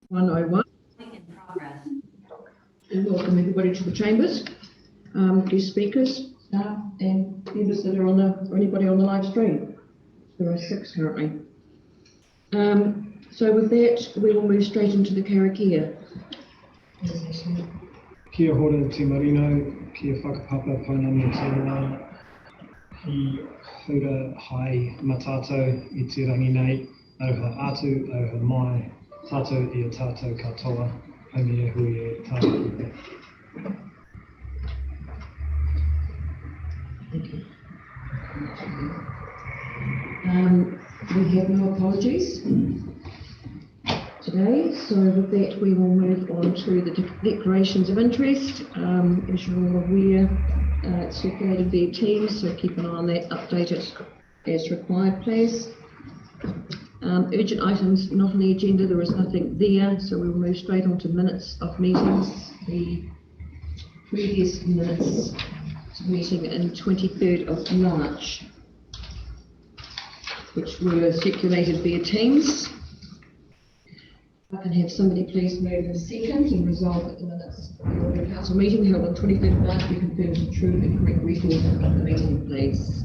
101. In progress. And welcome everybody to the chambers, guest speakers, staff, and members that are or anybody on the live stream. There are 6 currently. So with that, we will move straight into the karakia. Kia hora te marino, kia whakapapa paunami te rā, ki hura hai matato I te rangi nei, auha atu, auha mai, tātou I a tātou katoa, haumi e hui e tātou. Thank you. We have no apologies today, so with that we will move on to the declarations of interest. As you're all aware, it's circulated via Teams, so keep an eye on that, update it as required, please. Urgent items not on the agenda, there is nothing there, so we will move straight on to minutes of meetings. The previous minutes meeting in 23rd of March, which were circulated via Teams. I can have somebody please move in second and resolve that the minutes of the Westland Council meeting held on 23rd of March be confirmed as true and correct record of the meeting, please.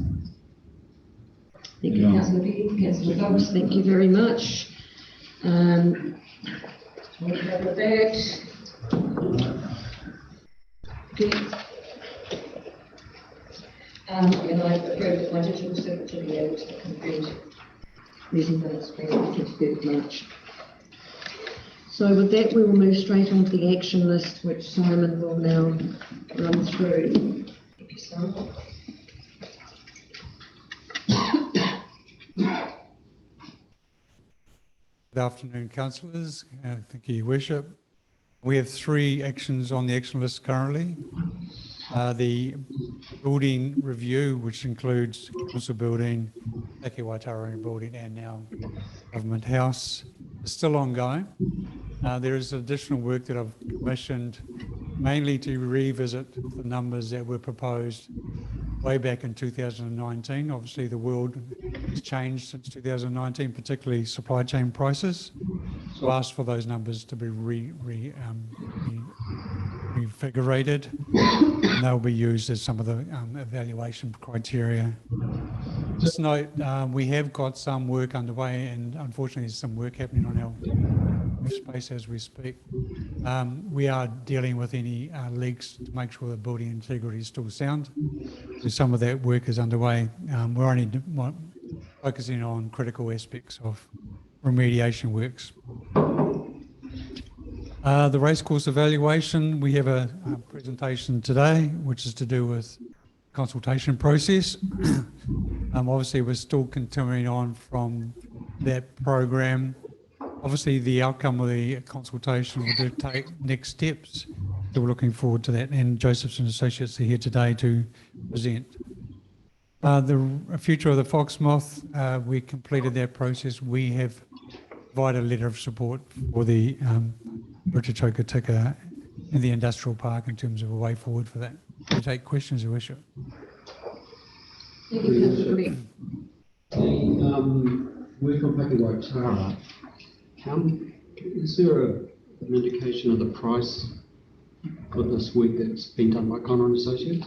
Thank you, Councillor Peake, Councillor Dobbs, thank you very much. We'll have with that. Okay. And I approve that my digital signature be able to confirm meeting minutes being the 23rd of March. So with that, we will move straight on to the action list, which Simon will now run through. Thank you, Simon. Good afternoon, councillors. Thank you, Your Worship. We have 3 actions on the action list currently. The building review, which includes council building, Eke Waitarangi building, and now Government House, is still ongoing. There is additional work that I've commissioned, mainly to revisit the numbers that were proposed way back in 2019. Obviously, the world has changed since 2019, particularly supply chain prices. So I asked for those numbers to be refigurated, and they'll be used as some of the evaluation criteria. Just note, we have got some work underway, and unfortunately there's some work happening on our space as we speak. We are dealing with any leaks to make sure the building integrity is still sound. So some of that work is underway. We're only focusing on critical aspects of remediation works. The racecourse evaluation, we have a presentation today, which is to do with consultation process. Obviously, we're still continuing on from that program. Obviously, the outcome of the consultation will dictate next steps. So we're looking forward to that. And Josephson Associates are here today to present. The future of the Foxmoth, we completed that process. We have provided a letter of support for the Richichoka Tika in the industrial park in terms of a way forward for that. We take questions, Your Worship. Thank you, Councillor Peake. The work on Paki Waitara, is there an indication of the price for this work that's been done by Connor and Associates?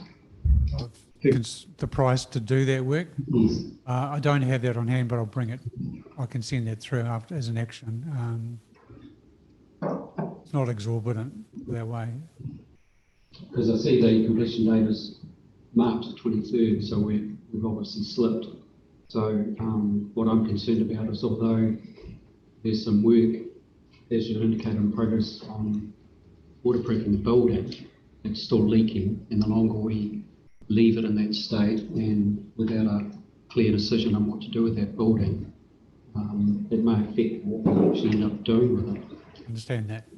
The price to do that work? Yes. I don't have that on hand, but I'll bring it. I can send that through after as an action. It's not exorbitant that way. Because I see the completion date is March 23rd, so we've obviously slipped. So what I'm concerned about is, although there's some work, as you indicate, in progress on waterproofing the building, it's still leaking, and the longer we leave it in that state and without a clear decision on what to do with that building, it may affect what we actually end up doing with it. Understand that.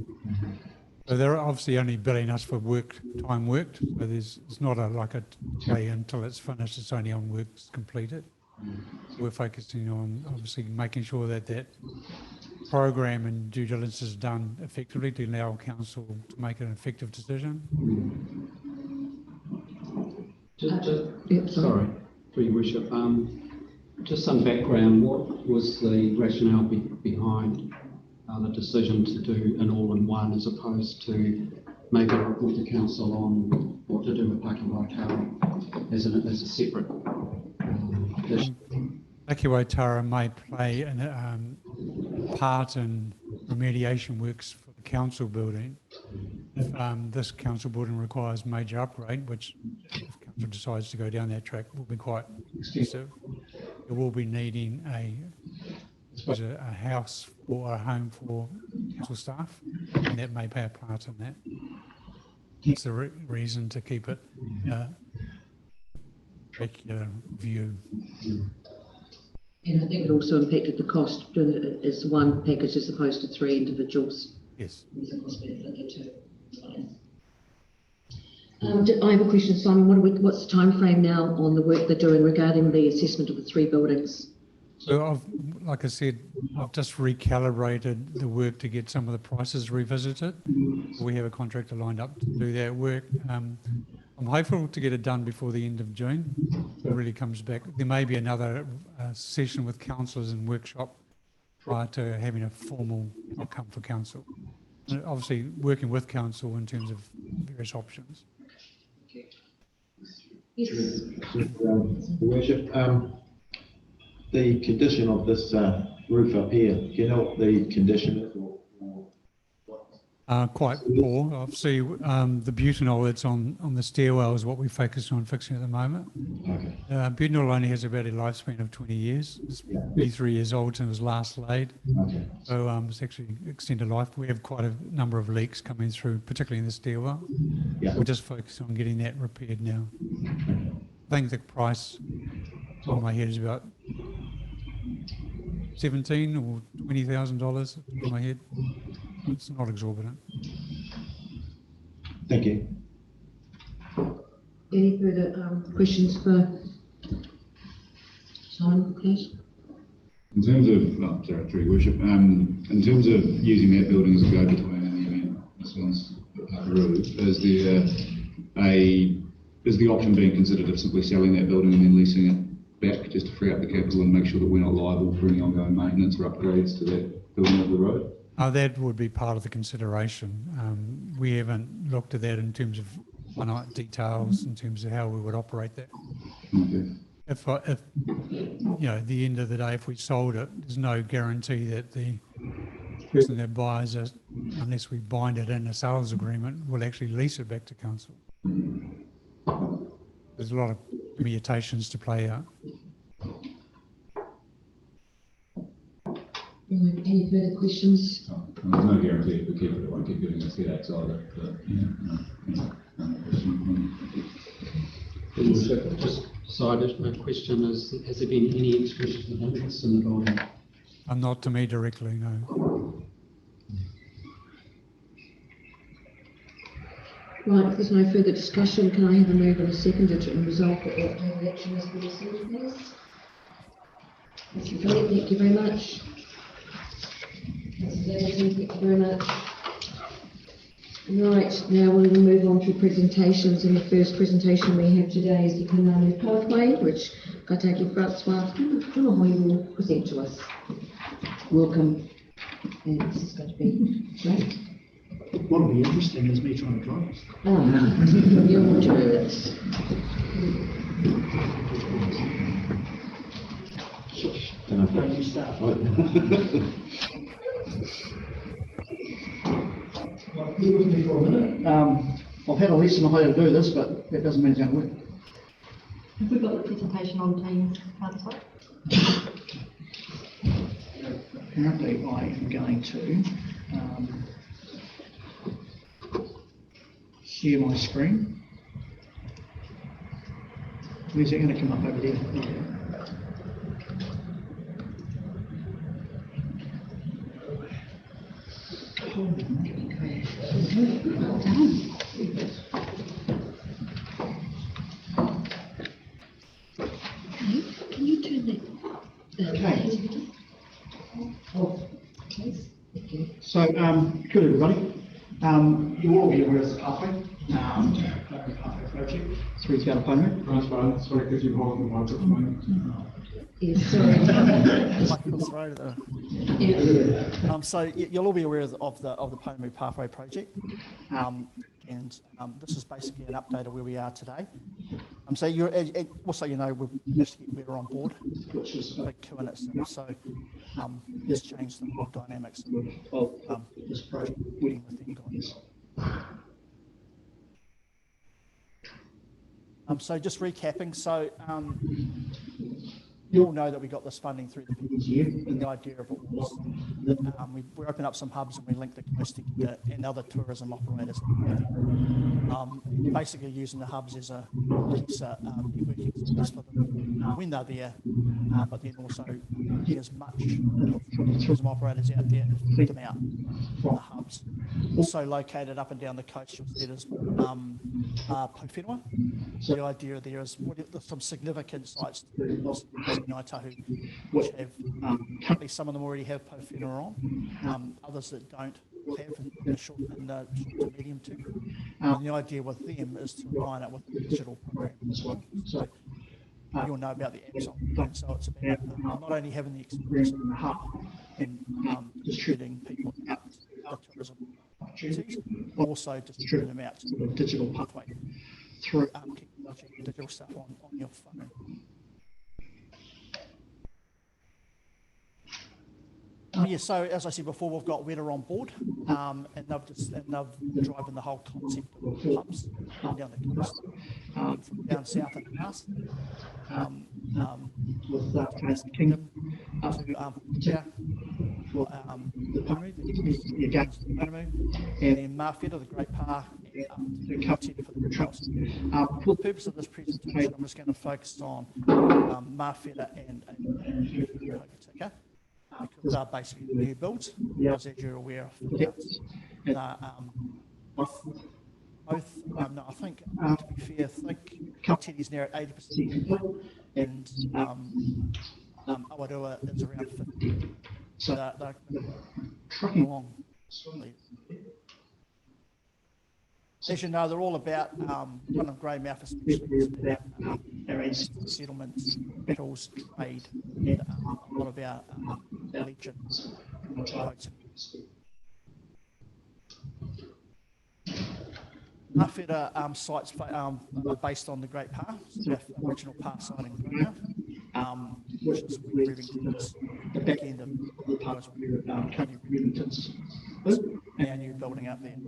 So they're obviously only billing us for time worked, so it's not like a day until it's finished, it's only on works completed. So we're focusing on obviously making sure that that program and due diligence is done effectively to allow council to make an effective decision. Sorry, for your worship. Just some background. What was the rationale behind the decision to do an all-in-one as opposed to maybe report to council on what to do with Paki Waikawa as a separate issue. Paki Waikawa may play a part in remediation works for the council building. If this council building requires major upgrade, which if council decides to go down that track will be quite expensive, it will be needing a house or a home for council staff, and that may play a part in that. It's the reason to keep it regular view. And I think it also impacted the cost as one package as opposed to 3 individuals. Yes. There's a cost benefit there too. I have a question, Simon. What's the time frame now on the work they're doing regarding the assessment of the 3 buildings? So like I said, I've just recalibrated the work to get some of the prices revisited. We have a contractor lined up to do that work. I'm hopeful to get it done before the end of June. It really comes back. There may be another session with councillors and workshop prior to having a formal outcome for council. And obviously working with council in terms of various options. Yes. Your Worship, the condition of this roof up here, do you know what the condition is? Quite poor. Obviously, the butanol that's on the stairwell is what we focus on fixing at the moment. Okay. Butanol only has about a lifespan of 20 years. It's 33 years old since it was last laid. Okay. So it's actually extended life. We have quite a number of leaks coming through, particularly in the stairwell. Yeah. We're just focused on getting that repaired now. I think the price on my head is about $17,000 or $20,000 on my head. It's not exorbitant. Thank you. Any further questions for Simon, please? In terms of, through your Worship, in terms of using that building as a go-between in the event this one's approved, is the option being considered of simply selling that building and then leasing it back just to free up the capital and make sure that we're not liable for any ongoing maintenance or upgrades to that building of the road? That would be part of the consideration. We haven't looked at that in terms of finite details, in terms of how we would operate that. Okay. If you know, at the end of the day, if we sold it, there's no guarantee that the person that buys it, unless we bind it in a sales agreement, will actually lease it back to council. There's a lot of permutations to play out. Any further questions? And there's no guarantee if we keep it, it won't keep giving us headaches either. Just decided, my question is, has there been any expression of interest in the building? Not to me directly, no. Right, if there's no further discussion, can I have a move and a seconder to resolve that the action has been received, please? Mr. Philip, thank you very much. Mrs. Hamilton, thank you very much. Right, now we will move on to presentations, and the first presentation we have today is the Kananu Pathway, which Kataki Francois Tumahoe will present to us. Welcome, and this is going to be great. What'll be interesting is me trying to drive. You'll do this. Don't you start. Bear with me for a minute. I've had a lesson on how to do this, but that doesn't mean it's going to work. Have we got the presentation on Teams, Councillor? Apparently I am going to share my screen. Where's it going to come up over there? Well done. Can you turn that? Okay. Oh, please. Thank you. So, good everybody. You'll all be aware of the pathway. project through Te Arapaunga. Sorry, could you hold the microphone? Yes, sorry. Michael's right there. Yeah. So you'll all be aware of the Pounamu Pathway project, and this is basically an update of where we are today. So you're also, you know, we've managed to get better on board, which is a big coup in itself. So this changed the whole dynamics of this project working with them guys. So just recapping, so you all know that we got this funding through the PGF, and the idea of it was that we open up some hubs and we link the coast together and other tourism operators. Basically using the hubs as a networking space for them when they're there, but then also get as much tourism operators out there and feed them out from the hubs. Also located up and down the coast, you'll see there's Powhenua. So the idea there is there's some significant sites in Ngāi Tahu, which have currently some of them already have Powhenua on, others that don't have in the short to medium term. And the idea with them is to align it with the digital program as well. So you'll know about the apps on, so it's about not only having the experience in the hub and distributing people out to the tourism opportunities, but also distributing them out to the digital pathway through technology and digital stuff on your phone. So as I said before, we've got Weta on board, and they've driven the whole concept of hubs down the coast, from down south and past, with the Kingdom to for the Pounamu, and then Mawhera, the Great Pa, and Kapiti for the trails. For the purpose of this presentation, I'm just going to focus on Mawhera and Hokitika. Because they're basically the new builds, as you're aware of. Both, no, I think, to be fair, I think Kapiti's near at 80% complete, and Awarua is around 50%. So they're trucking along slowly. As you know, they're all about, one of Greymouth especially is about settlements, battles, trade, and a lot of our legends. Mawhera sites are based on the Great Pa, the original Pa site in Greymouth, which is Rivington's, the back end of the part where currently Rivington's our new building up there.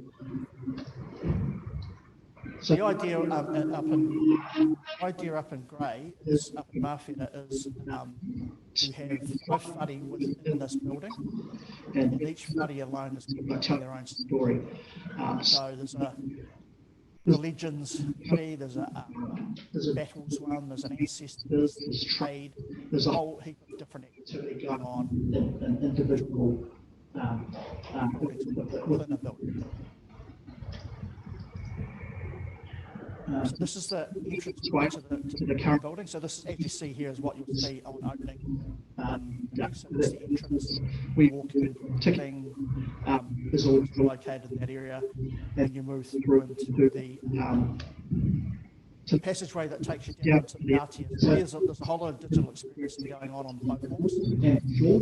So the idea up in grey is up in Mawhera is to have both whare within this building, and each whare alone is going to tell their own story. So there's the legends whare, there's a battles one, there's an ancestors, there's trade, there's a whole heap of different activity going on in individual buildings within a building. So this is the entrance to the current building. So this, as you see here, is what you'll see on opening. So this is the entrance. We walk in, ticking is all located in that area, and you move through into the passageway that takes you down to the RTS. So there's a whole lot of digital experience going on both walls and floor,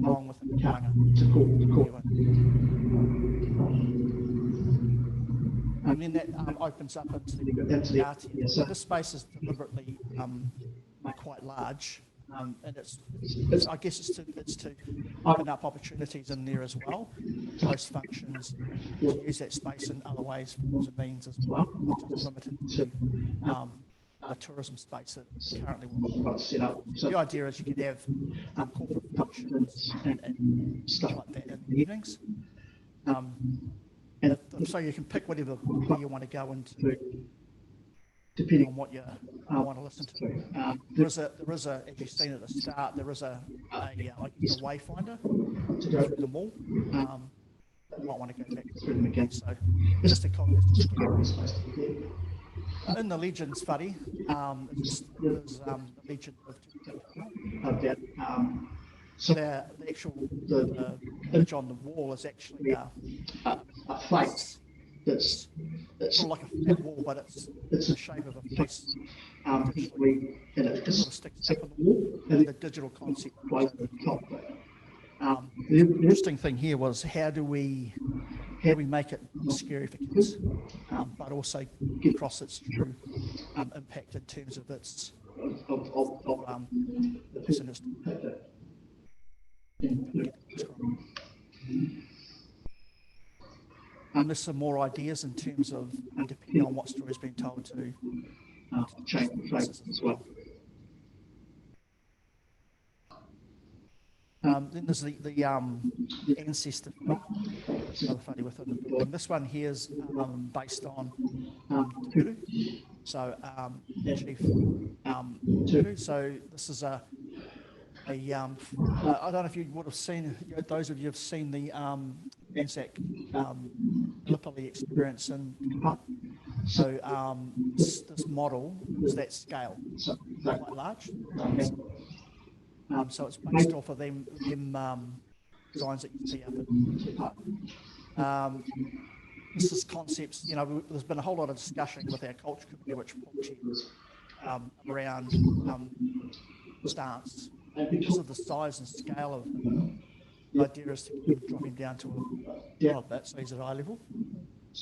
along with the kāinga to call. And then that opens up into the RTS. So this space is deliberately quite large, and it's I guess it's to open up opportunities in there as well, host functions, to use that space in other ways for means as well, not just limited to the tourism space that currently we've got set up. So the idea is you could have corporate functions and stuff like that in the evenings. And so you can pick whatever you want to go into, depending on what you want to listen to. There is a, as you've seen at the start, there is a wayfinder to go through the mall. You might want to go back through them again. So it's just a cognitive. In the Legends Whare, there's the Legend of that. So the actual image on the wall is actually a face It's sort of like a flat wall, but it's the shape of a face. digitally, and it Sort of just sticks sticks up on on the wall, and the digital concept. plays the top. The interesting thing here was how do we make it scary for kids, but also get across its true impact in terms of its person is. There's some more ideas in terms of depending on what story has been told to change the face as well. Then there's the ancestor funny, another funny within the building. This one here is based on Turu. So Chief Turu. So this is I don't know if you would have seen, those of you have seen the Anzac Gallipoli experience, and so this model is that scale, quite large. So it's based off of them designs that you see up at this is concepts, there's been a whole lot of discussion with our culture committee, which Paul chairs, around stance. Because of the size and scale of them, the idea is to drop him down to a bit, so he's at eye level,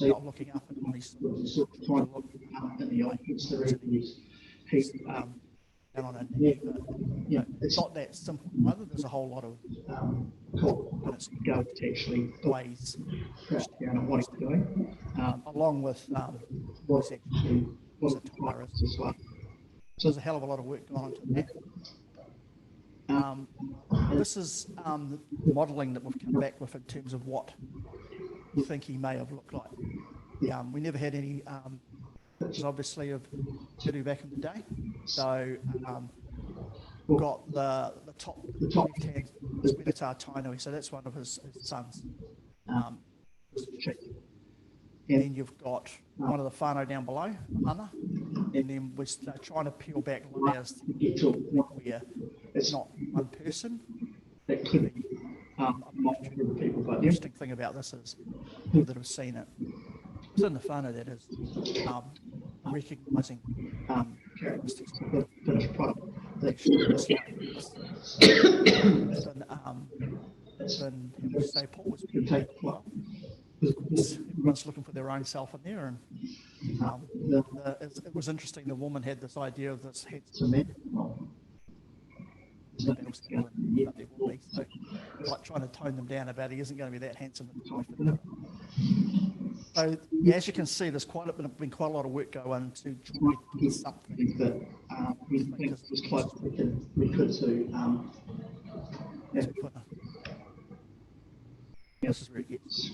not looking up at him. He's trying to look in the eye. He's down on a knee, but it's not that simple either. There's a whole lot of minutes go to actually ways down on what he's doing, along with what's actually was it tyrus as well. So there's a hell of a lot of work going on to that. This is the modelling that we've come back with in terms of what we think he may have looked like. We never had any pictures, obviously, of Turu back in the day. So we've got the top left-hand is Benata Tainui, so that's one of his sons. And then you've got one of the whānau down below, Ana, and then we're trying to peel back layers to get to a point where it's not one person. That could be I'm not sure the people, but the interesting thing about this is people that have seen it, within the whānau, that is recognising characteristics of the finished product. It's been, how we say, Paul, it's been taken well. Everyone's looking for their own self in there, and it was interesting. The woman had this idea of this head cement. So, like trying to tone them down about he isn't going to be that handsome. So as you can see, there's been quite a lot of work going to try to get something that we think is as close as we could to. This is where it gets.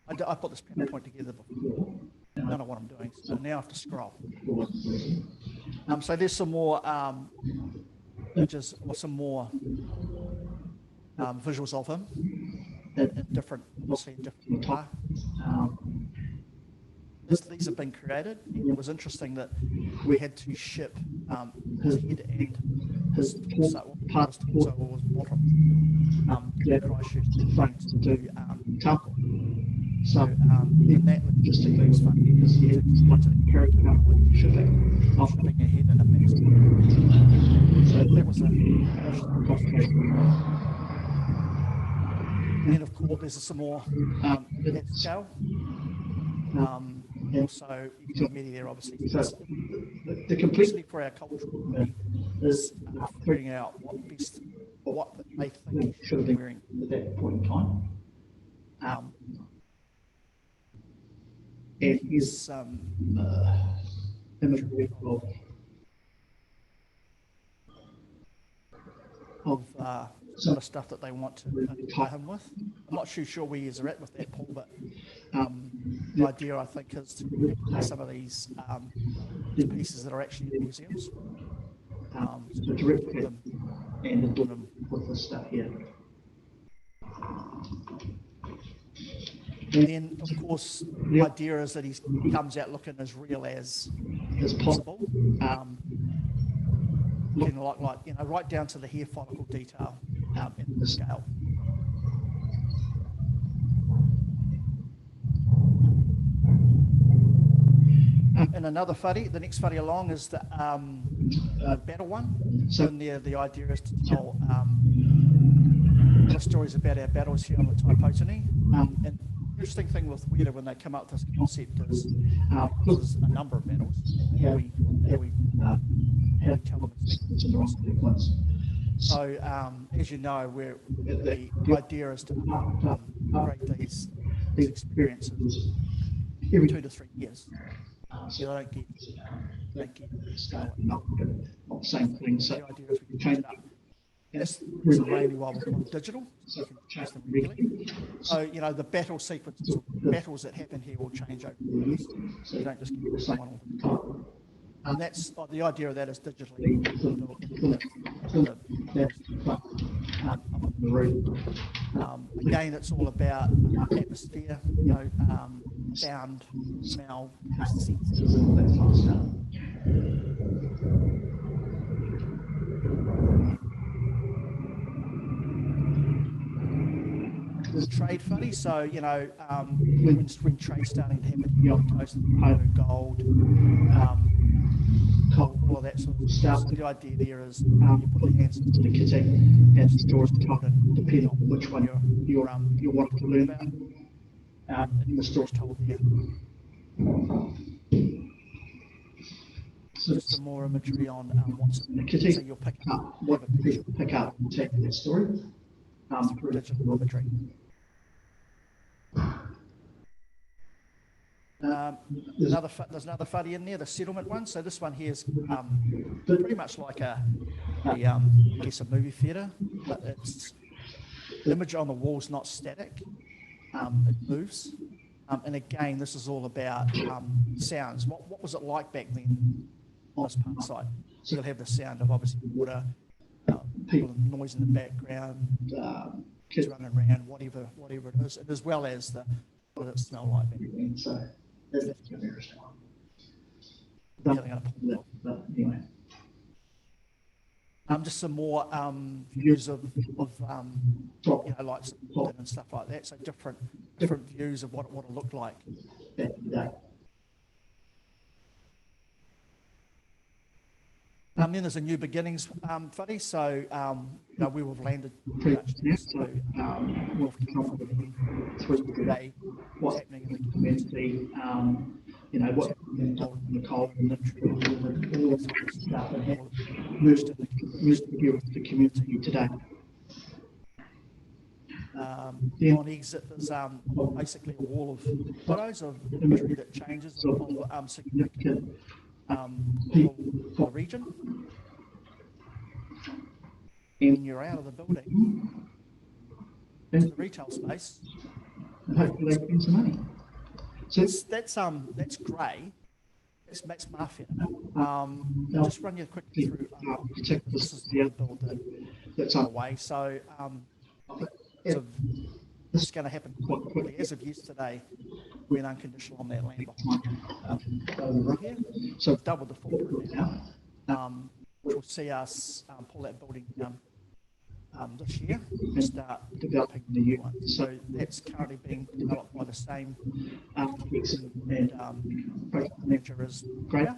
I put this PowerPoint together before. I don't know what I'm doing, so now I have to scroll. So there's some more images or some more visuals of him in different, obviously in different attire. These have been created. It was interesting that we had to ship his head and his torso, part of his torso was bottom, to Christchurch to do Tampa. So in that logistically was fun because he had to carry it out with shipping ahead in a mix. So that was and then of course there's some more at scale. Also, you can media there obviously. So the complexity for our cultural community is figuring out what they think he should have been wearing at that point in time. And his imagery of some of the stuff that they want to tie him with. I'm not too sure where he's at with that, Paul, but the idea, I think, is to recognize some of these pieces that are actually in museums. So to replicate them and do them with this stuff here. And then, of course, the idea is that he comes out looking as real as possible, looking like right down to the hair follicle detail in the scale. And another whare, the next whare along is the battle one. So in there, the idea is to tell stories about our battles here on the Taipotini. And the interesting thing with Wera when they come up with this concept is there's a number of battles. How we tell them stories. So as you know, the idea is to create these experiences every 2 to 3 years. So they don't get not the same thing. So the idea is we can change it up. Yes, Yes, mainly while we're on digital, so you can change them regularly. So, you know, the battle sequences, or battles that happen here will change over the years. So you don't just get the same one all the time. And that's, the idea of that is digitally. Again, it's all about atmosphere, you know, sound, smell, senses, and that kind of stuff. There's trade funny, so you know when trade's starting to happen here on the coast, gold, all of that sort of stuff. So the idea there is you put the hands into the kitty and the stories told, and depending on which one you're wanting to learn about, and the story's told there. So just some more imagery on what's in the kitty. So you'll pick up and take that story through digital imagery. There's another whare in there, the settlement one. So this one here is pretty much like I guess a movie theatre, but it's the image on the wall's not static; it moves. And again, this is all about sounds. What was it like back then on this part site? So you'll have the sound of obviously water, people, noise in the background, kids running around, whatever it is, and as well as what does it smell like back then. So that's going to be interesting. Yeah, they're going to pull it off. But anyway. Just some more views of you know, lights and stuff like that. So different views of what it looked like. Then there's a new beginnings whare. So you know, we have landed pretty much now. So we'll come through today. What's happening in the community? You know, what's happening in the cold and all of that stuff, and how moves to the community today. On exit, there's basically a wall of photos of imagery that changes of significant people for the region. And you're out of the building into the retail space. And hopefully they bring some money. So that's grey. That's mafia. I'll just run you quickly through. This is the build that's underway. So this is going to happen quite quickly. As of yesterday, we went unconditional on that land behind here. So we've doubled the footprint now, which will see us pull that building down this year and start developing the new one. So that's currently being developed by the same architects and project manager as Greater.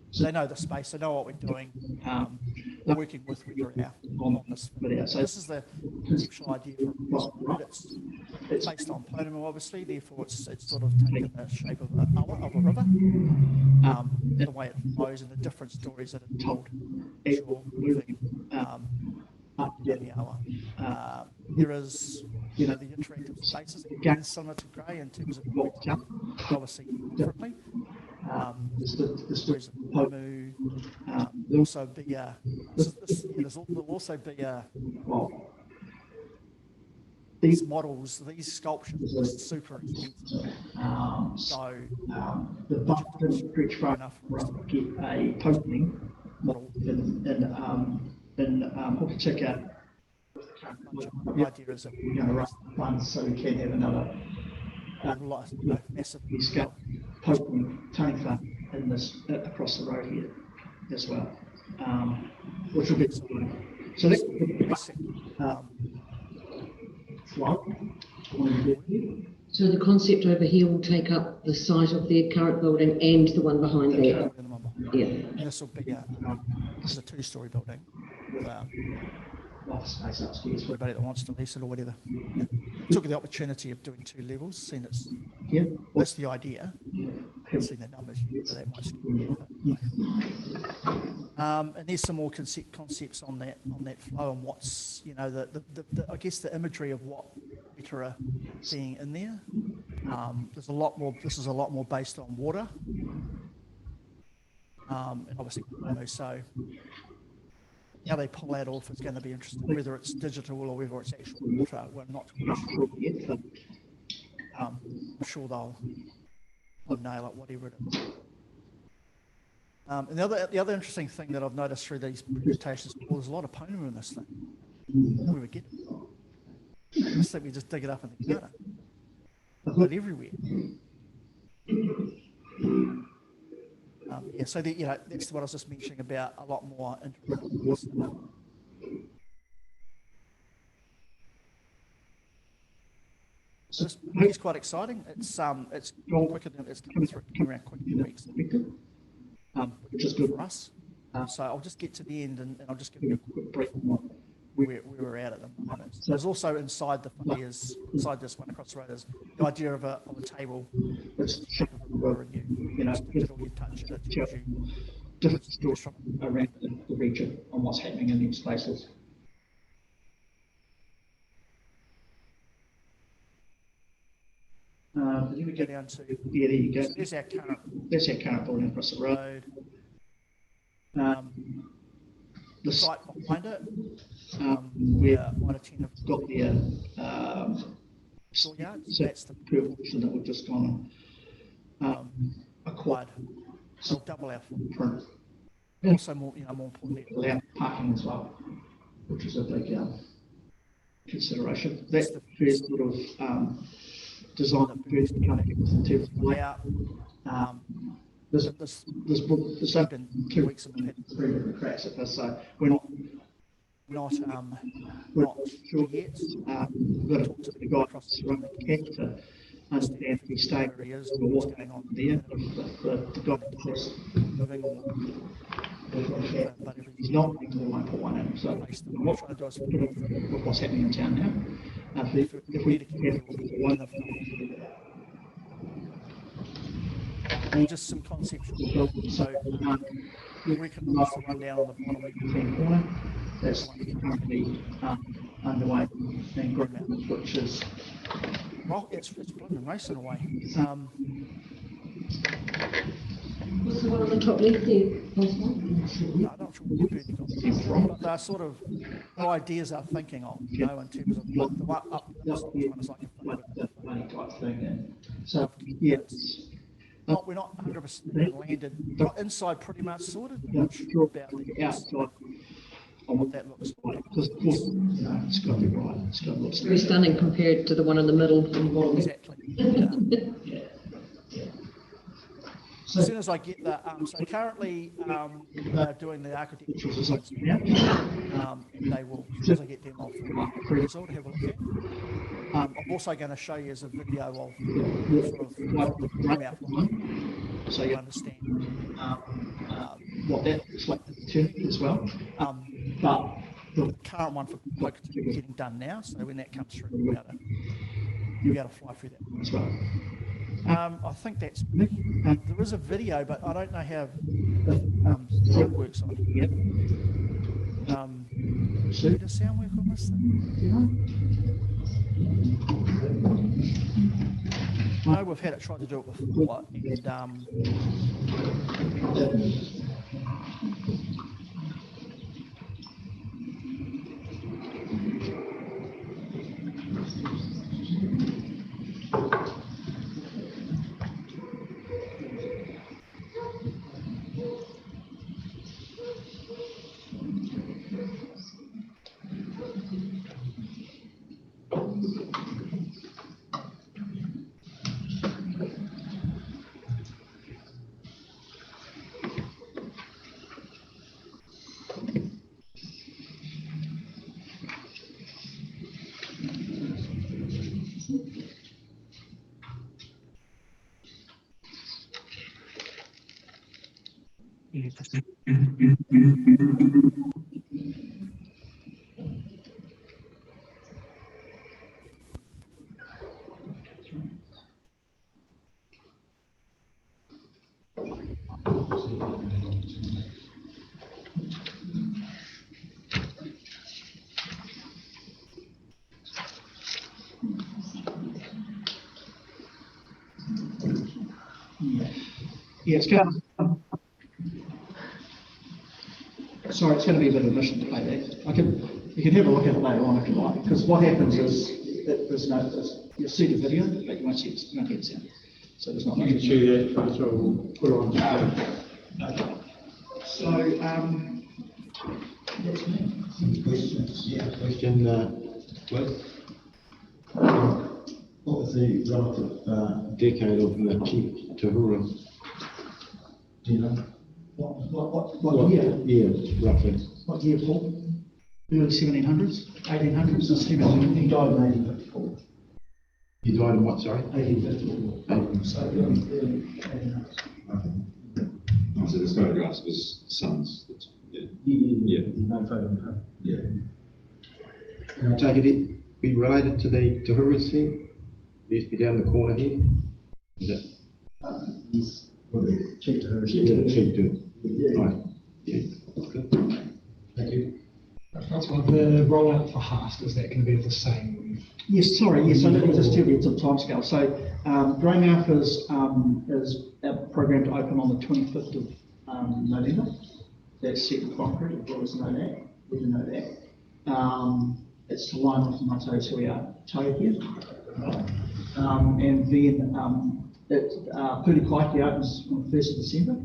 So they know the space, they know what we're doing. We're working with Wera on this video. So this is the conceptual idea for it's based on Potomo, obviously, therefore it's sort of taken the shape of a river. The way it flows and the different stories that are told as you're moving up and down the hour. There is, you know, the interactive spaces, again, similar to Grey in terms of obviously differently. The stories of Pomu, there'll also be there'll also be these models, these sculptures are super expensive. So the budget didn't stretch far enough for us to get a tokening model and hope to check out. The idea is that we're going to run funds so we can have another massively scale toning fund in this across the road here as well, which will be so that's the basic slide. So the concept over here will take up the site of their current building and the one behind there. Yeah. And this will be this is a 2-story building with Office space upstairs. everybody that wants to lease it or whatever. Yeah. Took the opportunity of doing 2 levels, seeing it's Yeah. that's the idea. Haven't seen the numbers yet, so that might and there's some more concepts on that flow and what's the I guess the imagery of what people are seeing in there. There's a lot more. This is a lot more based on water, and obviously so. How they pull that off is going to be interesting. Whether it's digital or whether it's actual water, we're not sure yet. But, I'm sure they'll nail it, whatever it is. And the other interesting thing that I've noticed through these presentations, there's a lot of pona in this thing. Where we get it? I just think we just dig it up in the garden. But everywhere. Yeah, so that's what I was just mentioning about a lot more interactive stuff. So this is quite exciting. It's gone quicker than it's coming around quicker than we expected, which is good for us. So I'll just get to the end and I'll just give you a quick brief on where we're at the moment. So there's also inside the whereas inside this one across the road is the idea of a table that's the shape of a river and you touch it, it tells you different stories from around the region on what's happening in these places. Then we go down to there you go. So there's our current building across the road. The site behind it, where might attend have got their yard. So that's the portion that we've just gone acquired. So double our footprint. Also more importantly, allow parking as well, which is a big consideration. That's the first sort of design that first come in terms of layout. This opened 2 weeks and we've had 3 different cracks at this, so we're not sure yet. We've got to talk to the guy across the road to understand the state where he is and what's going on there. The guy is moving but he's not, we won't put one in. So what we're trying to do is look what's happening in town now. If we need to keep one of them. And just some conceptual building. So we can also run down on the bottom left-hand corner. That's currently underway and ground, which is it's blooming racing away. What's the one on the top left there? No, I'm not sure what you're doing, but they're sort of the ideas I'm thinking of, in terms of the one up. This one is like a funny type thing. So we're not 100% landed. Got inside pretty much sorted. Not sure about the outside on what that looks like. Because of course, it's got to be right. It's got to look very stunning compared to the one in the middle. Exactly. So as soon as I get that, so currently doing the architectural designs now, and they will, as soon as I get them off the result, have a look at. I'm also going to show you as a video of sort of the outline, so you understand what that looks like as well. But the current one for focus is getting done now, so when that comes through, you'll be able to fly through that as well. I think that's me. There is a video, but I don't know how sound works on here. Does sound work on this thing? I know we've had it tried to do it before, and Yeah, it's going to, sorry, it's going to be a bit of a mission to play that. You can have a look at it later on if you like, because what happens is that you'll see the video, but you won't see it, you won't hear the sound. So there's not much. You can share that photo, we'll put it on. So, that's me. Question, Wes? What was the relative decade of Chief Tahura? Do you know? What year? Yeah, roughly. What year, Paul? Early 1700s, 1800s, He died in 1854. He died in what, sorry? 1854. So early 1800s. Oh, so there's photographs of his sons. Yeah. Yeah. No photo. Yeah. Can I take it be related to the Tahuras here? They used to be down the corner here? Is that? He's probably cheap to her. Yeah, cheap too. Yeah. Right. Yeah, that's good. Thank you. That's what the rollout for Haast, is that going to be the same? Yes, sorry, yes, so let me just tell you some timescale. So, Greymouth is programmed to open on the 25th of November. That's set in concrete, you always know that, we didn't know that. It's to line with Mato Tau here. And then Purikaiki opens on the 1st of December.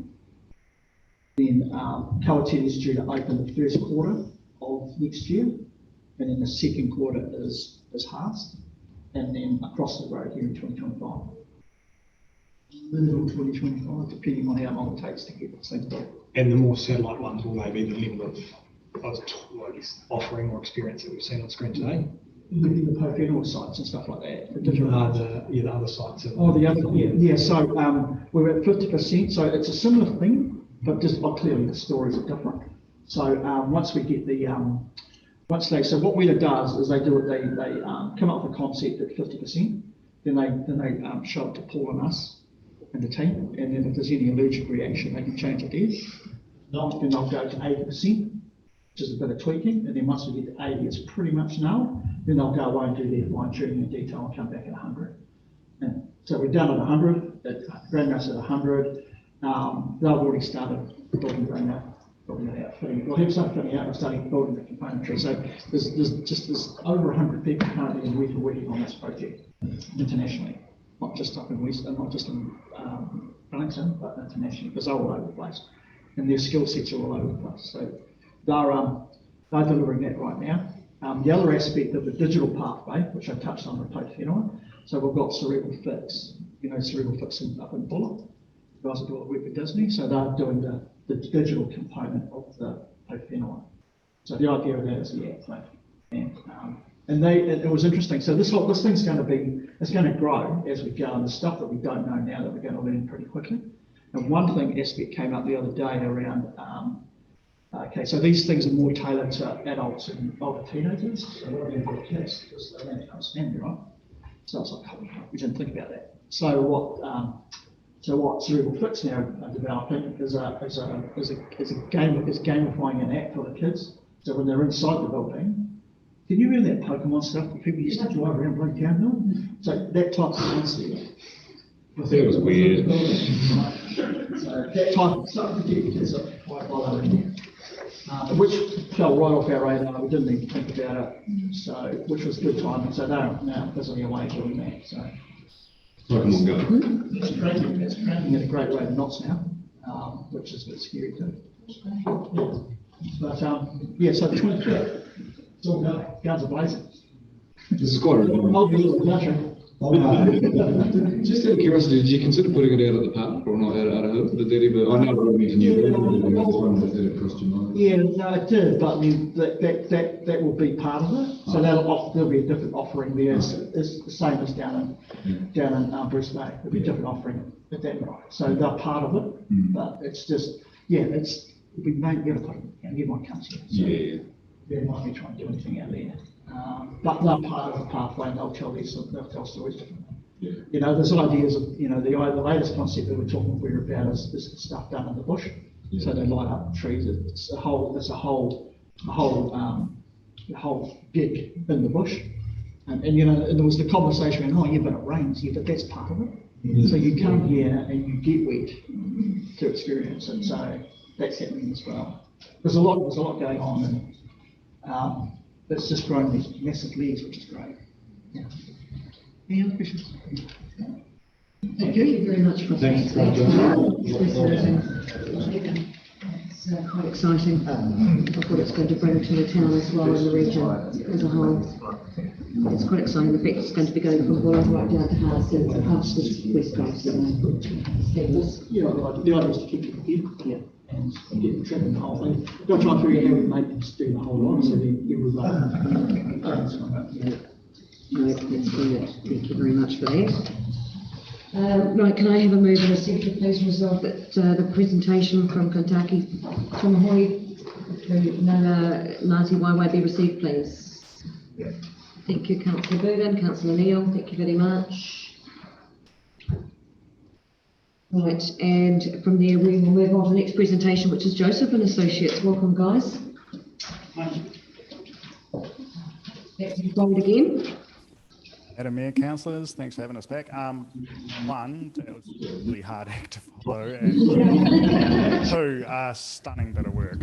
Then Kawatiri is due to open the first quarter of next year, and then the second quarter is Haast, and then across the road here in 2025. Middle 2025, depending on how long it takes to get the thing built. And the more satellite ones will maybe the level of offering or experience that we've seen on screen today? The Poke sites and stuff like that. The other sites. Oh, the other, yeah. So we're at 50%. So it's a similar thing, but just clearly the stories are different. So once we get the so what Wheeler does is they come up with a concept at 50%, then they show it to Paul and us and the team, and then if there's any allergic reaction, they can change it there. Then they'll go to 80%, which is a bit of tweaking, and then once we get to 80, it's pretty much nailed. Then they'll go away and do their fine tuning in detail and come back at 100. And so we're down at 100. Greymouth's at 100. They've already started building Greymouth. We'll have some fitting out and starting building the componentry. So there's over 100 people currently working on this project internationally, not just up in Westland, not just in Wellington, but internationally, because they're all over the place, and their skill sets are all over the place. So they're delivering that right now. The other aspect of the digital pathway, which I touched on with Potawhenua, so we've got Cerebral Fix, Cerebral Fix up in Bullock. The guys are doing the work with Disney, so they're doing the digital component of the Potawhenua. So the idea of that is the app thing. And it was interesting. So this thing's going to grow as we go, and the stuff that we don't know now that we're going to learn pretty quickly. And one aspect came up the other day around, so these things are more tailored to adults and older teenagers. So what do we do for kids? Because they don't understand, right? So it's like, oh, we didn't think about that. So what Cerebral Fix now are developing is gamifying an app for the kids. So when they're inside the building, can you remember that Pokemon stuff that people used to drive around bloody town? So that type of concept. I think it was weird. So that type of stuff to get kids up quite following. Which fell right off our radar. We didn't even think about it. So which was good timing. So they're now busily away doing that. So. Pokemon Go. It's cranking at a great rate of knots now, which is a bit scary too. But so the 25th, it's all going. Guns are blazing. This is quite a Just out of curiosity, did you consider putting it out at the park or not out of Hill? Did that ever? I know we're meeting you. That crossed your mind. Yeah, no, it did, but I mean that will be part of it. So there'll be a different offering there. It's the same as down in Bruce Bay. There'll be a different offering at that point. So they're part of it, but it's just yeah, we might get everyone comes here. So Yeah. they might be trying to do anything out there. But they're part of the pathway and they'll tell stories differently. Yeah. You know, there's ideas of, you know, the latest concept that we're talking about is the stuff done in the bush. Yeah. So they light up trees. It's a whole gig in the bush. And you know, and there was the conversation around, oh yeah, but it rains. Yeah, but that's part of it. Mm-hmm. So you come here and you get wet to experience it. So that's happening as well. There's a lot going on, and it's just grown these massive leaves, which is great. Yeah. Any other questions? Thank you very much for that. It's quite exciting of what it's going to bring to the town as well and the region as a whole. It's quite exciting, the fact it's going to be going from Buller right down to Harsden, past the west coast. Yeah, the idea is to keep people here and get the trip and the whole thing. Don't try and figure out how we make them do the whole lot, so then everybody. No, that's brilliant. Thank you very much for that. Right, can I have a move and a second, please, resolve that the presentation from Kentucky Tomahoi to Ngāti Wairau be received, please? Yeah. Thank you, Councillor Burden. Councillor Neal, thank you very much. Right, and from there we will move on to the next presentation, which is Joseph and Associates. Welcome, guys. Back to the slide again. Madam Mayor, councillors, thanks for having us back. One, it was a really hard act to follow, and two, stunning bit of work.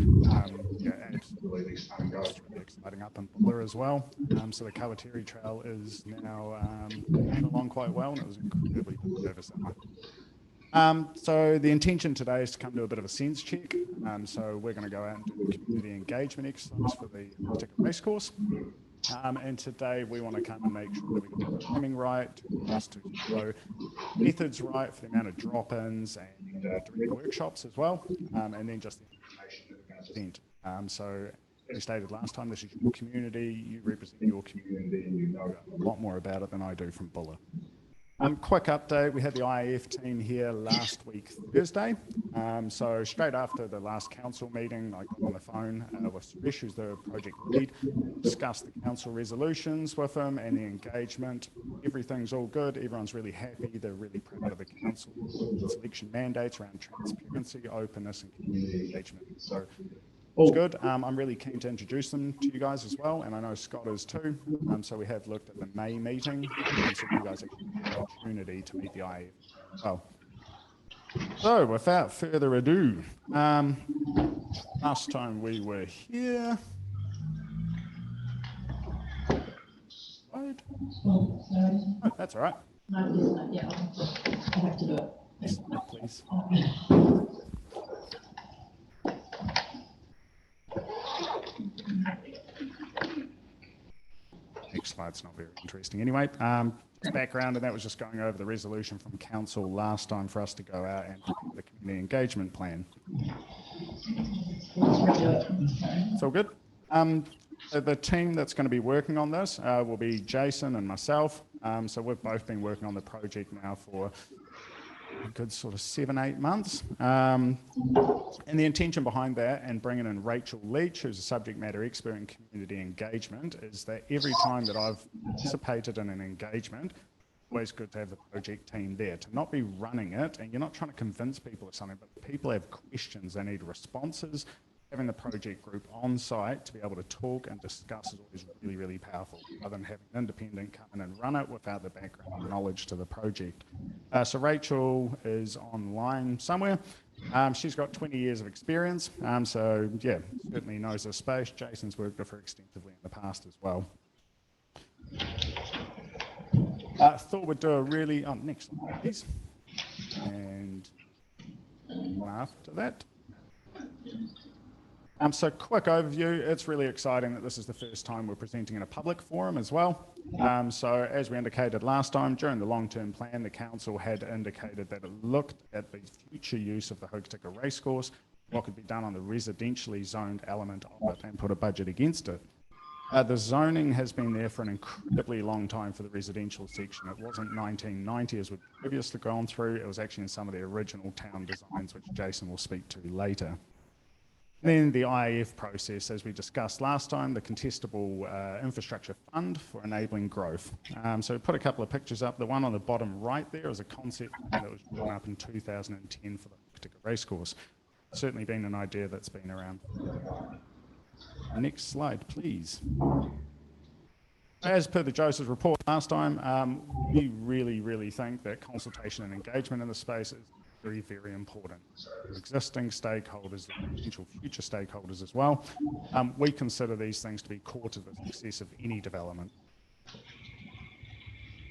Yeah, absolutely stunning. It's really exciting up in Buller as well. So the Kawatiri Trail is now moving along quite well, and it was incredibly busy over summer. So the intention today is to come to a bit of a sense check. So we're going to go out and do a community engagement exercise for the particular race course. And today we want to come and make sure that we get the timing right, to flow methods right for the amount of drop-ins and direct workshops as well, and then just the information that we're going to present. So as we stated last time, this is your community, you represent your community, and you know a lot more about it than I do from Buller. Quick update, we had the IAF team here last week, Thursday. So straight after the last council meeting, I got on the phone with Suresh, who's the project lead, discussed the council resolutions with him and the engagement. Everything's all good, everyone's really happy, they're really proud of the council selection mandates around transparency, openness and community engagement. So all's good. I'm really keen to introduce them to you guys as well, and I know Scott is too. So we have looked at the May meeting, so you guys actually have the opportunity to meet the IAF as well. So without further ado, last time we were here. Right. Oh, that's all right. No, yeah, I have to do it. Yes, please. Next slide's not very interesting. Anyway, background, and that was just going over the resolution from council last time for us to go out and do the community engagement plan. It's all good. So the team that's going to be working on this will be Jason and myself. So we've both been working on the project now for a good sort of 7-8 months. And the intention behind that, and bringing in Rachel Leach, who's a subject matter expert in community engagement, is that every time that I've participated in an engagement, always good to have the project team there, to not be running it, and you're not trying to convince people of something, but people have questions, they need responses. Having the project group on site to be able to talk and discuss is always really, really powerful, rather than having an independent come in and run it without the background knowledge to the project. So Rachel is online somewhere. She's got 20 years of experience, so yeah, certainly knows the space. Jason's worked with her extensively in the past as well. Thought we'd do a really, next slide please, and after that. So quick overview, it's really exciting that this is the first time we're presenting in a public forum as well. So as we indicated last time, during the long-term plan, the council had indicated that it looked at the future use of the Hokitika racecourse, what could be done on the residentially zoned element of it, and put a budget against it. The zoning has been there for an incredibly long time for the residential section. It wasn't 1990 as we'd previously gone through. It was actually in some of the original town designs, which Jason will speak to later. Then the IAF process, as we discussed last time, the contestable infrastructure fund for enabling growth. So we put a couple of pictures up. The one on the bottom right there is a concept that was drawn up in 2010 for the particular racecourse. Certainly been an idea that's been around. Next slide, please. As per the Joseph's report last time, we really think that consultation and engagement in the space is very, very important. Existing stakeholders, potential future stakeholders as well. We consider these things to be core to the success of any development.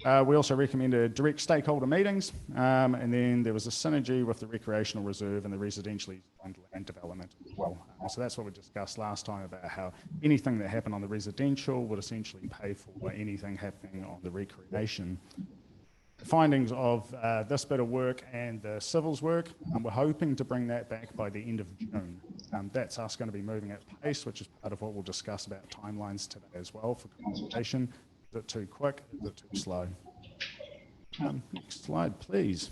We also recommended direct stakeholder meetings, and then there was a synergy with the recreational reserve and the residentially owned land development as well. So that's what we discussed last time about how anything that happened on the residential would essentially pay for anything happening on the recreation. The findings of this bit of work and the civils work, we're hoping to bring that back by the end of June. That's us going to be moving at pace, which is part of what we'll discuss about timelines today as well for consultation. Is it too quick? Is it too slow? Next slide, please.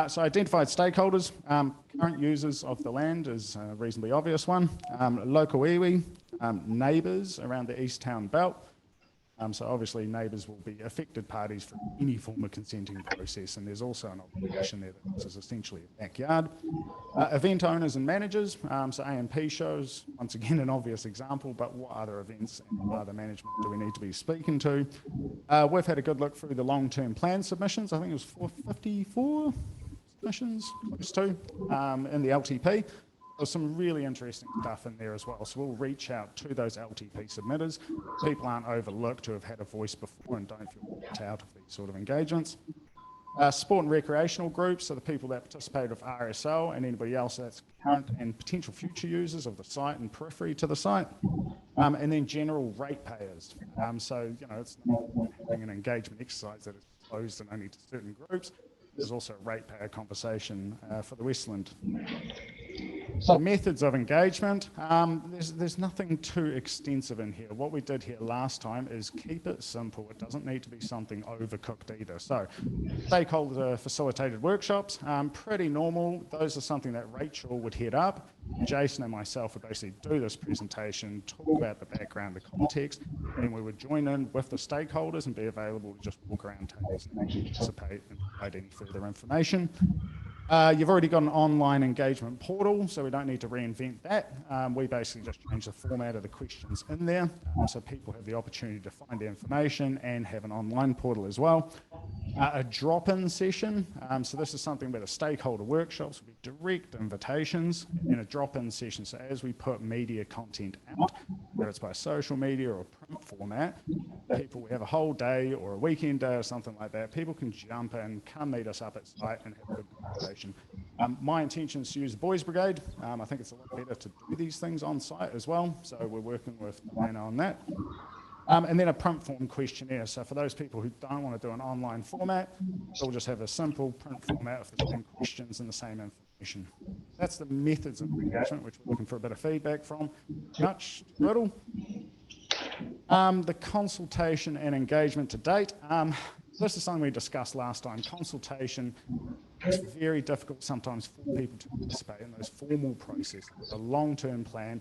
So identified stakeholders, current users of the land is a reasonably obvious one. Local iwi, neighbours around the East Town Belt. So obviously neighbours will be affected parties for any form of consenting process, and there's also an obligation there that this is essentially a backyard. Event owners and managers, so A&P shows, once again an obvious example, but what other events and what other management do we need to be speaking to? We've had a good look through the long-term plan submissions. I think it was 454 submissions, close to, in the LTP. There's some really interesting stuff in there as well. So we'll reach out to those LTP submitters. People aren't overlooked who have had a voice before and don't feel left out of these sort of engagements. Sport and recreational groups, so the people that participate with RSL and anybody else that's current and potential future users of the site and periphery to the site. And then general ratepayers. So, you know, it's not having an engagement exercise that is closed and only to certain groups. There's also a ratepayer conversation for the Westland. So methods of engagement, there's nothing too extensive in here. What we did here last time is keep it simple. It doesn't need to be something overcooked either. So stakeholder facilitated workshops, pretty normal. Those are something that Rachel would head up. Jason and myself would basically do this presentation, talk about the background, the context, and then we would join in with the stakeholders and be available to just walk around tables and actually participate and provide any further information. You've already got an online engagement portal, so we don't need to reinvent that. We basically just change the format of the questions in there, so people have the opportunity to find the information and have an online portal as well. A drop-in session, so this is something where the stakeholder workshops will be direct invitations in a drop-in session. So as we put media content out, whether it's by social media or print format, people, we have a whole day or a weekend day or something like that, people can jump in, come meet us up at site and have a good conversation. My intention is to use the Boys Brigade. I think it's a lot better to do these things on site as well, so we're working with Diana on that. And then a print form questionnaire. So for those people who don't want to do an online format, they'll just have a simple print format of the same questions and the same information. That's the methods of engagement, which we're looking for a bit of feedback from. Much, little. The consultation and engagement to date. This is something we discussed last time. Consultation, it's very difficult sometimes for people to participate in those formal processes. The long-term plan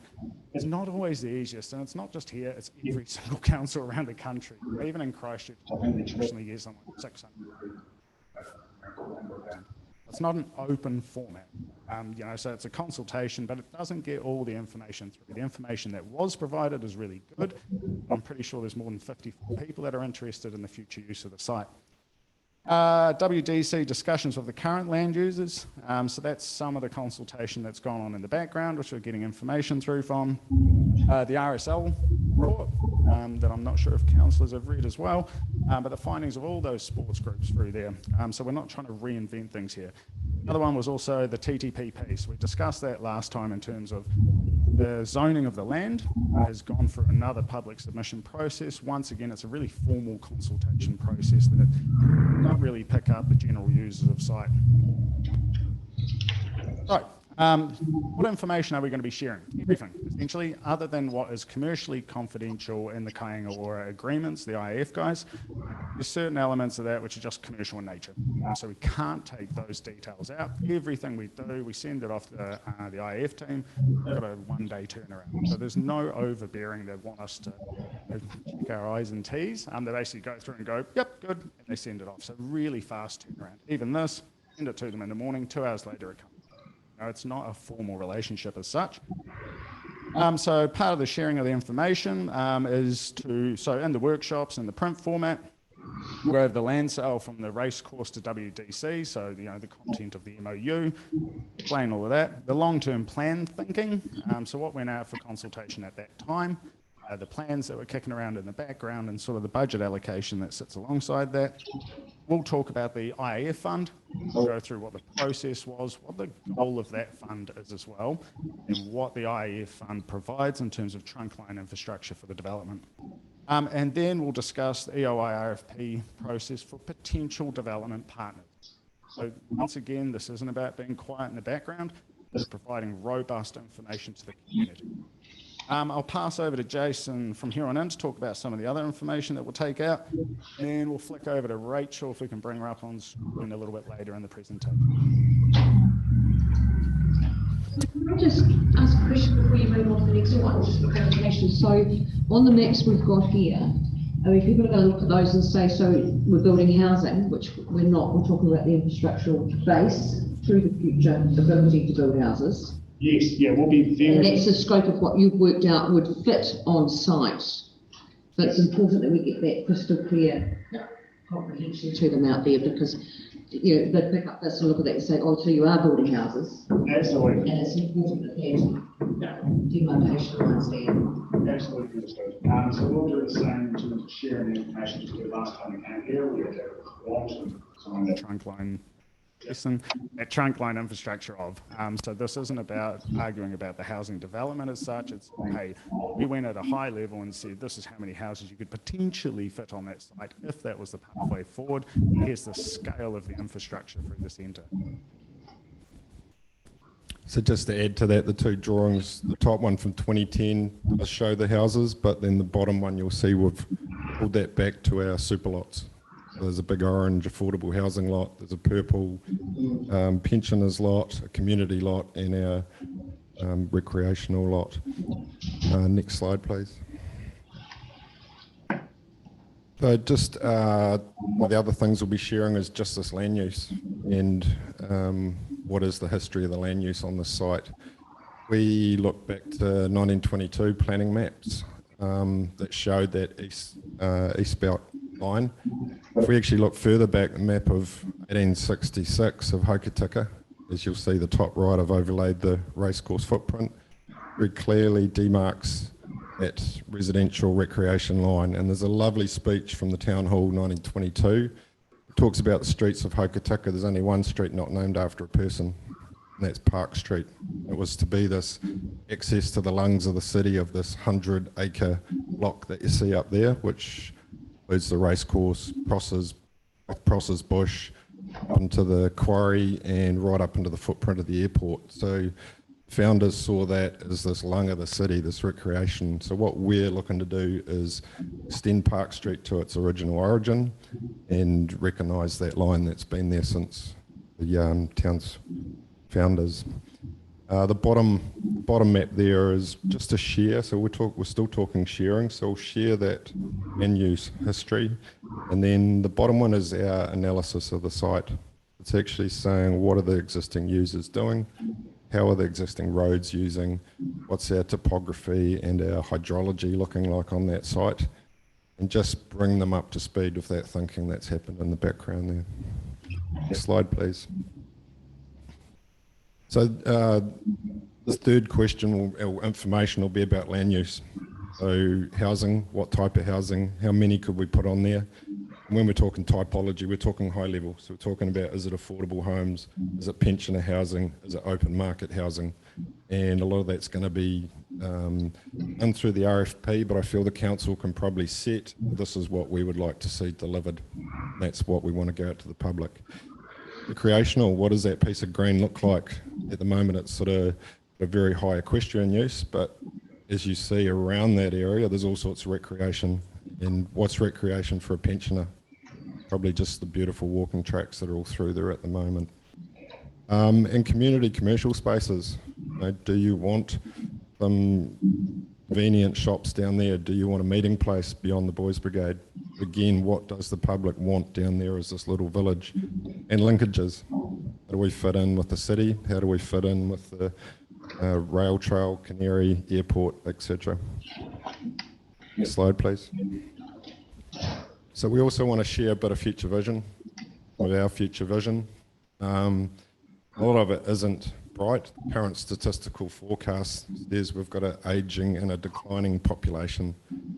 is not always the easiest, and it's not just here, it's every single council around the country. Even in Christchurch, traditionally use something like 600. It's not an open format, so it's a consultation, but it doesn't get all the information through. The information that was provided is really good. I'm pretty sure there's more than 54 people that are interested in the future use of the site. WDC discussions with the current land users. So that's some of the consultation that's gone on in the background, which we're getting information through from. The RSL report that I'm not sure if councillors have read as well, but the findings of all those sports groups through there. So we're not trying to reinvent things here. Another one was also the TTP piece. We discussed that last time in terms of the zoning of the land has gone through another public submission process. Once again, it's a really formal consultation process that don't really pick up the general users of site. Right. What information are we going to be sharing? Everything. essentially, other than what is commercially confidential in the Kāinga Ora agreements, the IAF guys, there's certain elements of that which are just commercial in nature. So we can't take those details out. Everything we do, we send it off to the IAF team. We've got a one-day turnaround. So there's no overbearing that want us to check our I's and T's. They basically go through and go, yep, good, and they send it off. So really fast turnaround. Even this, send it to them in the morning, 2 hours later it comes. No, it's not a formal relationship as such. So part of the sharing of the information is so in the workshops, in the print format, we go over the land sale from the race course to WDC, so the content of the MOU, explain all of that. The long-term plan thinking, so what went out for consultation at that time, the plans that were kicking around in the background and sort of the budget allocation that sits alongside that. We'll talk about the IAF fund. We'll go through what the process was, what the goal of that fund is as well, and what the IAF fund provides in terms of trunk line infrastructure for the development. And then we'll discuss the EOI RFP process for potential development partners. So once again, this isn't about being quiet in the background, it's providing robust information to the community. I'll pass over to Jason from here on in to talk about some of the other information that we'll take out, and then we'll flick over to Rachel if we can bring her up on screen a little bit later in the presentation. Can I just ask a question before you move on to the next one, just for clarification? So on the maps we've got here, I mean, people are going to look at those and say, so we're building housing, which we're not. We're talking about the infrastructural base through the future ability to build houses. Yes, yeah, we'll be very... And that's the scope of what you've worked out would fit on site. But it's important that we get that crystal clear comprehension to them out there, because they pick up this and look at that and say, oh, so you are building houses. Absolutely. And it's important that that demarcation lines there. Absolutely understood. So we'll do the same in terms of sharing the information as we did last time we came here. We had to long-term design that trunk line. And that trunk line infrastructure of. So this isn't about arguing about the housing development as such. It's, hey, we went at a high level and said, this is how many houses you could potentially fit on that site if that was the pathway forward. Here's the scale of the infrastructure through the centre. So just to add to that, the two drawings, the top one from 2010 does show the houses, but then the bottom one you'll see we've pulled that back to our super lots. There's a big orange affordable housing lot, there's a purple pensioners lot, a community lot, and our recreational lot. Next slide, please. So just one of the other things we'll be sharing is just this land use and what is the history of the land use on this site. We look back to 1922 planning maps that showed that east belt line. If we actually look further back, the map of 1866 of Hokitika, as you'll see the top right, I've overlaid the racecourse footprint, very clearly demarks that residential recreation line. And there's a lovely speech from the Town Hall 1922. It talks about the streets of Hokitika. There's only one street not named after a person, and that's Park Street. It was to be this access to the lungs of the city of this 100-acre block that you see up there, which includes the racecourse, Prosser's Bush, up into the quarry and right up into the footprint of the airport. So founders saw that as this lung of the city, this recreation. So what we're looking to do is extend Park Street to its original origin and recognise that line that's been there since the town's founders. The bottom map there is just a share, so we're still talking sharing, so we'll share that land use history. And then the bottom one is our analysis of the site. It's actually saying what are the existing users doing, how are the existing roads using, what's our topography and our hydrology looking like on that site, and just bring them up to speed with that thinking that's happened in the background there. Next slide, please. So the third question or information will be about land use. So housing, what type of housing, how many could we put on there? And when we're talking typology, we're talking high level. So we're talking about, is it affordable homes? Is it pensioner housing? Is it open market housing? And a lot of that's going to be done through the RFP, but I feel the council can probably set, this is what we would like to see delivered. That's what we want to go out to the public. Recreational, what does that piece of green look like? At the moment, it's sort of a very high equestrian use, but as you see around that area, there's all sorts of recreation. And what's recreation for a pensioner? Probably just the beautiful walking tracks that are all through there at the moment. And community commercial spaces. You know, do you want some convenient shops down there? Do you want a meeting place beyond the Boys Brigade? Again, what does the public want down there as this little village? And linkages. How do we fit in with the city? How do we fit in with the rail trail, Canary, airport, etc.? Next slide, please. So we also want to share a bit of future vision with our future vision. A lot of it isn't bright. Current statistical forecast says we've got an ageing and a declining population.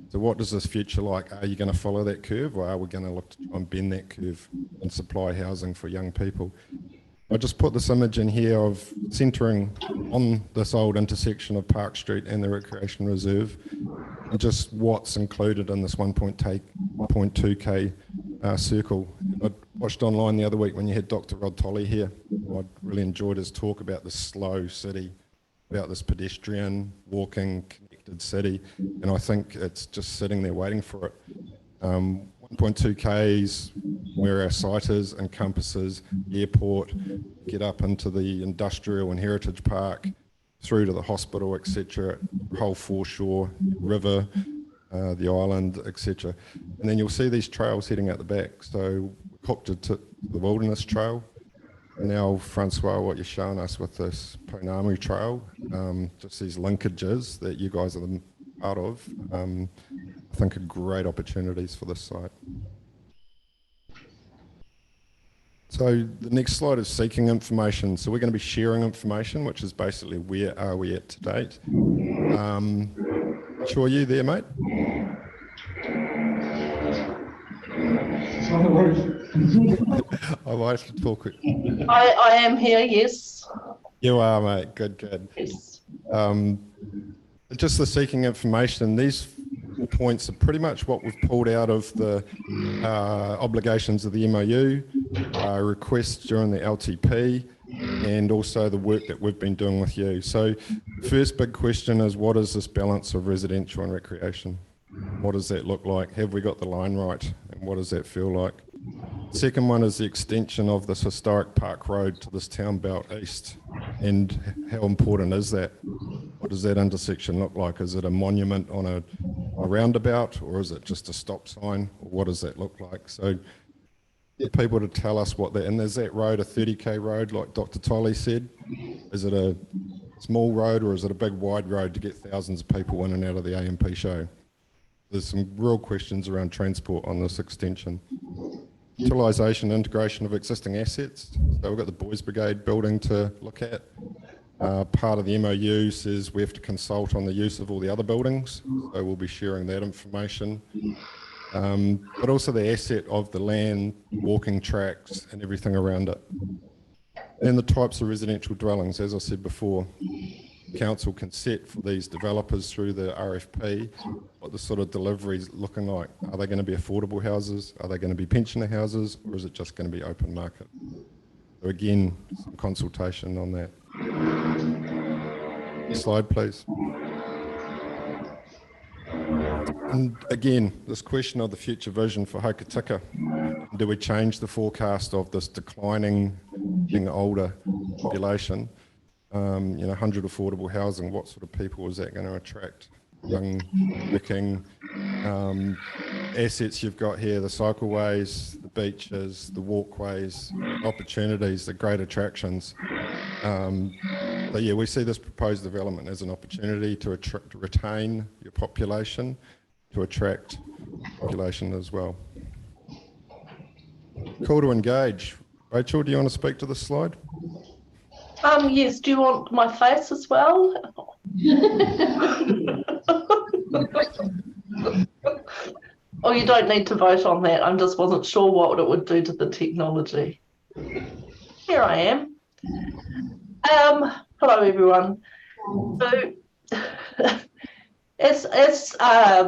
So what does this future like? Are you going to follow that curve, or are we going to look to try and bend that curve and supply housing for young people? I just put this image in here of centering on this old intersection of Park Street and the Recreation Reserve, and just what's included in this 1.2k circle. I watched online the other week when you had Dr. Rod Tolley here. I really enjoyed his talk about the slow city, about this pedestrian, walking, connected city, and I think it's just sitting there waiting for it. 1.2k is where our site is, encompasses the airport, get up into the industrial and heritage park, through to the hospital, etc., whole foreshore, river, the island, etc. And then you'll see these trails heading out the back. So we hooked it to the Wilderness Trail. And now, Francois, what you're showing us with this Pounamu Trail, just these linkages that you guys are part of, I think are great opportunities for this site. So the next slide is seeking information. So we're going to be sharing information, which is basically where are we at to date. Sure, are you there, mate? I might have to talk quick. I am here, yes. You are, mate. Good, good. Yes. Just the seeking information, these points are pretty much what we've pulled out of the obligations of the MOU, requests during the LTP, and also the work that we've been doing with you. So the first big question is, what is this balance of residential and recreation? What does that look like? Have we got the line right? And what does that feel like? Second one is the extension of this historic park road to this town belt east. And how important is that? What does that intersection look like? Is it a monument on a roundabout, or is it just a stop sign? Or what does that look like? So get people to tell us what that, and is that road a 30k road like Dr. Tolley said? Is it a small road, or is it a big wide road to get thousands of people in and out of the AMP show? There's some real questions around transport on this extension. Utilisation, integration of existing assets. So we've got the Boys Brigade building to look at. Part of the MOU says we have to consult on the use of all the other buildings, so we'll be sharing that information. But also the asset of the land, walking tracks and everything around it. And the types of residential dwellings, as I said before. Council can set for these developers through the RFP what the sort of delivery is looking like. Are they going to be affordable houses? Are they going to be pensioner houses? Or is it just going to be open market? So again, some consultation on that. Next slide, please. And again, this question of the future vision for Hokitika. Do we change the forecast of this declining, being older population? 100 affordable housing, what sort of people is that going to attract? Young, working, assets you've got here, the cycleways, the beaches, the walkways, opportunities, the great attractions. But yeah, we see this proposed development as an opportunity to retain your population, to attract population as well. Call to engage. Rachel, do you want to speak to this slide? Yes, do you want my face as well? Oh, you don't need to vote on that. I just wasn't sure what it would do to the technology. Here I am. Hello, everyone. So, as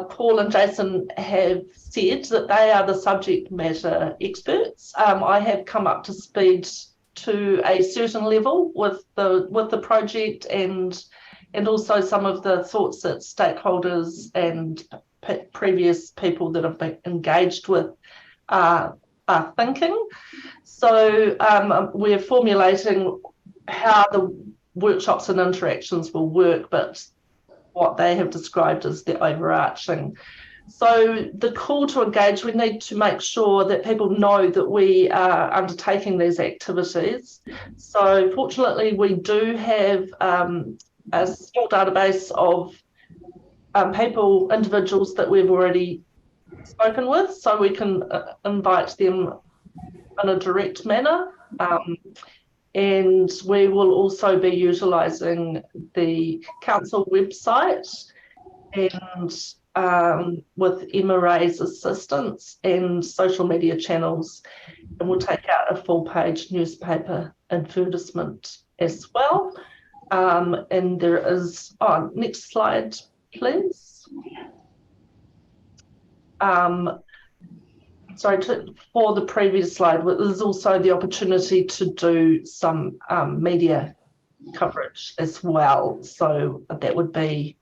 Paul and Jason have said, that they are the subject matter experts. I have come up to speed to a certain level with the project and and also some of the thoughts that stakeholders and previous people that have been engaged with are thinking. So we're formulating how the workshops and interactions will work, but what they have described as the overarching. So the call to engage, we need to make sure that people know that we are undertaking these activities. So fortunately, we do have a small database of individuals that we've already spoken with, so we can invite them in a direct manner. And we will also be utilising the council website and with Emma Ray's assistance and social media channels, and we'll take out a full page newspaper advertisement as well. And there is, next slide, please. For the previous slide, there's also the opportunity to do some media coverage as well. So that would be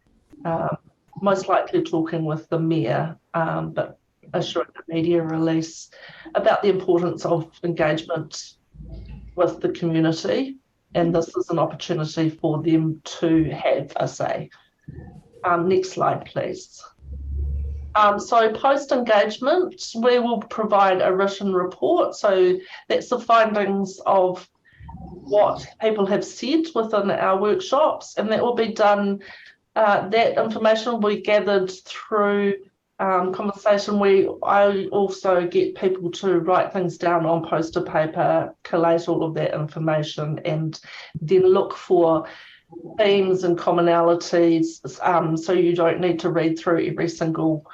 most likely talking with the mayor, but assuring the media release about the importance of engagement with the community. And this is an opportunity for them to have a say. Next slide, please. So post-engagement, we will provide a written report. So that's the findings of what people have said within our workshops, and that will be done, that information will be gathered through conversation. I also get people to write things down on poster paper, collate all of that information, and then look for themes and commonalities, so you don't need to read through every single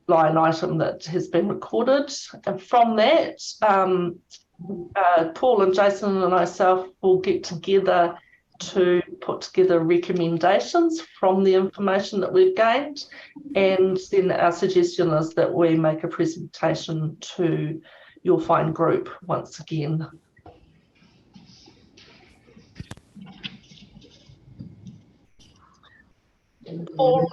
line item that has been recorded. And from that, Paul and Jason and myself will get together to put together recommendations from the information that we've gained, and then our suggestion is that we make a presentation to your fine group once again. Paul,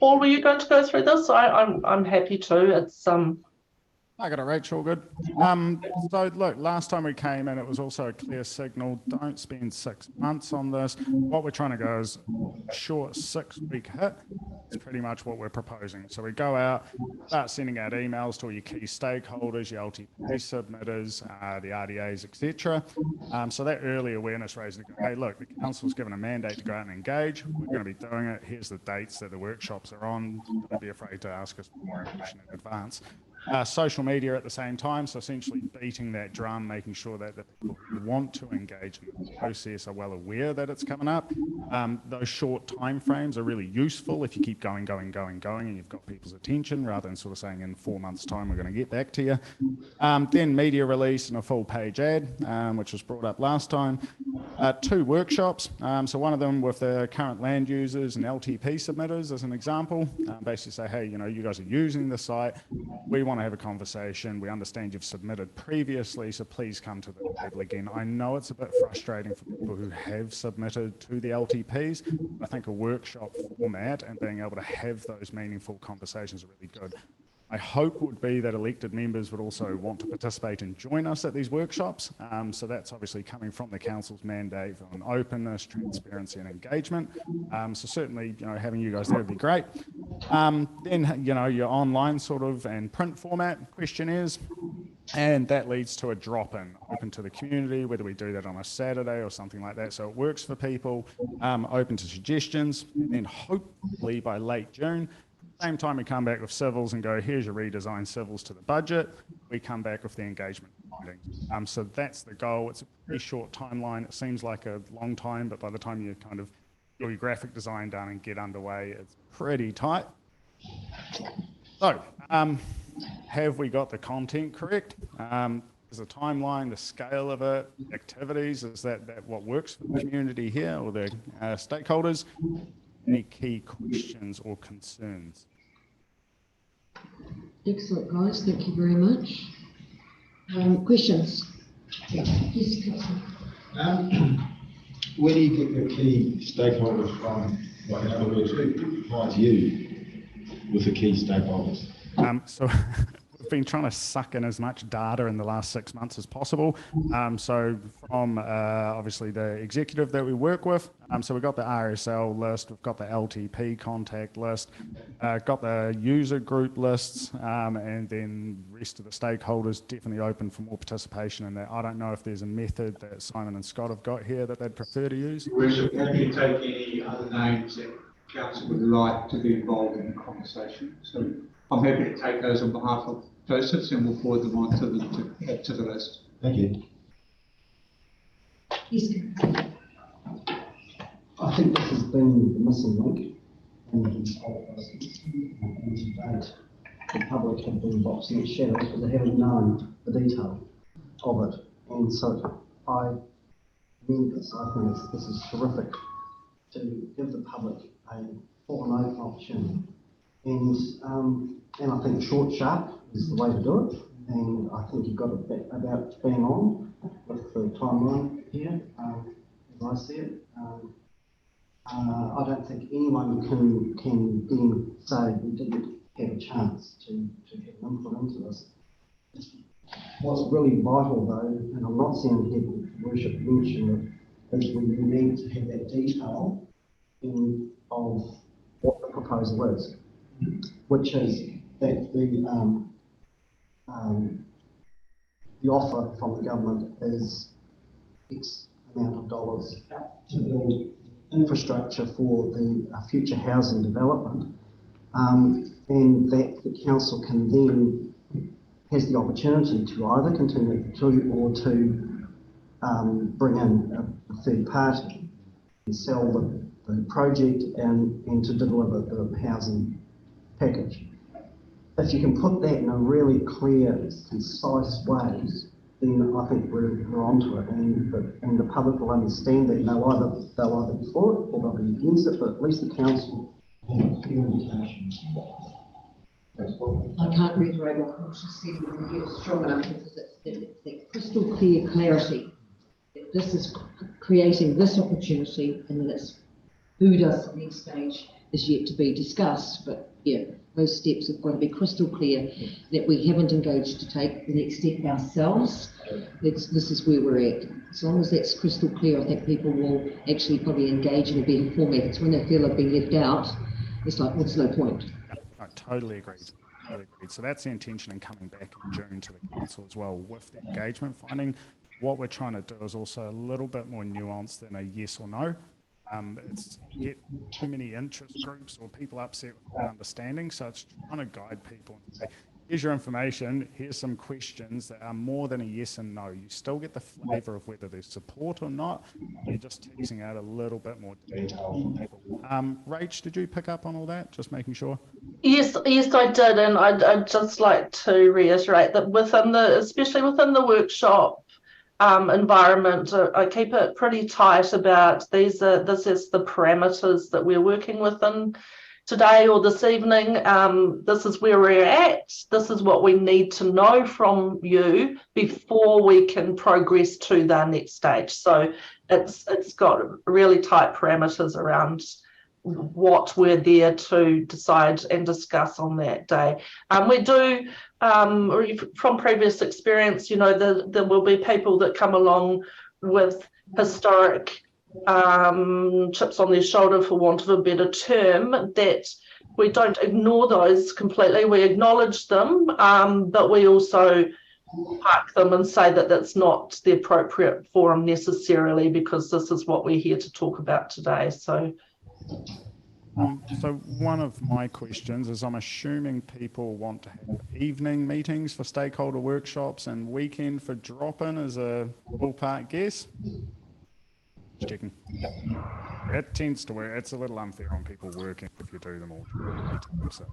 were you going to go through this? I'm happy to. It's I got it, Rachel, good. So look, last time we came in, it was also a clear signal, don't spend 6 months on this. What we're trying to go is a short 6-week hit. It's pretty much what we're proposing. So we go out, start sending out emails to all your key stakeholders, your LTP submitters, the RDAs, etc. So that early awareness raising, hey, look, the council's given a mandate to go out and engage. We're going to be doing it. Here's the dates that the workshops are on. Don't be afraid to ask us for more information in advance. Social media at the same time, so essentially beating that drum, making sure that the people who want to engage in the process are well aware that it's coming up. Those short time frames are really useful if you keep going, and you've got people's attention, rather than sort of saying in 4 months' time we're going to get back to you. Then media release and a full page ad, which was brought up last time. 2 workshops, so one of them with the current land users and LTP submitters as an example, basically say, hey, you guys are using the site, we want to have a conversation, we understand you've submitted previously, so please come to the table again. I know it's a bit frustrating for people who have submitted to the LTPs. I think a workshop format and being able to have those meaningful conversations are really good. My hope would be that elected members would also want to participate and join us at these workshops. So that's obviously coming from the council's mandate on openness, transparency and engagement. So certainly, having you guys there would be great. Then, your online sort of and print format questionnaires, and that leads to a drop-in open to the community, whether we do that on a Saturday or something like that. So it works for people, open to suggestions, and then hopefully by late June, same time we come back with civils and go, here's your redesigned civils to the budget. We come back with the engagement findings. So that's the goal. It's a pretty short timeline. It seems like a long time, but by the time you kind of get your graphic design done and get underway, it's pretty tight. So have we got the content correct? Is the timeline, the scale of it, activities, is that what works for the community here or the stakeholders? Any key questions or concerns? Excellent, guys. Thank you very much. Questions? Yes, Where do you get the key stakeholders from? Like, in other words, who finds you with the key stakeholders? So we've been trying to suck in as much data in the last 6 months as possible. So from obviously the executive that we work with, so we've got the RSL list, we've got the LTP contact list, got the user group lists, and then the rest of the stakeholders definitely open for more participation in that. I don't know if there's a method that Simon and Scott have got here that they'd prefer to use. Your Worship, happy to take any other names that council would like to be involved in the conversation. So I'm happy to take those on behalf of Joseph's and we'll forward them on to the list. Thank you. Yes. I think this has been the missing link in the whole process. And to date, the public have been boxing its shadows because they haven't known the detail of it. And so I mean this, I think this is terrific to give the public a full and open opportunity. And I think short, sharp is the way to do it. And I think you've got it about bang on with the timeline here, as I see it. I don't think anyone can then say we didn't have a chance to have input into this. What's really vital though, and I'm not seeing here Worship mention it, is we need to have that detail of what the proposal is, which is that the offer from the government is X amount of dollars to build infrastructure for the future housing development, and that the council can then has the opportunity to either continue to or to bring in a third party and sell the project and to deliver the housing package. If you can put that in a really clear, concise way, then I think we're onto it, and the public will understand that. They'll either be for it or they'll be against it, but at least the council will have a clear indication. I can't reiterate what Chris has said, we can get a strong enough emphasis that crystal clear clarity that this is creating this opportunity, and then it's who does the next stage is yet to be discussed. But yeah, those steps have got to be crystal clear that we haven't engaged to take the next step ourselves. This is where we're at. As long as that's crystal clear, I think people will actually probably engage in a better format. It's when they feel they've been left out, it's like, what's no point? I totally agreed. So that's the intention in coming back in June to the council as well with the engagement finding. What we're trying to do is also a little bit more nuanced than a yes or no. It's get too many interest groups or people upset without understanding. So it's trying to guide people and say, here's your information, here's some questions that are more than a yes and no. You still get the flavour of whether there's support or not. You're just teasing out a little bit more detail for people. Rach, did you pick up on all that? Just making sure. Yes, I did, and I'd just like to reiterate that especially within the workshop environment, I keep it pretty tight about this is the parameters that we're working within today or this evening. This is where we're at. This is what we need to know from you before we can progress to the next stage. So it's got really tight parameters around what we're there to decide and discuss on that day. We do, from previous experience, there will be people that come along with historic chips on their shoulder, for want of a better term, that we don't ignore those completely. We acknowledge them, but we also park them and say that that's not the appropriate forum necessarily, because this is what we're here to talk about today. So one of my questions is, I'm assuming people want to have evening meetings for stakeholder workshops and weekend for drop-in as a ballpark guess. Just checking. It tends to work. It's a little unfair on people working if you do them all. So,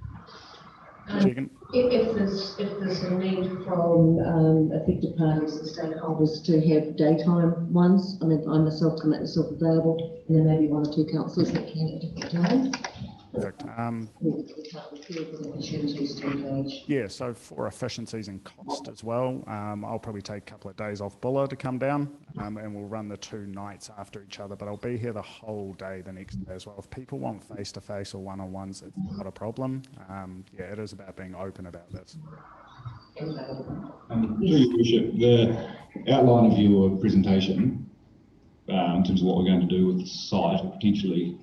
checking. If there's a need from affected parties and stakeholders to have daytime ones, I mean, I myself can make myself available, and there may be one or two councillors that can at different times. Perfect. Yeah, so for efficiencies and cost as well, I'll probably take a couple of days off Bulla to come down, and we'll run the 2 nights after each other, but I'll be here the whole day the next day as well. If people want face-to-face or one-on-ones, it's not a problem. Yeah, it is about being open about this. Through your worship, the outline of your presentation, in terms of what we're going to do with the site, or potentially,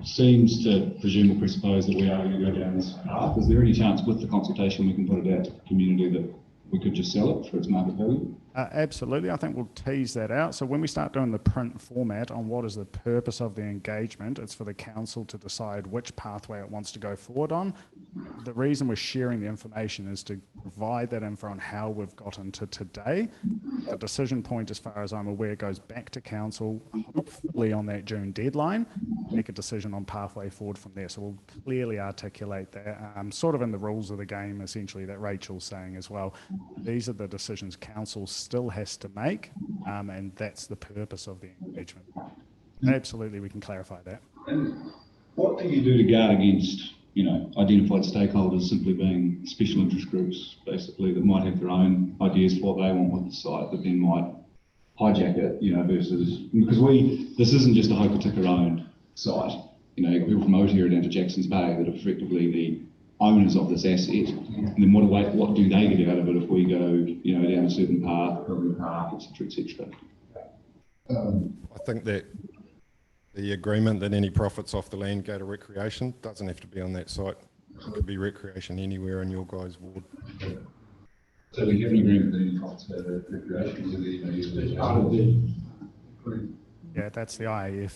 seems to presume or presuppose that we are going to go down this path. Is there any chance with the consultation we can put it out to the community that we could just sell it for its market value? Absolutely, I think we'll tease that out. So when we start doing the print format on what is the purpose of the engagement, it's for the council to decide which pathway it wants to go forward on. The reason we're sharing the information is to provide that info on how we've gotten to today. The decision point, as far as I'm aware, goes back to council, hopefully on that June deadline, make a decision on pathway forward from there. So we'll clearly articulate that, sort of in the rules of the game, essentially, that Rachel's saying as well. These are the decisions council still has to make, and that's the purpose of the engagement. Absolutely, we can clarify that. And what do you do to guard against, identified stakeholders simply being special interest groups, basically, that might have their own ideas for what they want with the site, but then might hijack it, versus, because this isn't just a Hokitika owned site. People from Otahuhu down to Jackson's Bay that are effectively the owners of this asset, and then what do they get out of it if we go, down a certain path, building a park, etc., etc. I think that the agreement that any profits off the land go to recreation doesn't have to be on that site. It could be recreation anywhere in your guys' ward. So we have an agreement that any profits go to recreation, part of the agreement. Yeah, that's the IAF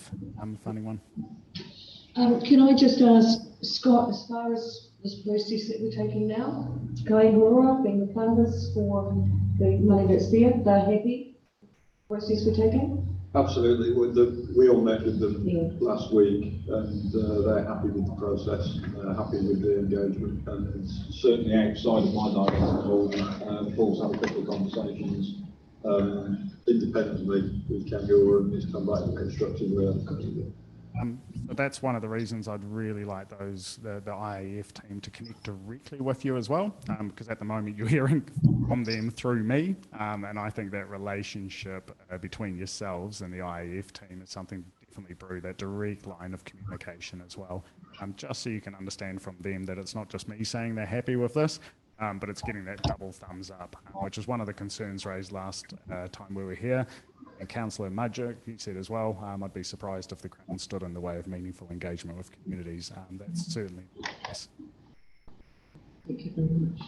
funding one. Can I just ask Scott, as far as this process that we're taking now, Kai Hora being the funders for the money that's there, they're happy process we're taking? Absolutely. We all met with them last week, and they're happy with the process, happy with the engagement, and it's certainly outside of my direct involvement. Paul's had a couple of conversations independently with Kangura, and he's come back with constructively. So that's one of the reasons I'd really like the IAF team to connect directly with you as well, because at the moment you're hearing from them through me, and I think that relationship between yourselves and the IAF team is something to definitely brew that direct line of communication as well, just so you can understand from them that it's not just me saying they're happy with this, but it's getting that double thumbs up, which is one of the concerns raised last time we were here. And Councillor Mudgett, he said as well, I'd be surprised if the Crown stood in the way of meaningful engagement with communities. That's certainly the case. Thank you very much.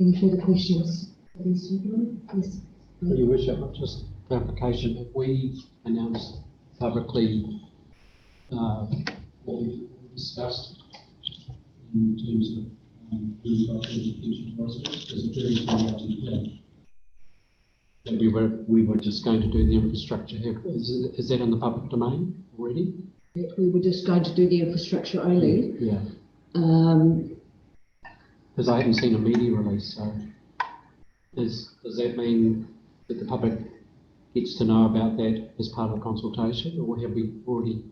Any further questions? Yes. Your Worship, just clarification. Have we announced publicly what we discussed in terms of we were just going to do the infrastructure? Is that in the public domain already? We were just going to do the infrastructure only. Yeah. Because I haven't seen a media release, so does that mean that the public gets to know about that as part of the consultation, or have we already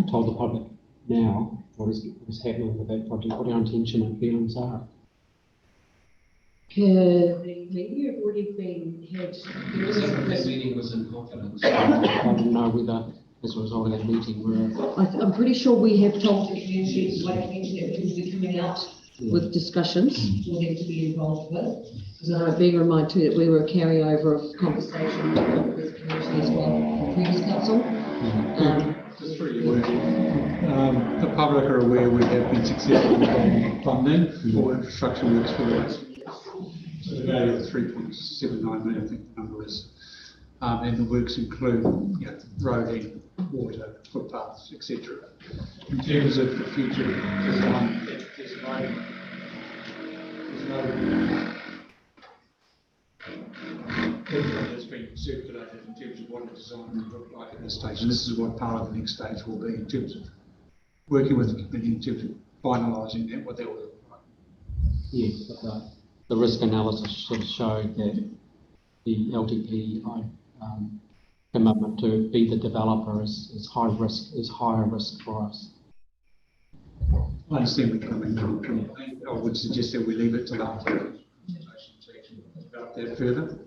told the public now what is happening with that project, what our intention and feelings are? The media have already been had. That meeting was in confidence. I don't know whether, as a result of that meeting, I'm pretty sure we have told the community what it means that we will be coming out with discussions for them to be involved with. So being reminded too that we were a carryover of conversation with the community as well, previous council. Just for your work, the public are aware we have been successful in getting funding for infrastructure works for the last year. So the value of 3.79 million, I think the number is, and the works include roading, water, footpaths, etc. In terms of the future design, there's no that's been circulated in terms of what the design would look like at this stage, and this is what part of the next stage will be in terms of working with the committee in terms of finalising that, what that will look like. Yes, but the risk analysis sort of showed that the LTP commitment to be the developer is higher risk for us. I understand we're coming from, I would suggest that we leave it till after the presentation to actually develop that further.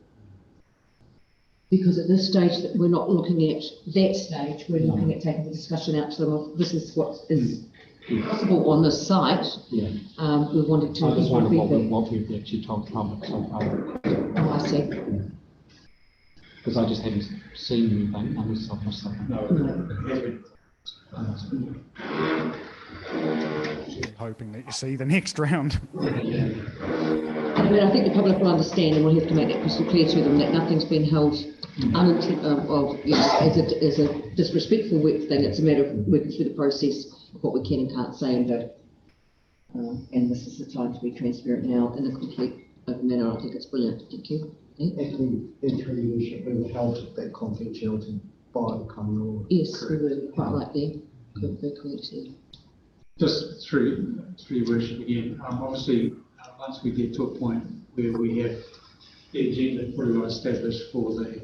Because at this stage, that we're not looking at that stage, we're looking at taking the discussion out to them of this is what is possible on this site. Yeah. We wanted to. I just wonder what we've actually told the public so far. Oh, I see. Because I just haven't seen anything unless I've missed something. Hoping that you see the next round. I mean, I think the public will understand, and we'll have to make that crystal clear to them that nothing's been held as a disrespectful work thing. It's a matter of working through the process of what we can and can't say and do. And this is the time to be transparent now in a complete open manner. I think it's brilliant. Thank you. Actually, we held that confidentiality by the common law. Yes, we were quite right there. Very correct there. Just through worship again, obviously, once we get to a point where we have the agenda pretty well established for the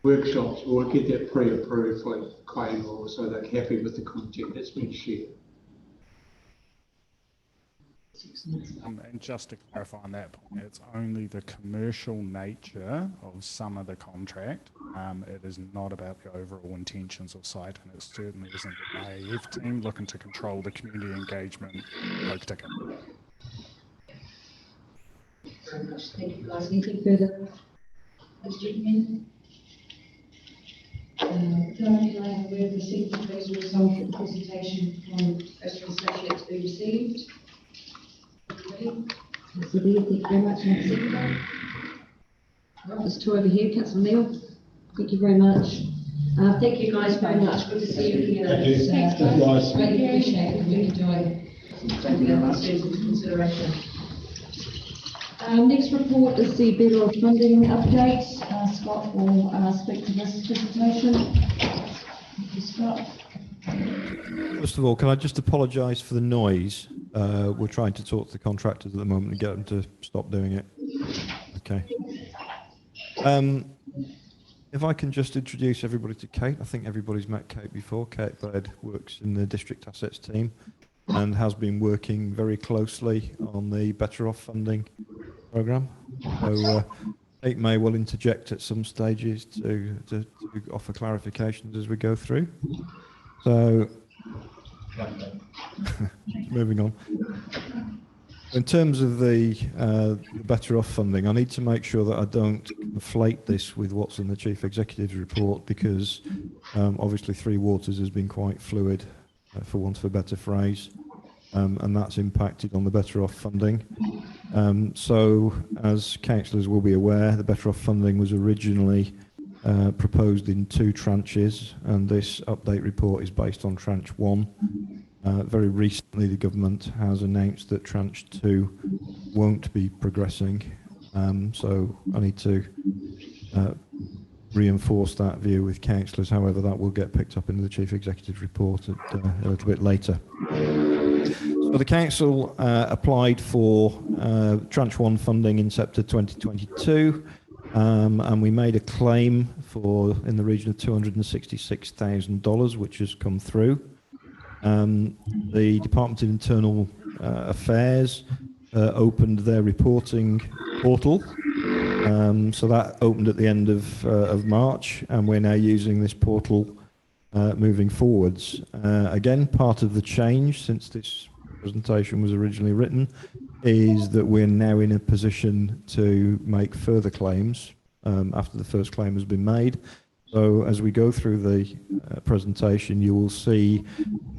workshops, we'll get that pre-approved for claim law so they're happy with the content that's been shared. And just to clarify on that point, it's only the commercial nature of some of the contract. It is not about the overall intentions of site, and it certainly isn't the AAF team looking to control the community engagement poke ticket. Very much. Thank you, guys. Anything further? Can I have a receipt of those results of the presentation from Westland Associates be received? Thank you very much. There's two over here, Councillor Neil. Thank you very much. Thank you guys very much. Good to see you here. Thank you. Thanks, Thanks, guys. Greatly appreciate it. Really enjoy taking our concerns into consideration. Next report is the Better Off funding update. Scott will speak to this presentation. Thank you, Scott. First of all, can I just apologise for the noise? We're trying to talk to the contractors at the moment and get them to stop doing it. Okay. If I can just introduce everybody to Kate. I think everybody's met Kate before. Kate Baird works in the District Assets team and has been working very closely on the Better Off funding programme. So Kate may well interject at some stages to offer clarifications as we go through. So, moving on. In terms of the Better Off funding, I need to make sure that I don't conflate this with what's in the Chief Executive's report, because obviously Three Waters has been quite fluid, for want of a better phrase, and that's impacted on the Better Off funding. So, as councillors will be aware, the Better Off funding was originally proposed in 2 tranches, and this update report is based on tranche 1. Very recently, the government has announced that tranche 2 won't be progressing, so I need to reinforce that view with councillors. However, that will get picked up in the Chief Executive's report a little bit later. So the council applied for tranche 1 funding in September 2022. And we made a claim for in the region of $266,000, which has come through. The Department of Internal Affairs opened their reporting portal. So that opened at the end of March, and we're now using this portal moving forwards. Again, part of the change since this presentation was originally written is that we're now in a position to make further claims after the first claim has been made. So as we go through the presentation, you will see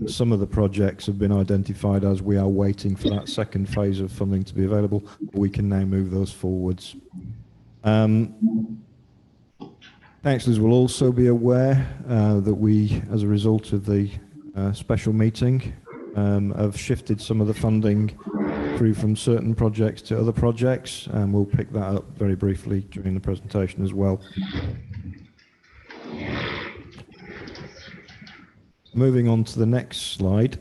some of the projects have been identified as we are waiting for that second phase of funding to be available. We can now move those forwards. Councillors will also be aware that we, as a result of the special meeting, have shifted some of the funding through from certain projects to other projects, and we'll pick that up very briefly during the presentation as well. Moving on to the next slide.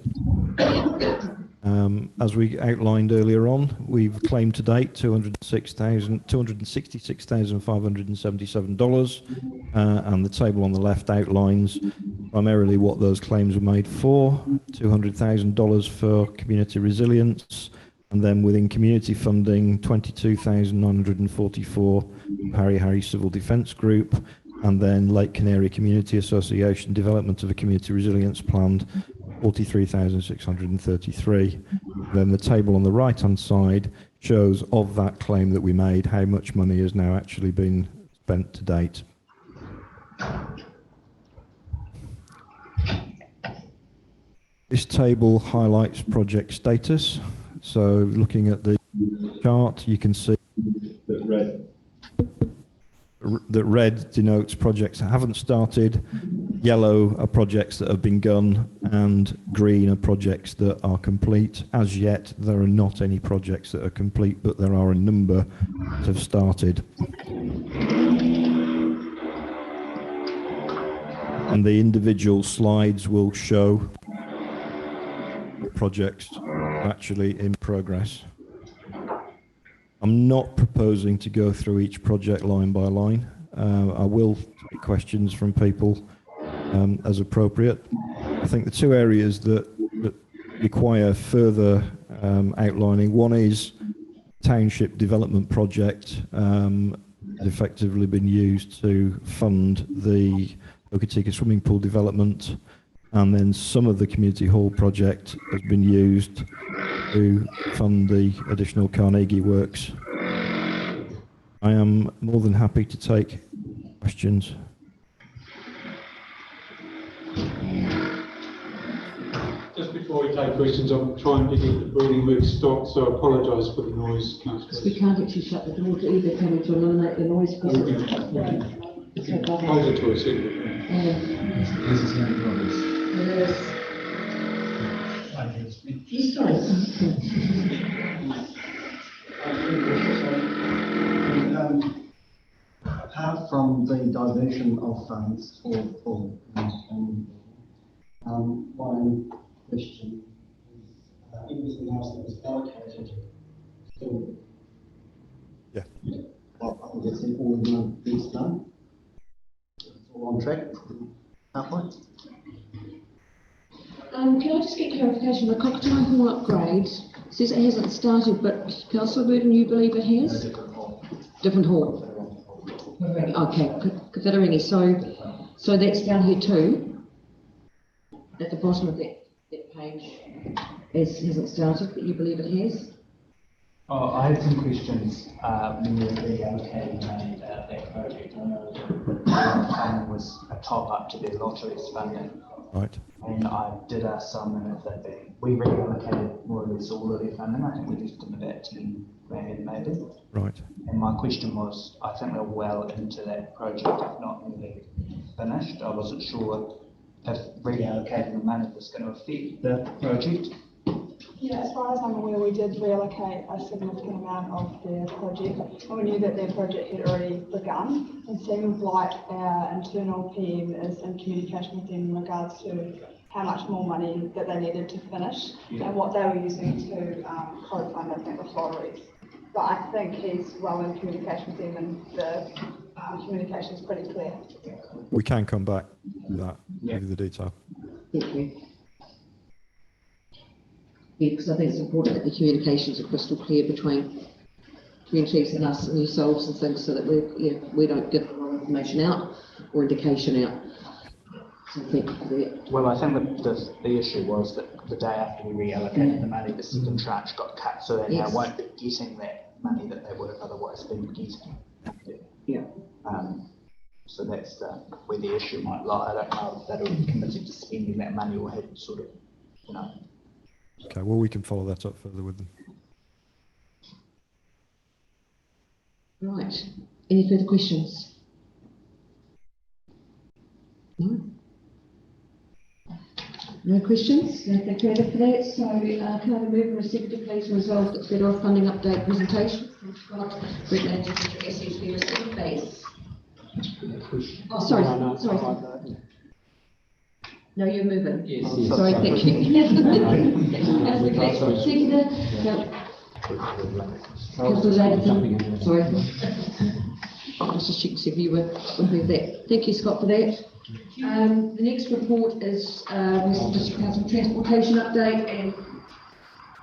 As we outlined earlier on, we've claimed to date $266,577, and the table on the left outlines primarily what those claims were made for: $200,000 for community resilience, and then within community funding, $22,944 Harry Civil Defence Group, and then Lake Canary Community Association development of a community resilience plan, 43,633. Then the table on the right hand side shows of that claim that we made how much money has now actually been spent to date. This table highlights project status. So looking at the chart, you can see that red denotes projects that haven't started, yellow are projects that have been begun, and green are projects that are complete. As yet, there are not any projects that are complete, but there are a number that have started. And the individual slides will show projects actually in progress. I'm not proposing to go through each project line by line. I will take questions from people as appropriate. I think the two areas that require further outlining, one is township development project has effectively been used to fund the Okotika swimming pool development, and then some of the community hall project has been used to fund the additional Carnegie works. I am more than happy to take questions. Just before we take questions, I'm trying to get the building work stopped, so I apologise for the noise, Councillor. We can't actually shut the door to either coming to eliminate the noise. Close it to a second. Apart from the diversion of funds for my question is everything else that was allocated still. Yeah. Well, I think it's all in one piece done. It's all on track. Halfway. Can I just get clarification? The Cockatoo Hall upgrade says it hasn't started, but Councillor Burton, you believe it has? Different hall. Okay, Kawhirangi. So that's down here too, at the bottom of that page. It hasn't started, but you believe it has? Oh, I had some questions when we were reallocating money about that project. I know the funding was a top up to their lotteries funding. Right. And I did ask someone if they'd been, we reallocated more or less all of their funding. I think we left them about 10 grand maybe. Right. And my question was, I think we're well into that project, if not nearly finished. I wasn't sure if reallocating the money was going to affect the project. Yeah, as far as I'm aware, we did reallocate a significant amount of their project, and we knew that their project had already begun. It seems like our internal PM is in communication with them in regards to how much more money that they needed to finish and what they were using to co-fund, I think, the lotteries. But I think he's well in communication with them, and the communication is pretty clear. We can come back to that, give you the detail. Thank you. Yeah, because I think it's important that the communications are crystal clear between chiefs and us and yourselves and things, so that we don't give the wrong information out or indication out. So thank you for that. Well, I think that the issue was that the day after we reallocated the money, the second tranche got cut, so they now won't be getting that money that they would have otherwise been getting. Yeah. So that's where the issue might lie. I don't know if they'd already committed to spending that money or had sort of, Okay, well, we can follow that up further with them. Right. Any further questions? No? No questions? No further for that. So can I have a move and a second to please resolve that federal funding update presentation from Scott, Westland District SSB received phase. Oh, sorry. Sorry. No, you're moving. Yes, yes. Sorry, thank you. As the next one, seconder. Councillor Ladison. Sorry. I was just checking if you were with that. Thank you, Scott, for that. The next report is Westland District Council transportation update, and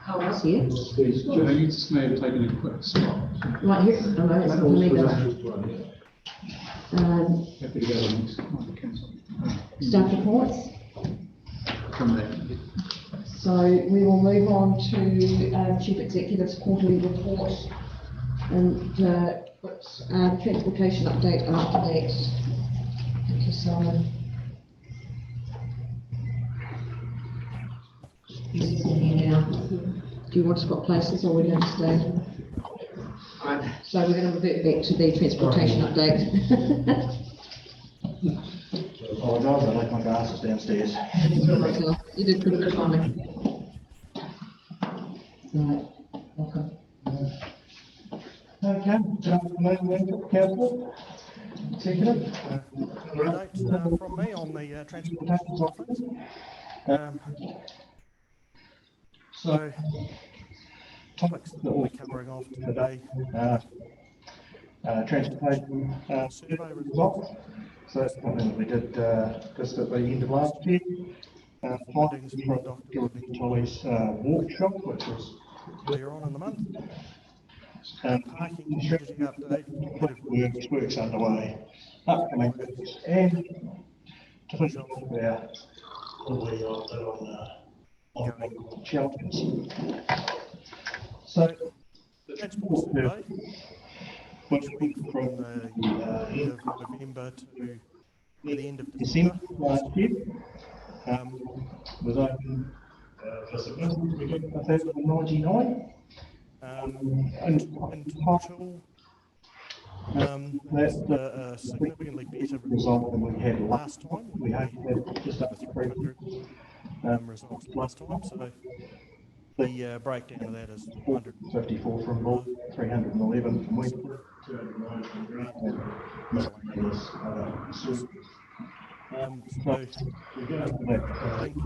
Carl's here. You just may have taken a quick stop. Right here. Oh, no, it's not for me, though. Happy to go to the next one, Council. Staff reports. From there. So we will move on to Chief Executive's quarterly report and transportation update after that. Thank you, Simon. He's here now. Do you want to swap places or are we going to stay? Right. So we're going to revert back to the transportation update. I apologise, I left my glasses downstairs. You did pretty good timing. Right, welcome. Okay, good afternoon, Council. Executive. Update from me on the transportation conference. So, topics that we'll be covering off today. Transportation survey results. So that's something that we did just at the end of last year. Findings from Dr. Tolly's workshop, which was earlier on in the month. Parking strategy update, works underway. Upcoming visits and to finish off with our ongoing challenges. So the transport survey, which went from the end of November to the end of December last year, was open for submission. We did 1,099. In total, that's a significantly better result than we had last time. We had just over 300 results last time. So the breakdown of that is 154 from Bull, 311 from Westwood, 209 from Grant, miscellaneous sources. So we're going to that link.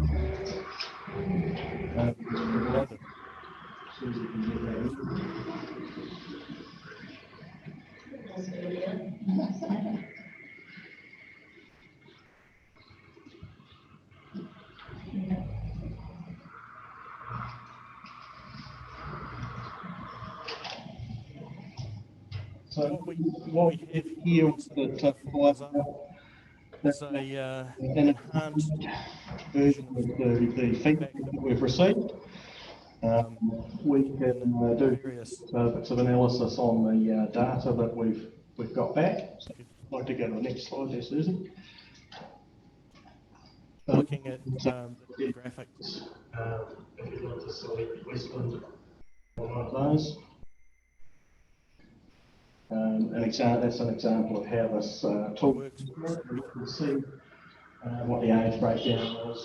So what we have here that follows up is an enhanced version of the feedback that we've received. We can do various bits of analysis on the data that we've got back. So if you'd like to go to the next slide there, Susan. Looking at the graphics. If you'd like to select Westland, one of those. That's an example of how this tool works. You can see what the age breakdown was,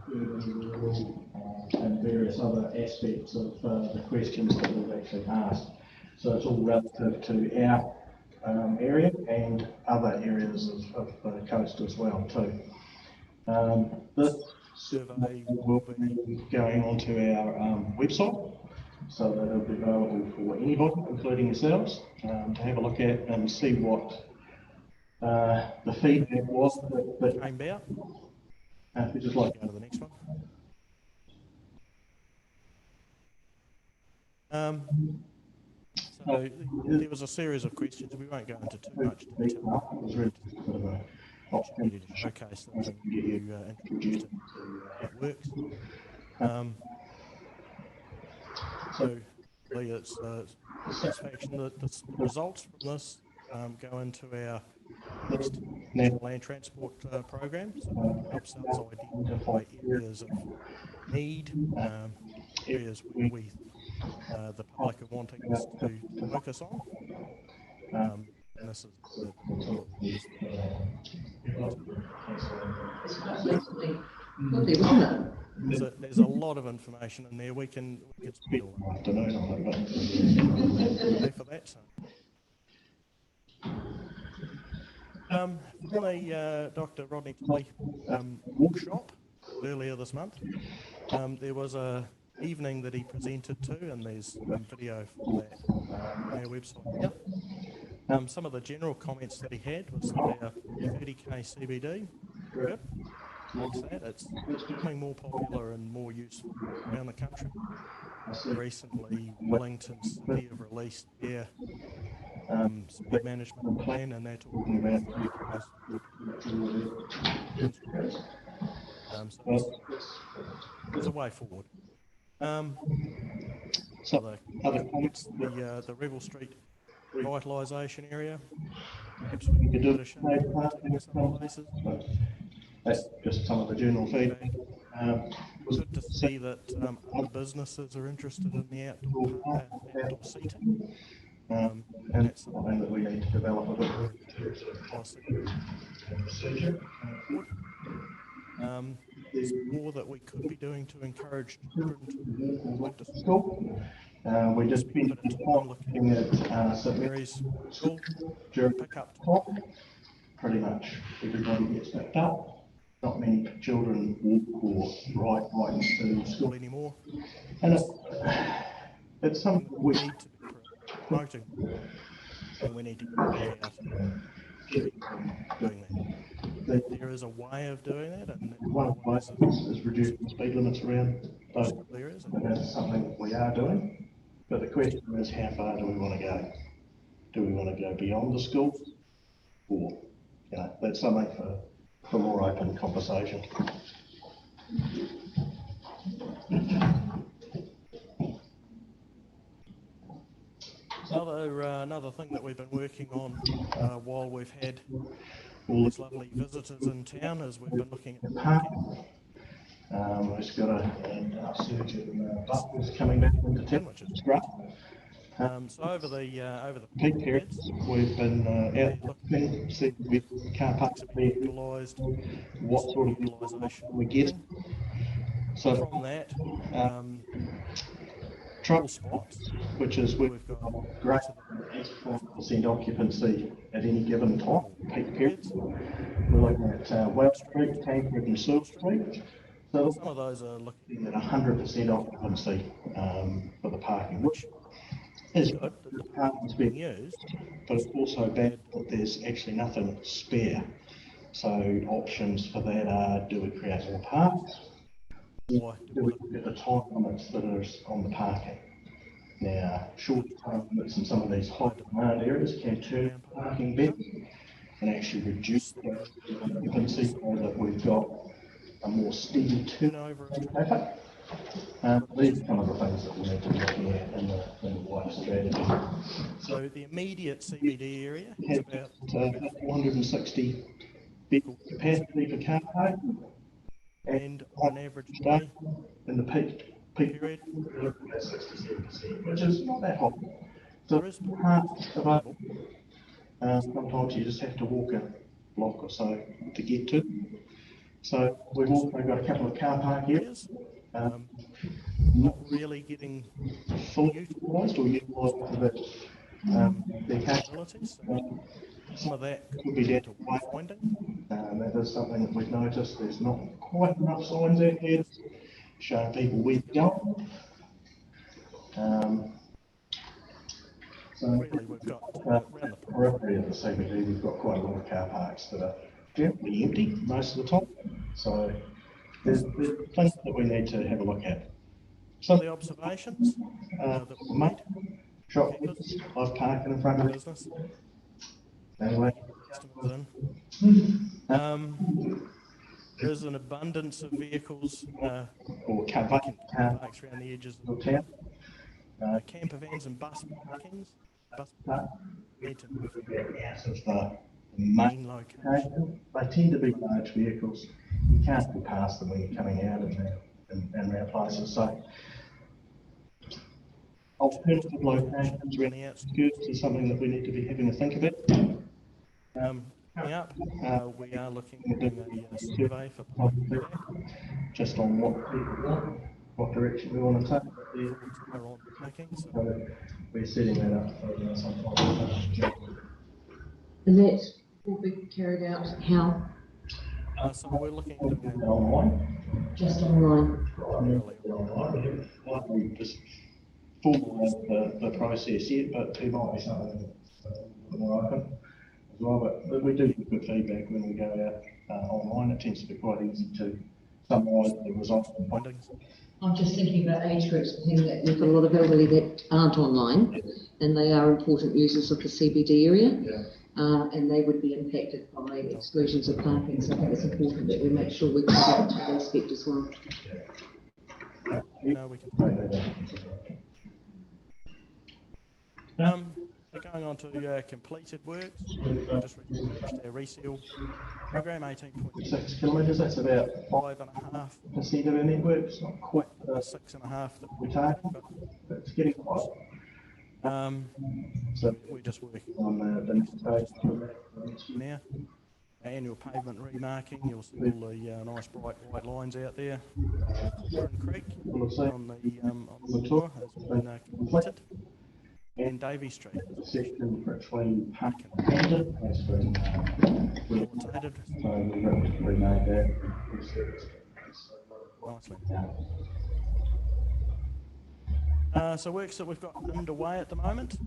urban, rural, and various other aspects of the questions that we've actually asked. So it's all relative to our area and other areas of the coast as well too. This survey will be going onto our website, so that it'll be available for anybody, including yourselves, to have a look at and see what the feedback was that came about. If you just like to go to the next one. So there was a series of questions. We won't go into too much detail. It was really sort of an opportunity to showcase things and get you introduced to how it works. So really it's satisfaction that the results from this go into our next National Land Transport program. So it helps us identify areas of need, areas where we, the public are wanting us to focus on. And this is there's a lot of information in there. We can spend all afternoon on it, but for that. So. From the Dr. Rodney Tully workshop earlier this month, there was a evening that he presented to, and there's video for that on our website here. Some of the general comments that he had was that our 30k CBD, good, likes that. It's becoming more popular and more useful around the country. Recently, Wellington City have released their speed management plan, and they're talking about so there's a way forward. So the other comments, the Revel Street revitalisation area, perhaps we could do a show in some places. That's just some of the general feedback. Good to see that other businesses are interested in the outdoor seating. And that's something that we need to develop a bit more procedure. There's more that we could be doing to encourage children to walk to school. We just spent a bit of time looking at St Mary's School during pick up time. Pretty much everybody gets picked up. Not many children walk or ride into school anymore. And it's something we need to be promoting, and we need to get out doing that. There is a way of doing that, and one of the ways is reducing speed limits around those. There is. That's something we are doing. But the question is, how far do we want to go? Do we want to go beyond the school? Or, that's something for more open conversation. Another thing that we've been working on while we've had all these lovely visitors in town is we've been looking at parking. We've got a surgeon buses coming back into town, which is great. So over the peak periods, we've been out looking, see with car parks have been utilised, what sort of utilisation we get. So from that, truck spots, which is we've got great 85% occupancy at any given time, peak periods. We're looking at Wells Street, Tancred and Searle Street. So some of those are looking at 100% occupancy for the parking, which is good that the parking's being used, but it's also bad that there's actually nothing spare. So options for that are, do we create more parks, or do we look at the time limits that are on the parking? Now, short time limits in some of these high demand areas can turn parking better and actually reduce the occupancy so that we've got a more steady turnover of traffic. These are some of the things that we need to be looking at in the wider strategy. So the immediate CBD area is about 460 bed capacity for car parking, and on average day in the peak period, we're looking at 67%, which is not that high. So there is parks available. Sometimes you just have to walk a block or so to get to. So we've also got a couple of car park areas. Not really getting fully utilised or utilised for their capabilities. Some of that could be down to wayfinding. That is something that we've noticed. There's not quite enough signs out there showing people where to go. So really, we've got around the periphery of the CBD, we've got quite a lot of car parks that are generally empty most of the time. So there's things that we need to have a look at. Some of the observations that were made. Shoppers love parking in front of business. Anyway. There's an abundance of vehicles or car parks around the edges of the town. Camper vans and bus parkings. Need to move out of the main location. They tend to be large vehicles. You can't go past them when you're coming out and around places. So alternative locations around the outskirts is something that we need to be having a think about. Coming up, we are looking at doing a survey for public feedback, just on what people want, what direction we want to take. So we're setting that up for some time. And that's will be carried out? How? So we're looking at doing that Online. Just online. We just formalise the process yet, but there might be something more open as well. But we do get good feedback when we go out online. It tends to be quite easy to summarise the results and findings. I'm just thinking about age groups. I think that we've got a lot of elderly that aren't online, and they are important users of the CBD area. And they would be impacted by exclusions of parking. So I think it's important that we make sure we cover that aspect as well. No, we can. Going on to completed works, just finished our reseal program, 18.6 kilometres. That's about 5.5% of our network. It's not quite 6.5 that we're targeting, but it's getting close. So we're just working on the next phase now. Annual pavement remarking, you'll see all the nice bright white lines out there. Warren Creek on the tour has been completed. And Davey Street. The section between Park and Hampton has been facilitated. So we've remade that. Nicely. So works that we've got underway at the moment.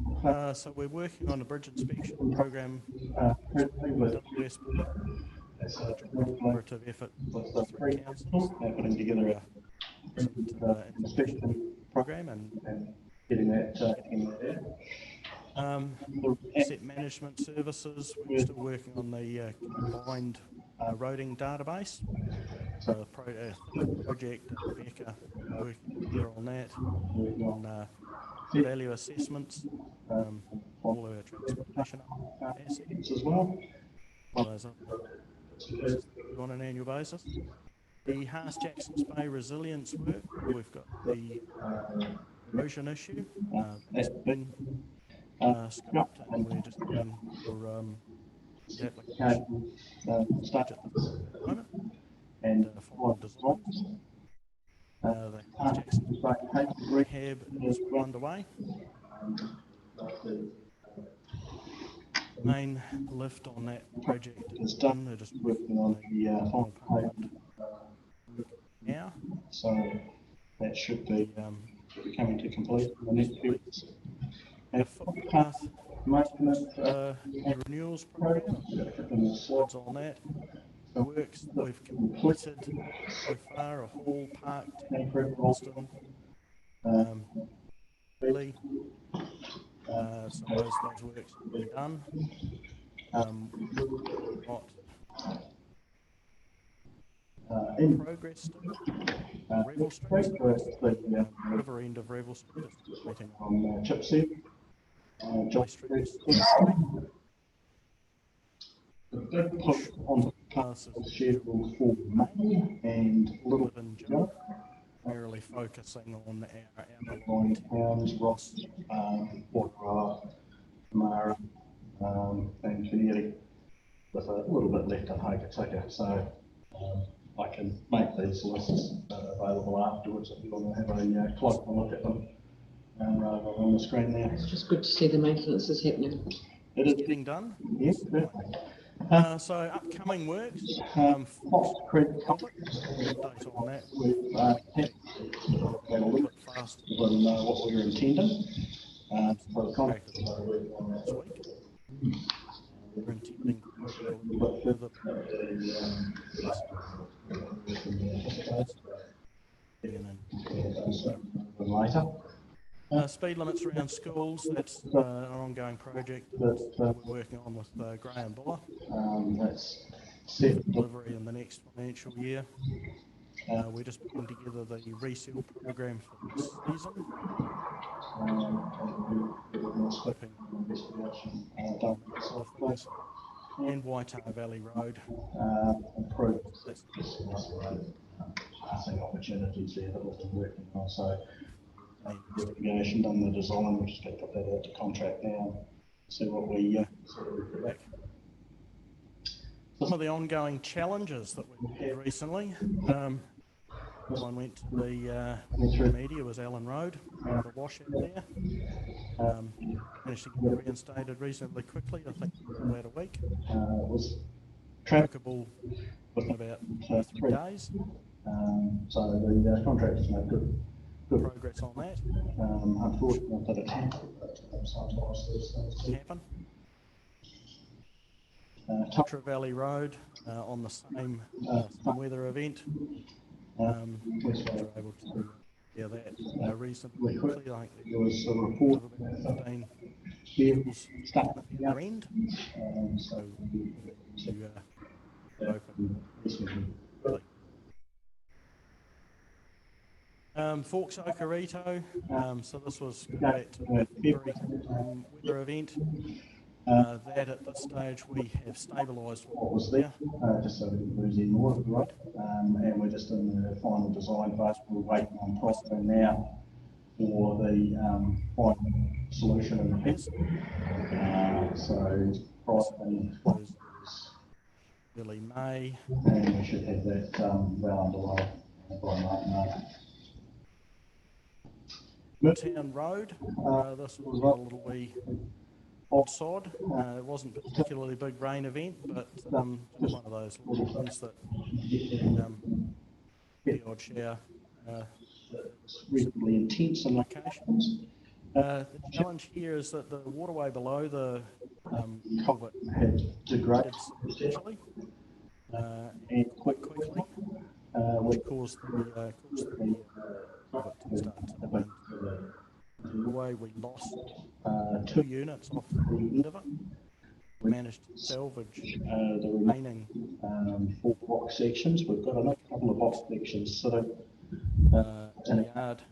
So we're working on a bridge inspection program. WSP. It's a collaborative effort with 3 councils. Putting together a inspection program and getting that in there. Asset management services, we're still working on the combined roading database. So the project and Becca working together on that, on value assessments, all of our transportation assets as well. All those other services that we do on an annual basis. The Haas-Jacksons Bay resilience work, we've got the erosion issue. That's been scoped, and we're just waiting for the application start at the moment and final designs. The Jackson's Bay rehab is well underway. Main lift on that project is done. They're just working on the final payment now. So that should be coming to complete in the next few weeks. Our footpath maintenance renewals program, slides on that. The works that we've completed so far are Hall, Park, Boston, Lee. So those works have been done. We've got in progress still. Revel Street, the river end of Revel Street is waiting on Chipsy. Joy Street. The big push on the pass is scheduled for May and Little Jump, primarily focusing on our outlying towns, Ross, Wairau, Mara, and Canary, with a little bit left on Hokitika. So I can make these lists available afterwards if you want to have a closer look at them rather than on the screen there. It's just good to see the maintenance is happening. It is getting done. Yes. So upcoming works, Fox Creek Culvert, update on that. We've been a little bit faster than what we were intending. For the contract that we're working on this week. We're intending to go a little bit further. Later. Speed limits around schools, that's an ongoing project that we're working on with Graham Buller. That's set delivery in the next financial year. We're just putting together the reseal program for this season. Slipping investigation done and Waitara Valley Road. Passing opportunities there that we've been working on. So investigation, done the design, we're just going to put that out to contract now, see what we get back. Some of the ongoing challenges that we've had recently. One went to the media, was Allen Road, the washout there. Managed to get reinstated reasonably quickly, I think about a week. Was Workable in about 3 days. So the contractors made good progress on that. Unfortunate that it happened, but sometimes these things do happen. Tatra Valley Road on the same weather event. We were able to that reasonably quickly. I think there was a report of about 15 vehicles stuck at the other end. So to open reasonably. Forks Okarito, so this was back to the February weather event. That at this stage we have stabilised what was there. Just so we didn't lose any more of the road. And we're just in the final design phase. We're waiting on pricing now for the final solution in the pit. So pricing is early May. And we should have that well underway by March. Midtown Road, this was a little wee odd sod. It wasn't a particularly big rain event, but just one of those little things that the odd shower was reasonably intense in locations. The challenge here is that the waterway below the culvert had degraded substantially and quite quickly, which caused the culvert to start to bend. The way we lost 2 units off the end of it. We managed to salvage the remaining 4 box sections. We've got another couple of box sections sitting in the yard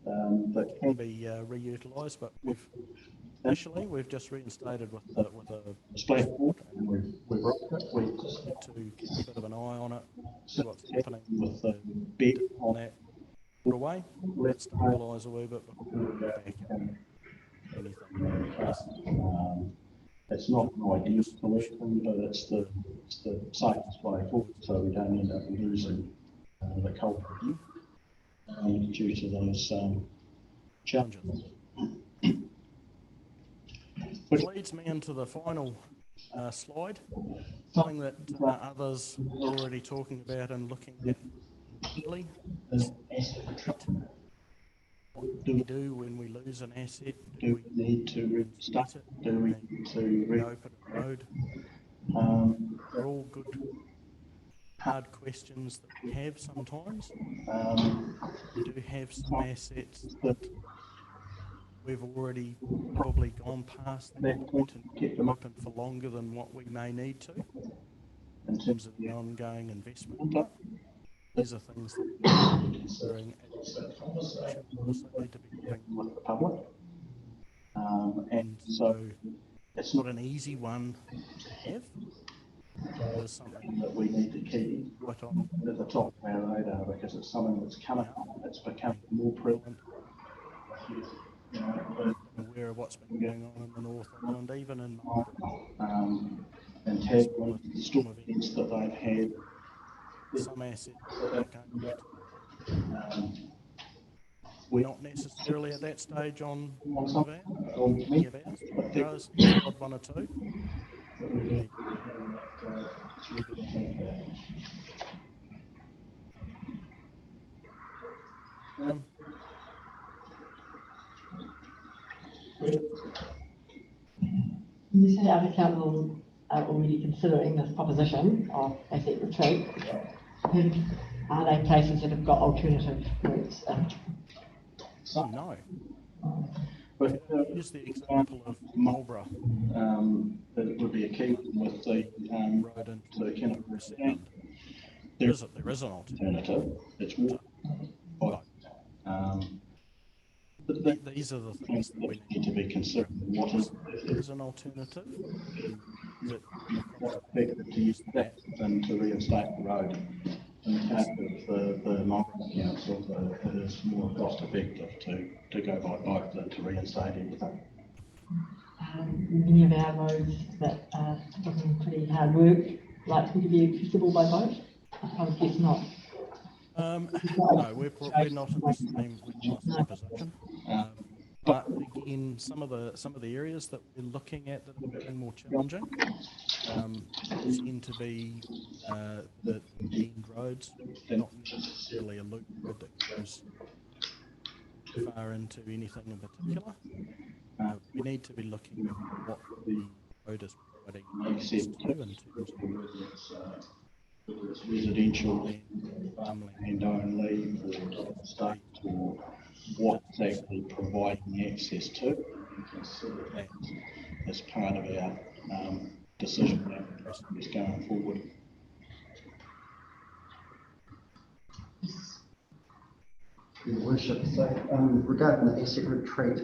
that can be reutilised, but we've just reinstated with a splash board. We've we just need to keep a bit of an eye on it, see what's happening with the bed on that away. Let's stabilise a wee bit before we go back and anything. It's not an ideal solution, but it's the safest way forward, so we don't end up losing the culprit due to those challenges. Which leads me into the final slide, something that others are already talking about and looking at really is asset retreat. What do we do when we lose an asset? Do we need to restart it? Do we need to reopen a road? They're all good, hard questions that we have sometimes. We do have some assets that we've already probably gone past that point and kept them open for longer than what we may need to in terms of the ongoing investment. But these are things that we're considering and also need to be putting with the public. And so it's not an easy one to have. It is something that we need to keep right on at the top of our radar because it's something that's coming up. It's becoming more prevalent. Aware of what's been going on in the North Island, even in Marlborough. And tagged with the storm events that they've had. Some assets that we're not necessarily at that stage on some of ours, but there is one or two. You say other councils are already considering this proposition of asset retreat. Are they places that have got alternative routes? No. But use the example of Marlborough. It would be a key with the road into the Canterbury Sound. There is an alternative. It's more. But these are the things that we need to be considering. What is an alternative? Is it effective to use that than to reinstate the road? In the case of the Marlborough Council, it is more cost effective to go by boat than to reinstate everything. Many of our roads that are doing pretty hard work likely to be accessible by boat? I would guess not. No, we're not in the same position. But again, some of the areas that we're looking at that are becoming more challenging seem to be the end roads, not necessarily a loop road that goes far into anything in particular. We need to be looking at what the road is providing access to in terms of whether it's residential and farmland only, or state, or what it's actually providing access to. We consider that as part of our decision process going forward. Your Worship, so regarding the asset retreat,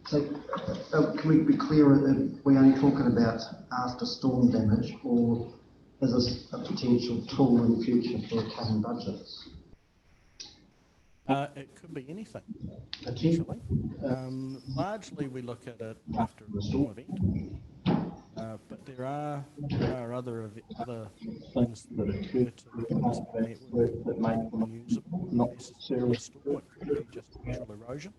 can we be clear, are we only talking about after storm damage, or is this a potential tool in the future for recurring budgets? It could be anything, potentially. Largely we look at it after a storm event, but there are other things that occur to the network that make them usable, not necessarily a storm. It could be just natural erosion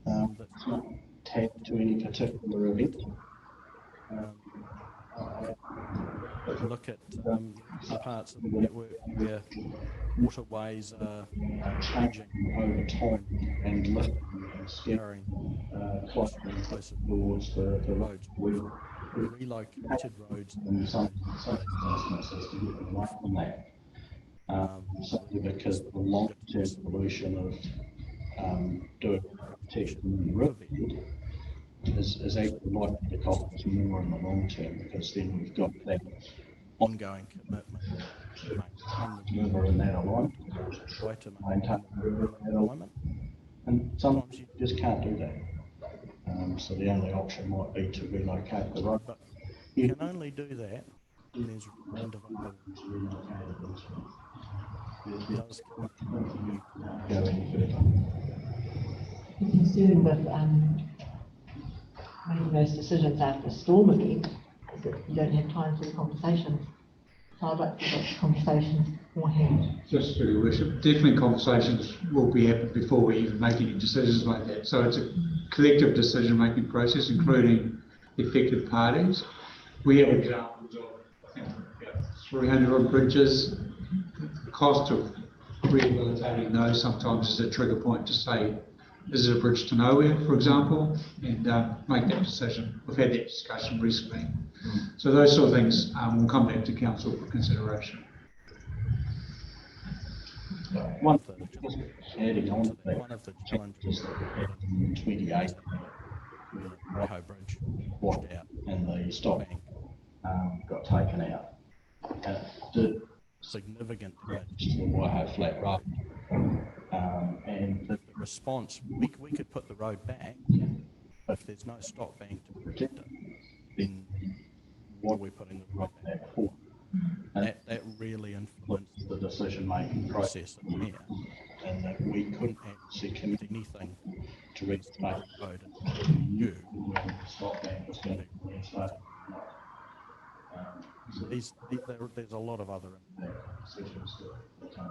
that's not tagged to any particular event. Look at the parts of the network where waterways are changing over time and lifting and scattering closer and closer towards the roads. We've relocated roads and some businesses to get them away from that. So because the long-term solution of doing protection in the river bed is actually likely to cost us more in the long term, because then we've got that ongoing commitment to maintain the river in that alignment, to maintain the river in that alignment. And sometimes you just can't do that. So the only option might be to relocate the road. But you can only do that when there's land available. It does come go any further. The concern with making those decisions after a storm event is that you don't have time for the conversations. So I'd like to get conversations beforehand. Just through your worship, definitely conversations will be happened before we even make any decisions like that. So it's a collective decision-making process, including affected parties. We have examples of, I think, about 300 odd bridges. The cost of rehabilitating those sometimes is a trigger point to say, is it a bridge to nowhere, for example, and make that decision. We've had that discussion recently. So those sort of things will come back to council for consideration. One thing, just adding on to that, one of the challenges that we had in 28, where the Reho Bridge washed out and the stop bank got taken out, and it did significant damage to the Waiho Flat Road. And the response, we could put the road back, but if there's no stop bank to protect it, then what are we putting the road back for? And that really influenced the decision-making process in there, and that we couldn't actually commit anything to reinstate the road until we knew where the stop bank was going to be reinstated. So there's a lot of other decisions that come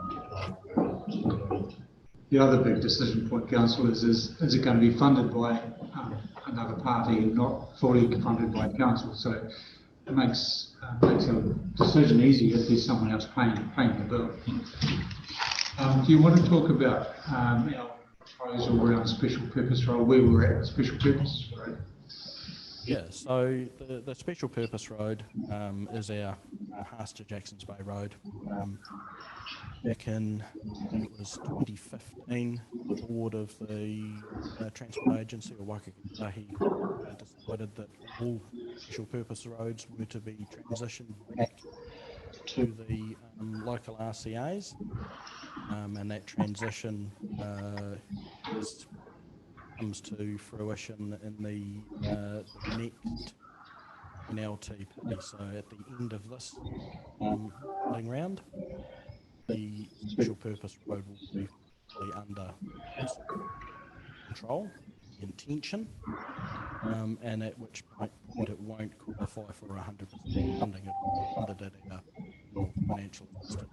into play. The other big decision point, council, is it going to be funded by another party and not fully funded by council? So it makes a decision easier if there's someone else paying the bill. Do you want to talk about our proposal around special purpose road, where we're at with special purpose road? Yeah, so the special purpose road is our Haas to Jacksons Bay Road. Back in, I think it was 2015, the board of the Transport Agency, or Waikiki, decided that all special purpose roads were to be transitioned back to the local RCAs, and that transition comes to fruition in the next NLTP. So at the end of this funding round, the special purpose road will be fully under control, intention, and at which point it won't qualify for 100% funding. It will be funded at our financial assistance.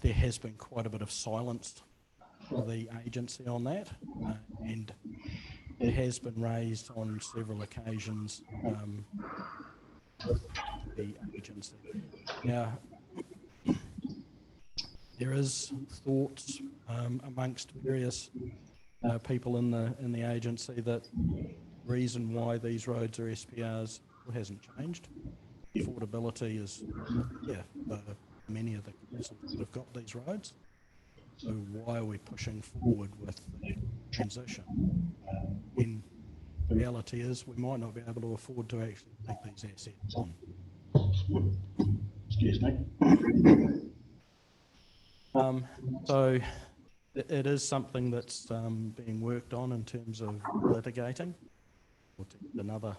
There has been quite a bit of silence for the agency on that, and it has been raised on several occasions with the agency. Now, there is thoughts amongst various people in the agency that the reason why these roads are SPRs hasn't changed. Affordability is there for many of the councils that have got these roads. So why are we pushing forward with the transition? When the reality is we might not be able to afford to actually take these assets on. Excuse me. So it is something that's being worked on in terms of litigating. We'll take another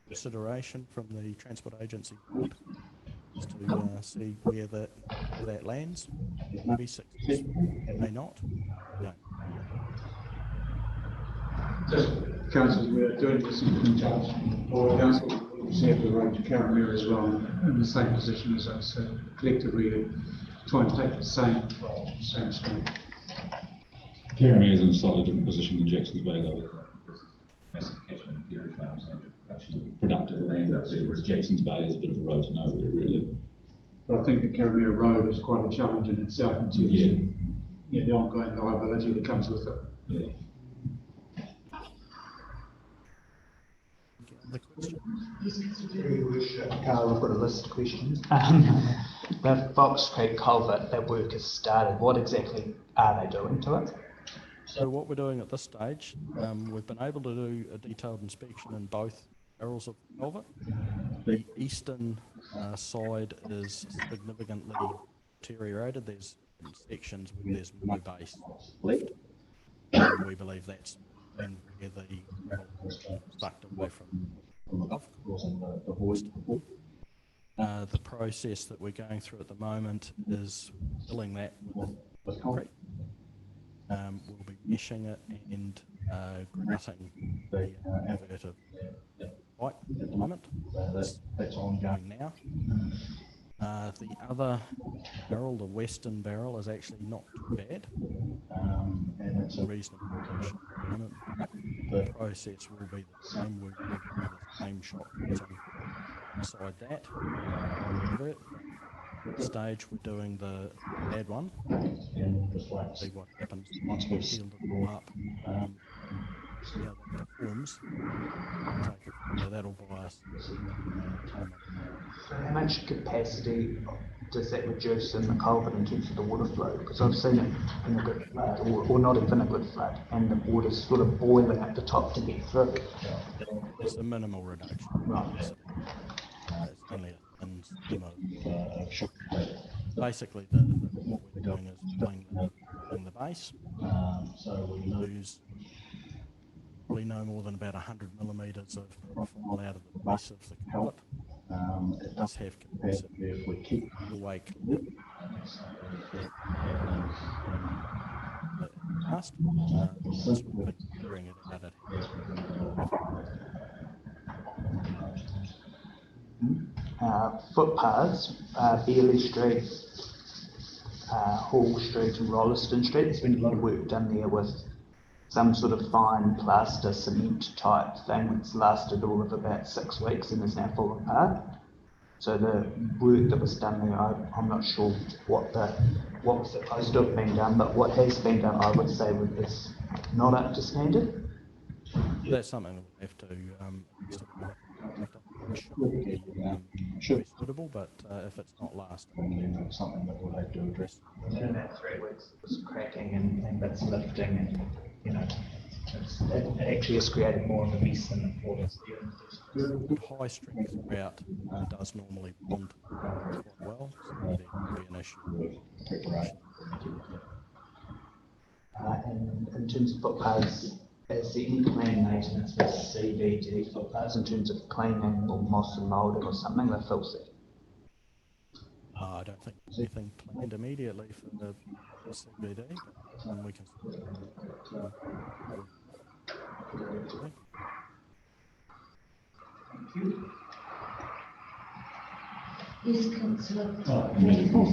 consideration from the Transport Agency Board to see where that lands. It may be successful, it may not. No. Just council, we're doing this in conjunction. Or council will have the road to Carramere as well, in the same position as us. So collectively, try and take the same stream. Carramere is in a slightly different position than Jackson's Bay, though. Massive catchment of dairy farms and actually productive land up there, whereas Jackson's Bay is a bit of a road to nowhere, really. But I think the Carramere Road is quite a challenge in itself in terms of the ongoing liability that comes with it. Yeah. Carl, I've got a list of questions. The Fox Creek culvert, that work has started. What exactly are they doing to it? So what we're doing at this stage, we've been able to do a detailed inspection in both barrels of the culvert. The eastern side is significantly deteriorated. There's sections where there's no base left. We believe that's been where the gravel has been sucked away from above, causing the voice to form. The process that we're going through at the moment is filling that with concrete. We'll be meshing it and grouting the inverted pipe at the moment. That's ongoing now. The other barrel, the western barrel, is actually not too bad, and it's a reasonable condition at the moment. The process will be the same. We will do the same shot grouting inside that. At this stage, we're doing the bad one, and we'll see what happens once we've healed it all up. See how that performs. Take it from there. That'll buy us time. How much capacity does that reduce in the culvert in terms of the water flow? Because I've seen it in a good flood, or not even a good flood, and the water's sort of boiling at the top to get through. It's a minimal reduction. Right. So, it's only a thin skim of shock. Basically, what we're doing is filling the base. So we lose probably no more than about 100 millimetres of profile out of the base of the culvert. It does have capacity if we keep the way clear. Past, once we've been clearing it out, it footpaths, Bearley Street, Hall Street and Rolleston Street. There's been a lot of work done there with some sort of fine plaster cement type thing that's lasted all of about 6 weeks and is now falling apart. So the work that was done there, I'm not sure what was supposed to have been done, but what has been done, I would say, is not up to standard. That's something that we have to should be suitable, but if it's not lasting, then it's something that we'll have to address. In that 3 weeks, it was cracking and bits lifting, and it actually has created more of a mess than what it's there. High strength grout does normally bond quite well, so there can be an issue with preparation. And in terms of footpaths, is there any planned maintenance with CBD footpaths in terms of cleaning or moss and moulding or something that fills it? I don't think there's anything planned immediately for the CBD, but we can. Thank you. Yes, councillor. Oh,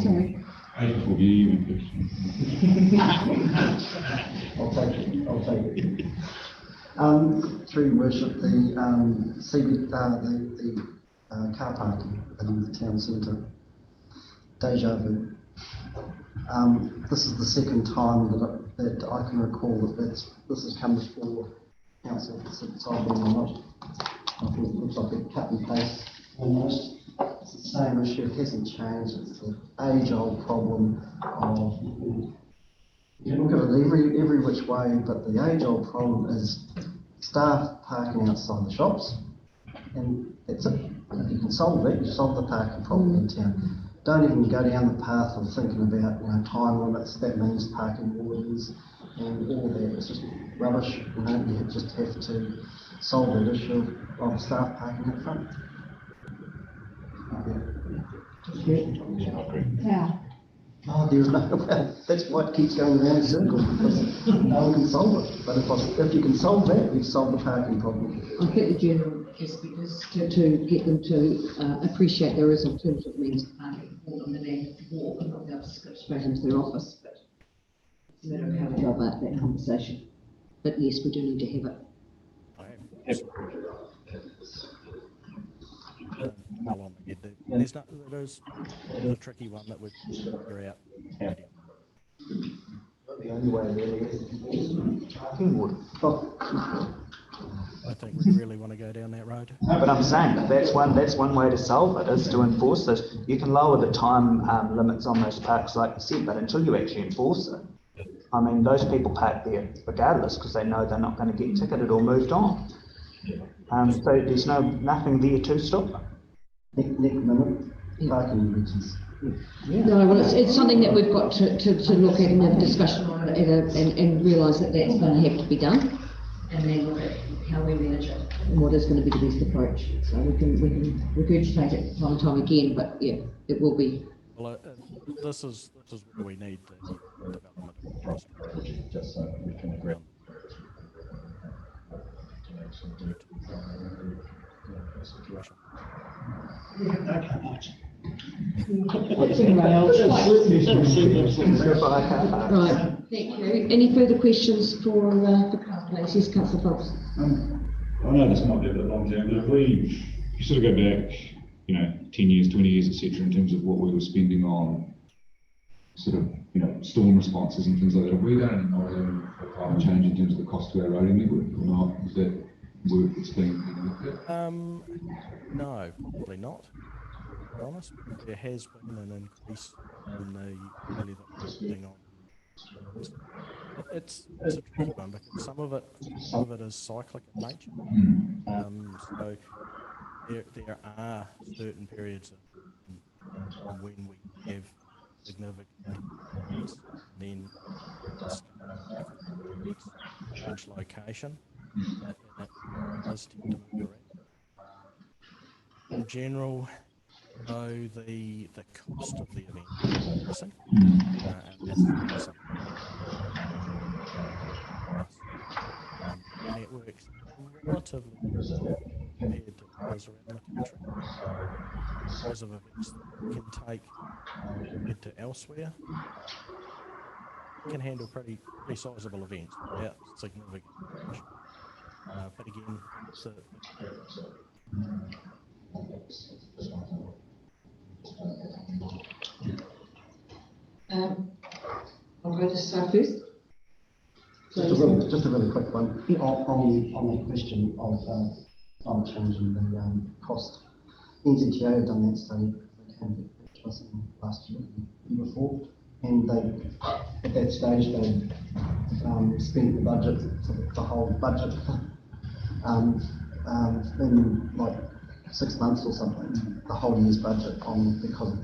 Sorry. Will be even question. I'll take it. Through your worship, the car parking in the town centre, deja vu. This is the second time that I can recall that this has come before council since I've been on it. I think it looks like a cut and paste almost. It's the same issue, it hasn't changed. It's the age-old problem of, you can look at it every which way, but the age-old problem is staff parking outside the shops, and that's it. If you can solve that, you solve the parking problem in town. Don't even go down the path of thinking about, time limits. That means parking orders and all that. It's just rubbish. You just have to solve that issue of staff parking up front. Yeah. Oh, there's no way. That's why it keeps going around in circles, because no one can solve it. But if you can solve that, you've solved the parking problem. I think the general aspect is to get them to appreciate there is alternative means of parking for them, and then walk and not be able to skip straight into their office. But it's a matter of how we go about that conversation. But yes, we do need to have it. There's not, there's a tricky one that we'd figure out. The only way really is parking order. I think we really want to go down that road. No, but I'm saying that's one way to solve it, is to enforce this. You can lower the time limits on those parks, like you said, but until you actually enforce it, I mean, those people park there regardless because they know they're not going to get ticketed or moved on. So there's nothing there to stop them. Next minute, parking meters. No, well, it's something that we've got to look at and have a discussion on it and realise that that's going to have to be done, and then look at how we manage it and what is going to be the best approach. So we can regurgitate it time and time again, but yeah, it will be. Well, this is where we need the development of trust, just so we can agree on situation. Right, thank you. Any further questions for Councillor? Yes, Councillor Fox. I know this might be a bit long term, but if you sort of go back, 10 years, 20 years, etc., in terms of what we were spending on sort of, storm responses and things like that, have we done any modelling for climate change in terms of the cost to our roading network or not? Is that work that's being looked at? No, probably not. To be honest, there has been an increase in the value that we're spending on. It's a tricky one because some of it is cyclic in nature. So there are certain periods of when we have significant events, then change location, and it does tend to move around. In general, though, the cost of the event is increasing, and that's something. Networks relatively compared to others around the country. Size of events that we can take compared to elsewhere, we can handle pretty sizable events without significant change. But again, I'll go to Sarah first. Just a really quick one on that question of climate change and the cost. NZTA have done that study. They came to us last year, the year before, and at that stage they spent the budget, the whole budget, in like 6 months or something, the whole year's budget because of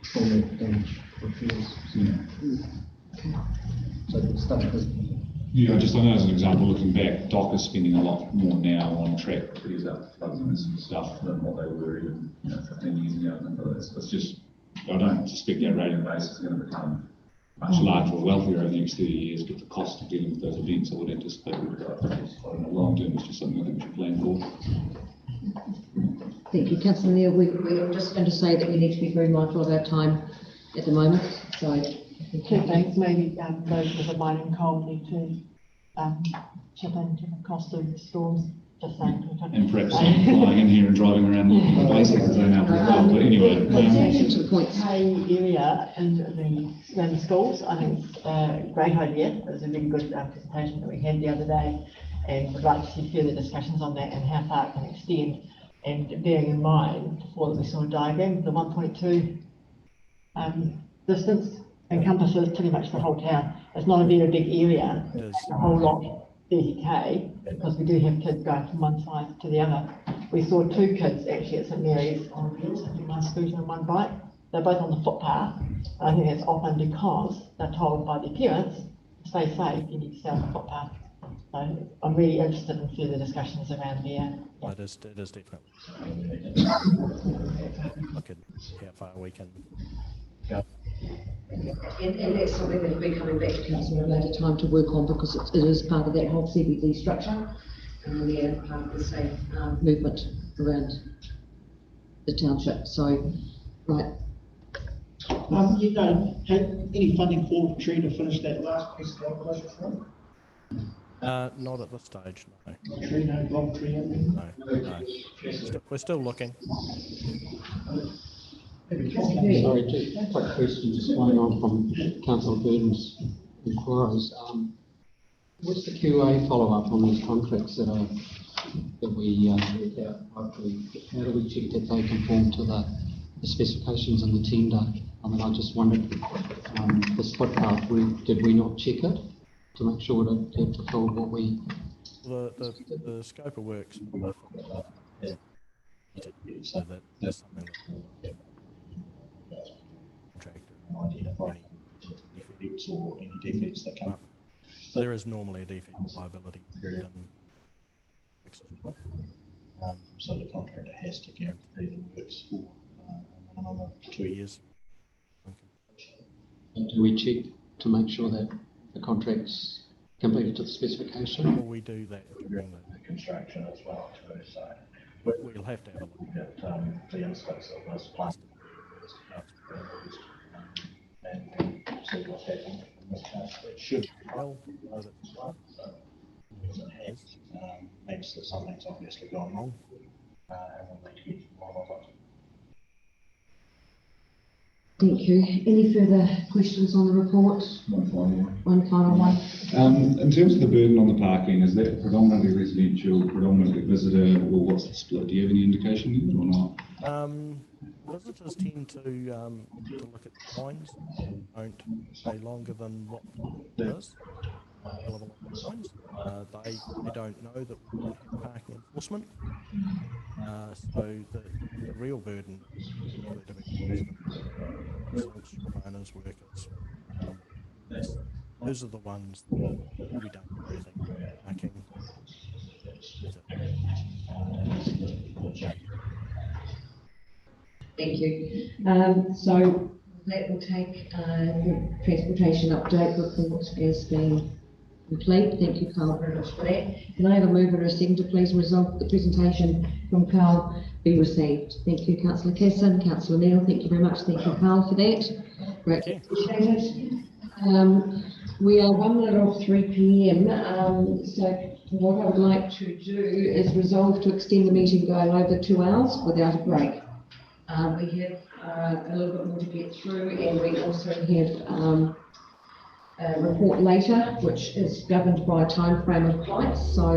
storm damage repairs. So the stuff is. I know as an example, looking back, DOC is spending a lot more now on track repairs after floods and stuff than what they were even 15 years ago. It's just, I don't suspect our rating base is going to become much larger or wealthier over the next 30 years, but the cost of dealing with those events I would anticipate would go up. In the long term, it's just something I think we should plan for. Thank you. you, Councillor Neil. We're just going to say that we need to be very mindful of our time at the moment. So, two things. Maybe those with the mining coal need to chip into the cost of the storms. Just saying. And perhaps flying in here and driving around the places as they now as well. But anyway, to the point. Area and around the schools. I think it's a great idea. It was a really good presentation that we had the other day, and would like to see further discussions on that and how far it can extend. And bearing in mind before that we saw a diagram, the 1.2 distance encompasses pretty much the whole town. It's not a very big area. It's a whole lot. 30k, because we do have kids going from one side to the other. We saw two kids actually at St Mary's on one scooter and one bike. They're both on the footpath. I think that's often because they're told by their parents, stay safe, you need to stay on the footpath. So I'm really interested in further discussions around there. Yeah. It is definitely. Look at how far we can go. And that's something that will be coming back to council at a later time to work on, because it is part of that whole CBD structure and part of the safe movement around the township. So, right. You don't have any funding for Tree to finish that last piece of calculation from? Not at this stage, no. Tree, no block tree. No. We're still looking. Sorry, just a quick question, just following on from Councillor Burton's inquiries. What's the QA follow-up on these contracts that we work out? How do we check that they conform to the specifications in the tender? I mean, I just wondered, this footpath, did we not check it to make sure that it fulfilled what we... The scope of works, so that's something that identify defects or any defects that come up. There is normally a defect liability period. So the contractor has to guarantee the works for a minimum of 2 years. Do we check to make sure that the contract's completed to the specification? Well, we do that during the construction as well too. So we'll have to have a look at the instance of this plastic and see what's happening in this case. It should well, means that something's obviously gone wrong, and we'll need to get more of it. Thank you. Any further questions on the report? One final one. In terms of the burden on the parking, is that predominantly residential, predominantly visitor, or what's the split? Do you have any indication yet or not? Visitors tend to look at the fines, don't stay longer than what it is. Fines. They don't know that we don't have parking enforcement. So the real burden is really to be residents, owners, workers. Those are the ones that we don't do anything. Parking. Thank you. So that will take the transportation update report as being complete. Thank you, Carl, very much for that. Can I have a mover and a seconder, please, resolve the presentation from Carl be received? Thank you, Councillor Kesson. Councillor Neil, thank you very much. Thank you, Carl, for that. Greatly appreciated. We are 1 minute off 3 p.m. So what I would like to do is resolve to extend the meeting going over 2 hours without a break. We have a little bit more to get through, and we also have a report later, which is governed by a time frame of flights. So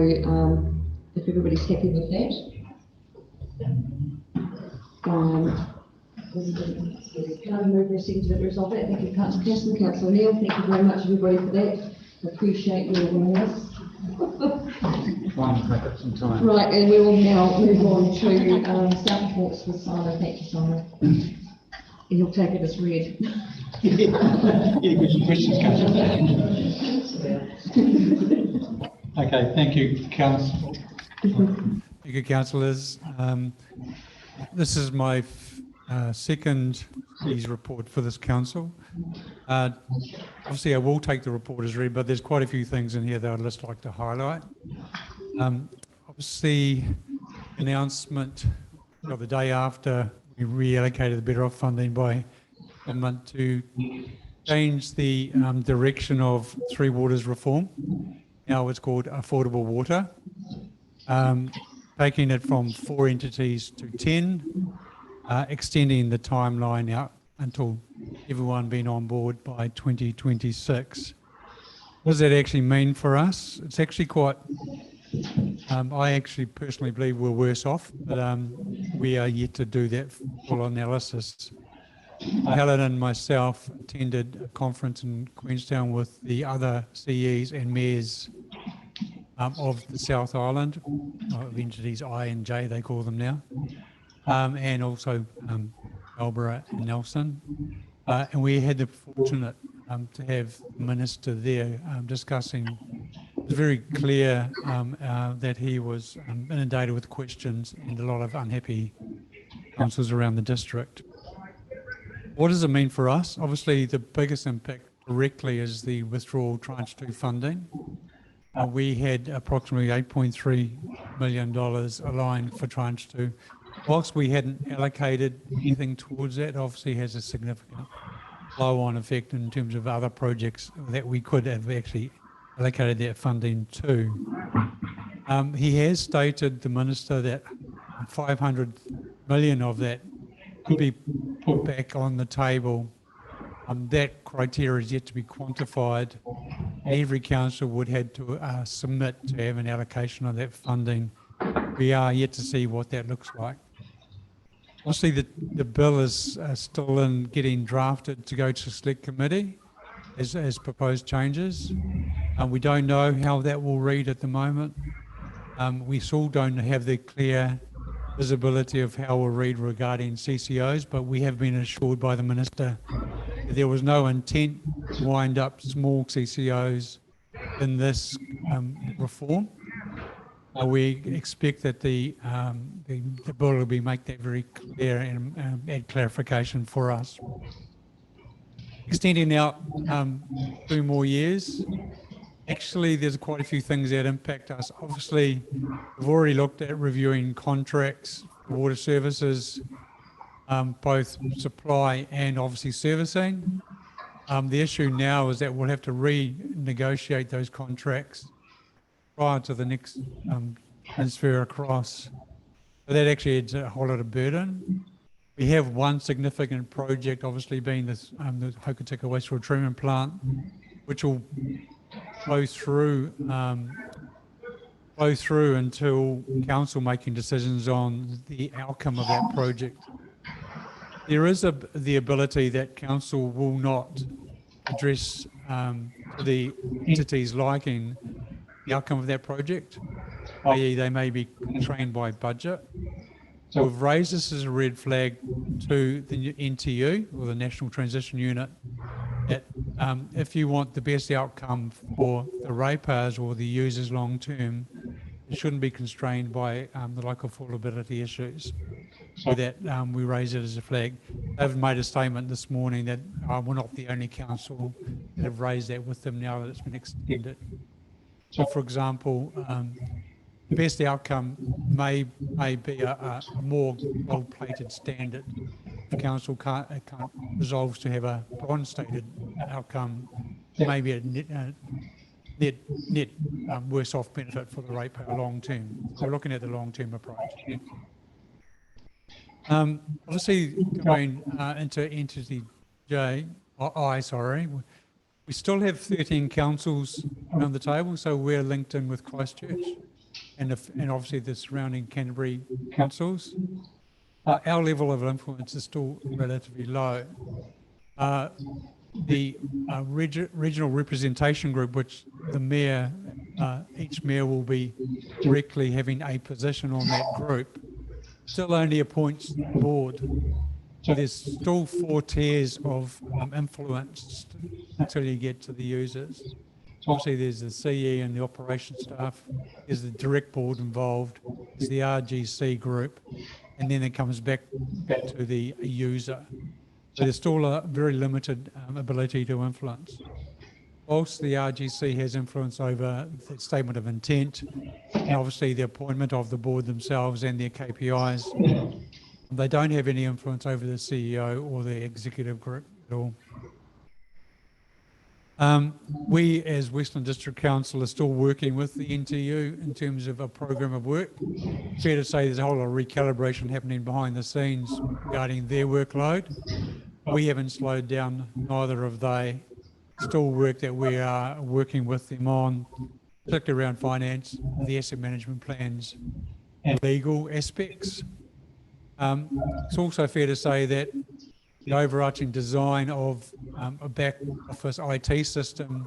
if everybody's happy with that. Can I move a second to resolve that? Thank you, Councillor Kesson. Councillor Neil, thank you very much, everybody, for that. Appreciate your willingness. Right, and we will now move on to staff reports with Simon. Thank you, Simon. And he'll take it as read. Any questions, Okay, thank you, Council. Thank you, councillors. This is my second report for this council. Obviously, I will take the report as read, but there's quite a few things in here that I'd just like to highlight. Obviously, announcement the day after we reallocated the Better Off funding by government to change the direction of Three Waters reform. Now it's called Affordable Water, taking it from 4 entities to 10, extending the timeline out until everyone being on board by 2026. What does that actually mean for us? It's actually quite, I actually personally believe we're worse off, but we are yet to do that full analysis. Helen and myself attended a conference in Queenstown with the other CEs and mayors of the South Island, of entities I and J, they call them now, and also Marlborough and Nelson. And we had the fortunate to have the minister there discussing. It was very clear that he was inundated with questions and a lot of unhappy councillors around the district. What does it mean for us? Obviously, the biggest impact directly is the withdrawal tranche 2 funding. We had approximately $8.3 million aligned for tranche 2. Whilst we hadn't allocated anything towards that, it obviously has a significant flow-on effect in terms of other projects that we could have actually allocated that funding to. He has stated, the minister, that 500 million of that could be put back on the table. That criteria is yet to be quantified. Every council would have to submit to have an allocation of that funding. We are yet to see what that looks like. Obviously, the bill is still in getting drafted to go to select committee as proposed changes. We don't know how that will read at the moment. We still don't have the clear visibility of how we'll read regarding CCOs, but we have been assured by the minister that there was no intent to wind up small CCOs in this reform. We expect that the bill will make that very clear and add clarification for us. Extending out 2 more years. Actually, there's quite a few things that impact us. Obviously, we've already looked at reviewing contracts for water services, both supply and obviously servicing. The issue now is that we'll have to renegotiate those contracts prior to the next transfer across. So that actually adds a whole lot of burden. We have one significant project, obviously being this, the Hokitika Wastewater Treatment Plant, which will flow through until council making decisions on the outcome of that project. There is the ability that council will not address the entities liking the outcome of that project, i.e. they may be constrained by budget. So we've raised this as a red flag to the NTU, or the National Transition Unit, that if you want the best outcome for the ratepayers or the users long term, it shouldn't be constrained by the local affordability issues. So that we raise it as a flag. They've made a statement this morning that we're not the only council that have raised that with them now that it's been extended. So, for example, the best outcome may be a more gold-plated standard. If council can't resolves to have a bronze-stated outcome, maybe a net worse off benefit for the ratepayer long term. So we're looking at the long-term approach. Obviously, going into entity I, we still have 13 councils around the table, so we're linked in with Christchurch and obviously the surrounding Canterbury councils. Our level of influence is still relatively low. The regional representation group, which the mayor, each mayor will be directly having a position on that group, still only appoints the board. So there's still 4 tiers of influence until you get to the users. So obviously there's the CE and the operations staff, there's the direct board involved, there's the RGC group, and then it comes back to the user. So there's still a very limited ability to influence. whilst the RGC has influence over the statement of intent, and obviously the appointment of the board themselves and their KPIs, they don't have any influence over the CEO or the executive group at all. We, as Westland District Council, are still working with the NTU in terms of a program of work. Fair to say there's a whole lot of recalibration happening behind the scenes regarding their workload. We haven't slowed down, neither have they. Still work that we are working with them on, particularly around finance, the asset management plans, and legal aspects. It's also fair to say that the overarching design of a back office IT system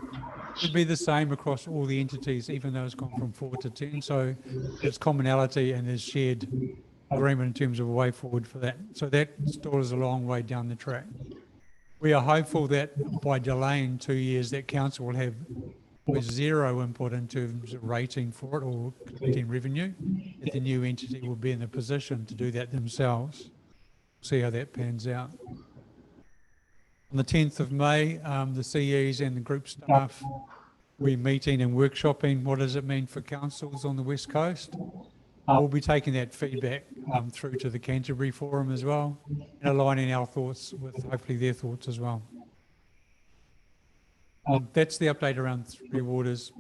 should be the same across all the entities, even though it's gone from 4 to 10. So there's commonality and there's shared agreement in terms of a way forward for that. So that still is a long way down the track. We are hopeful that by delaying 2 years, that council will have zero input in terms of rating for it or collecting revenue, that the new entity will be in a position to do that themselves. See how that pans out. On the 10th of May, the CEs and the group staff, we're meeting and workshopping what does it mean for councils on the West Coast. We'll be taking that feedback through to the Canterbury Forum as well, and aligning our thoughts with hopefully their thoughts as well. That's the update around Three Waters.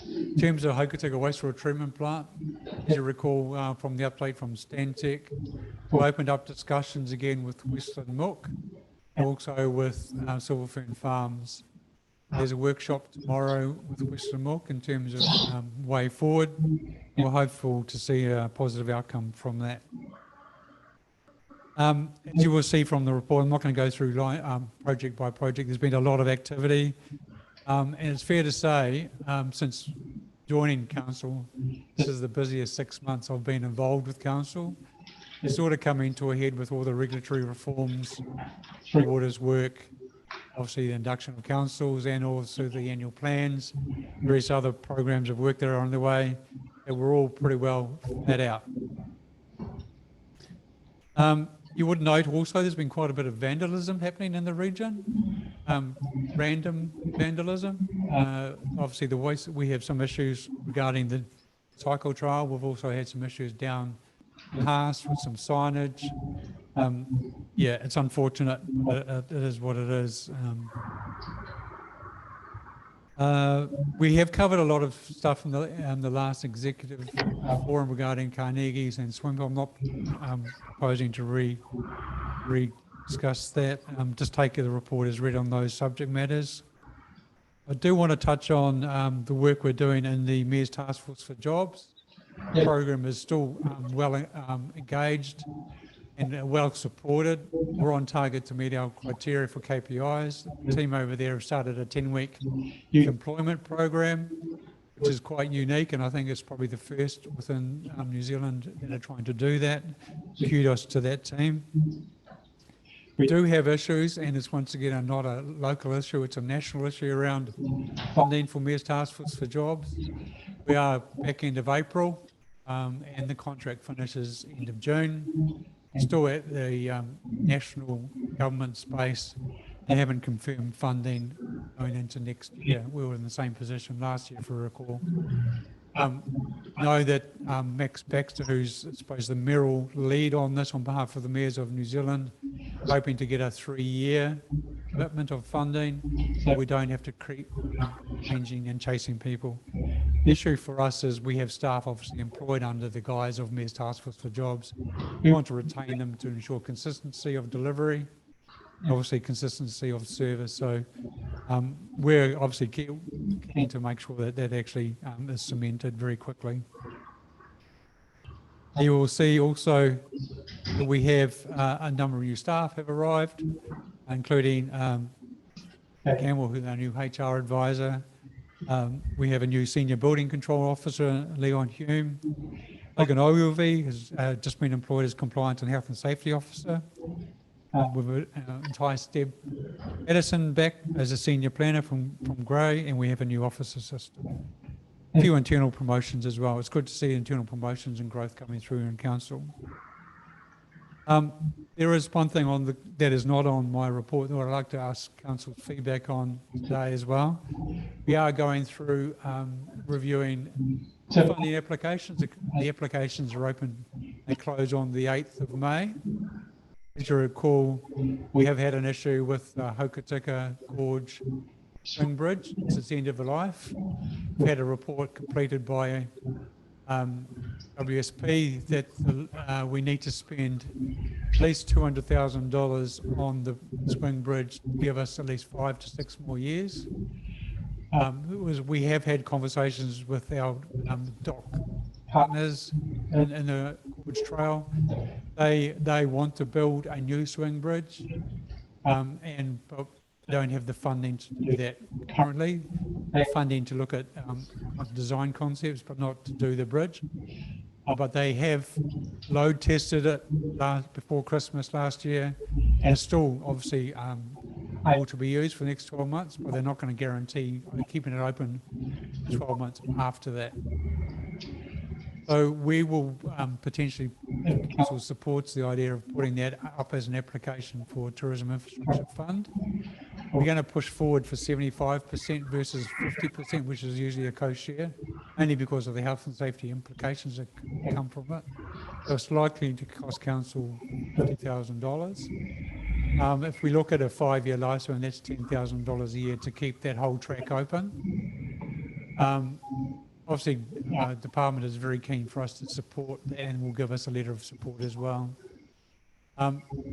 In terms of Hokitika Wastewater Treatment Plant, as you recall from the update from Stantec, we opened up discussions again with Westland Milk, and also with Silver Fern Farms. There's a workshop tomorrow with Westland Milk in terms of way forward. We're hopeful to see a positive outcome from that. As you will see from the report, I'm not going to go through project by project. There's been a lot of activity. And it's fair to say, since joining council, this is the busiest 6 months I've been involved with council. It's sort of coming to a head with all the regulatory reforms, Three Waters work, obviously the induction of councils, and also the annual plans, various other programs of work that are on the way, that we're all pretty well met out. You would note also there's been quite a bit of vandalism happening in the region, random vandalism. Obviously the waste, we have some issues regarding the cycle trail. We've also had some issues down Haas with some signage. Yeah, it's unfortunate, but it is what it is. We have covered a lot of stuff in the last executive forum regarding Carnegie's and Swinville. I'm not proposing to re-discuss that. Just take the report as read on those subject matters. I do want to touch on the work we're doing in the Mayor's Task Force for Jobs. The program is still well engaged and well supported. We're on target to meet our criteria for KPIs. The team over there have started a 10-week employment program, which is quite unique, and I think it's probably the first within New Zealand that are trying to do that. Kudos to that team. We do have issues, and it's once again not a local issue, it's a national issue around funding for Mayor's Task Force for Jobs. We are back end of April, and the contract finishes end of June. Still at the national government space, they haven't confirmed funding going into next year. We were in the same position last year, if you recall. Know that Max Baxter, who's I suppose the mayoral lead on this on behalf of the mayors of New Zealand, hoping to get a 3-year commitment of funding, so we don't have to keep changing and chasing people. The issue for us is we have staff obviously employed under the guise of Mayor's Task Force for Jobs. We want to retain them to ensure consistency of delivery, obviously consistency of service. So we're obviously keen to make sure that that actually is cemented very quickly. You will see also that we have a number of new staff have arrived, including Campbell, who's our new HR advisor. We have a new senior building control officer, Leon Hume. Logan Ogilvie has just been employed as compliance and health and safety officer. We've enticed Deb Edison back as a senior planner from Grey, and we have a new office assistant. A few internal promotions as well. It's good to see internal promotions and growth coming through in council. There is one thing that is not on my report that I'd like to ask Council's feedback on today as well. We are going through reviewing funding applications. The applications are open. They close on the 8th of May. As you recall, we have had an issue with Hokitika Gorge Swing Bridge. It's the end of the life. We've had a report completed by WSP that we need to spend at least $200,000 on the swing bridge to give us at least 5 to 6 more years. We have had conversations with our dock partners in the Gorge Trail. They want to build a new swing bridge, but don't have the funding to do that currently. Funding to look at design concepts, but not to do the bridge. But they have load tested it before Christmas last year, and it's still obviously able to be used for the next 12 months, but they're not going to guarantee keeping it open 12 months after that. So we will potentially, if Council supports the idea of putting that up as an application for Tourism Infrastructure Fund, we're going to push forward for 75% versus 50%, which is usually a co-share, only because of the health and safety implications that come from it. So it's likely to cost Council $50,000. If we look at a 5-year lifespan, that's $10,000 a year to keep that whole track open. Obviously, the department is very keen for us to support that and will give us a letter of support as well.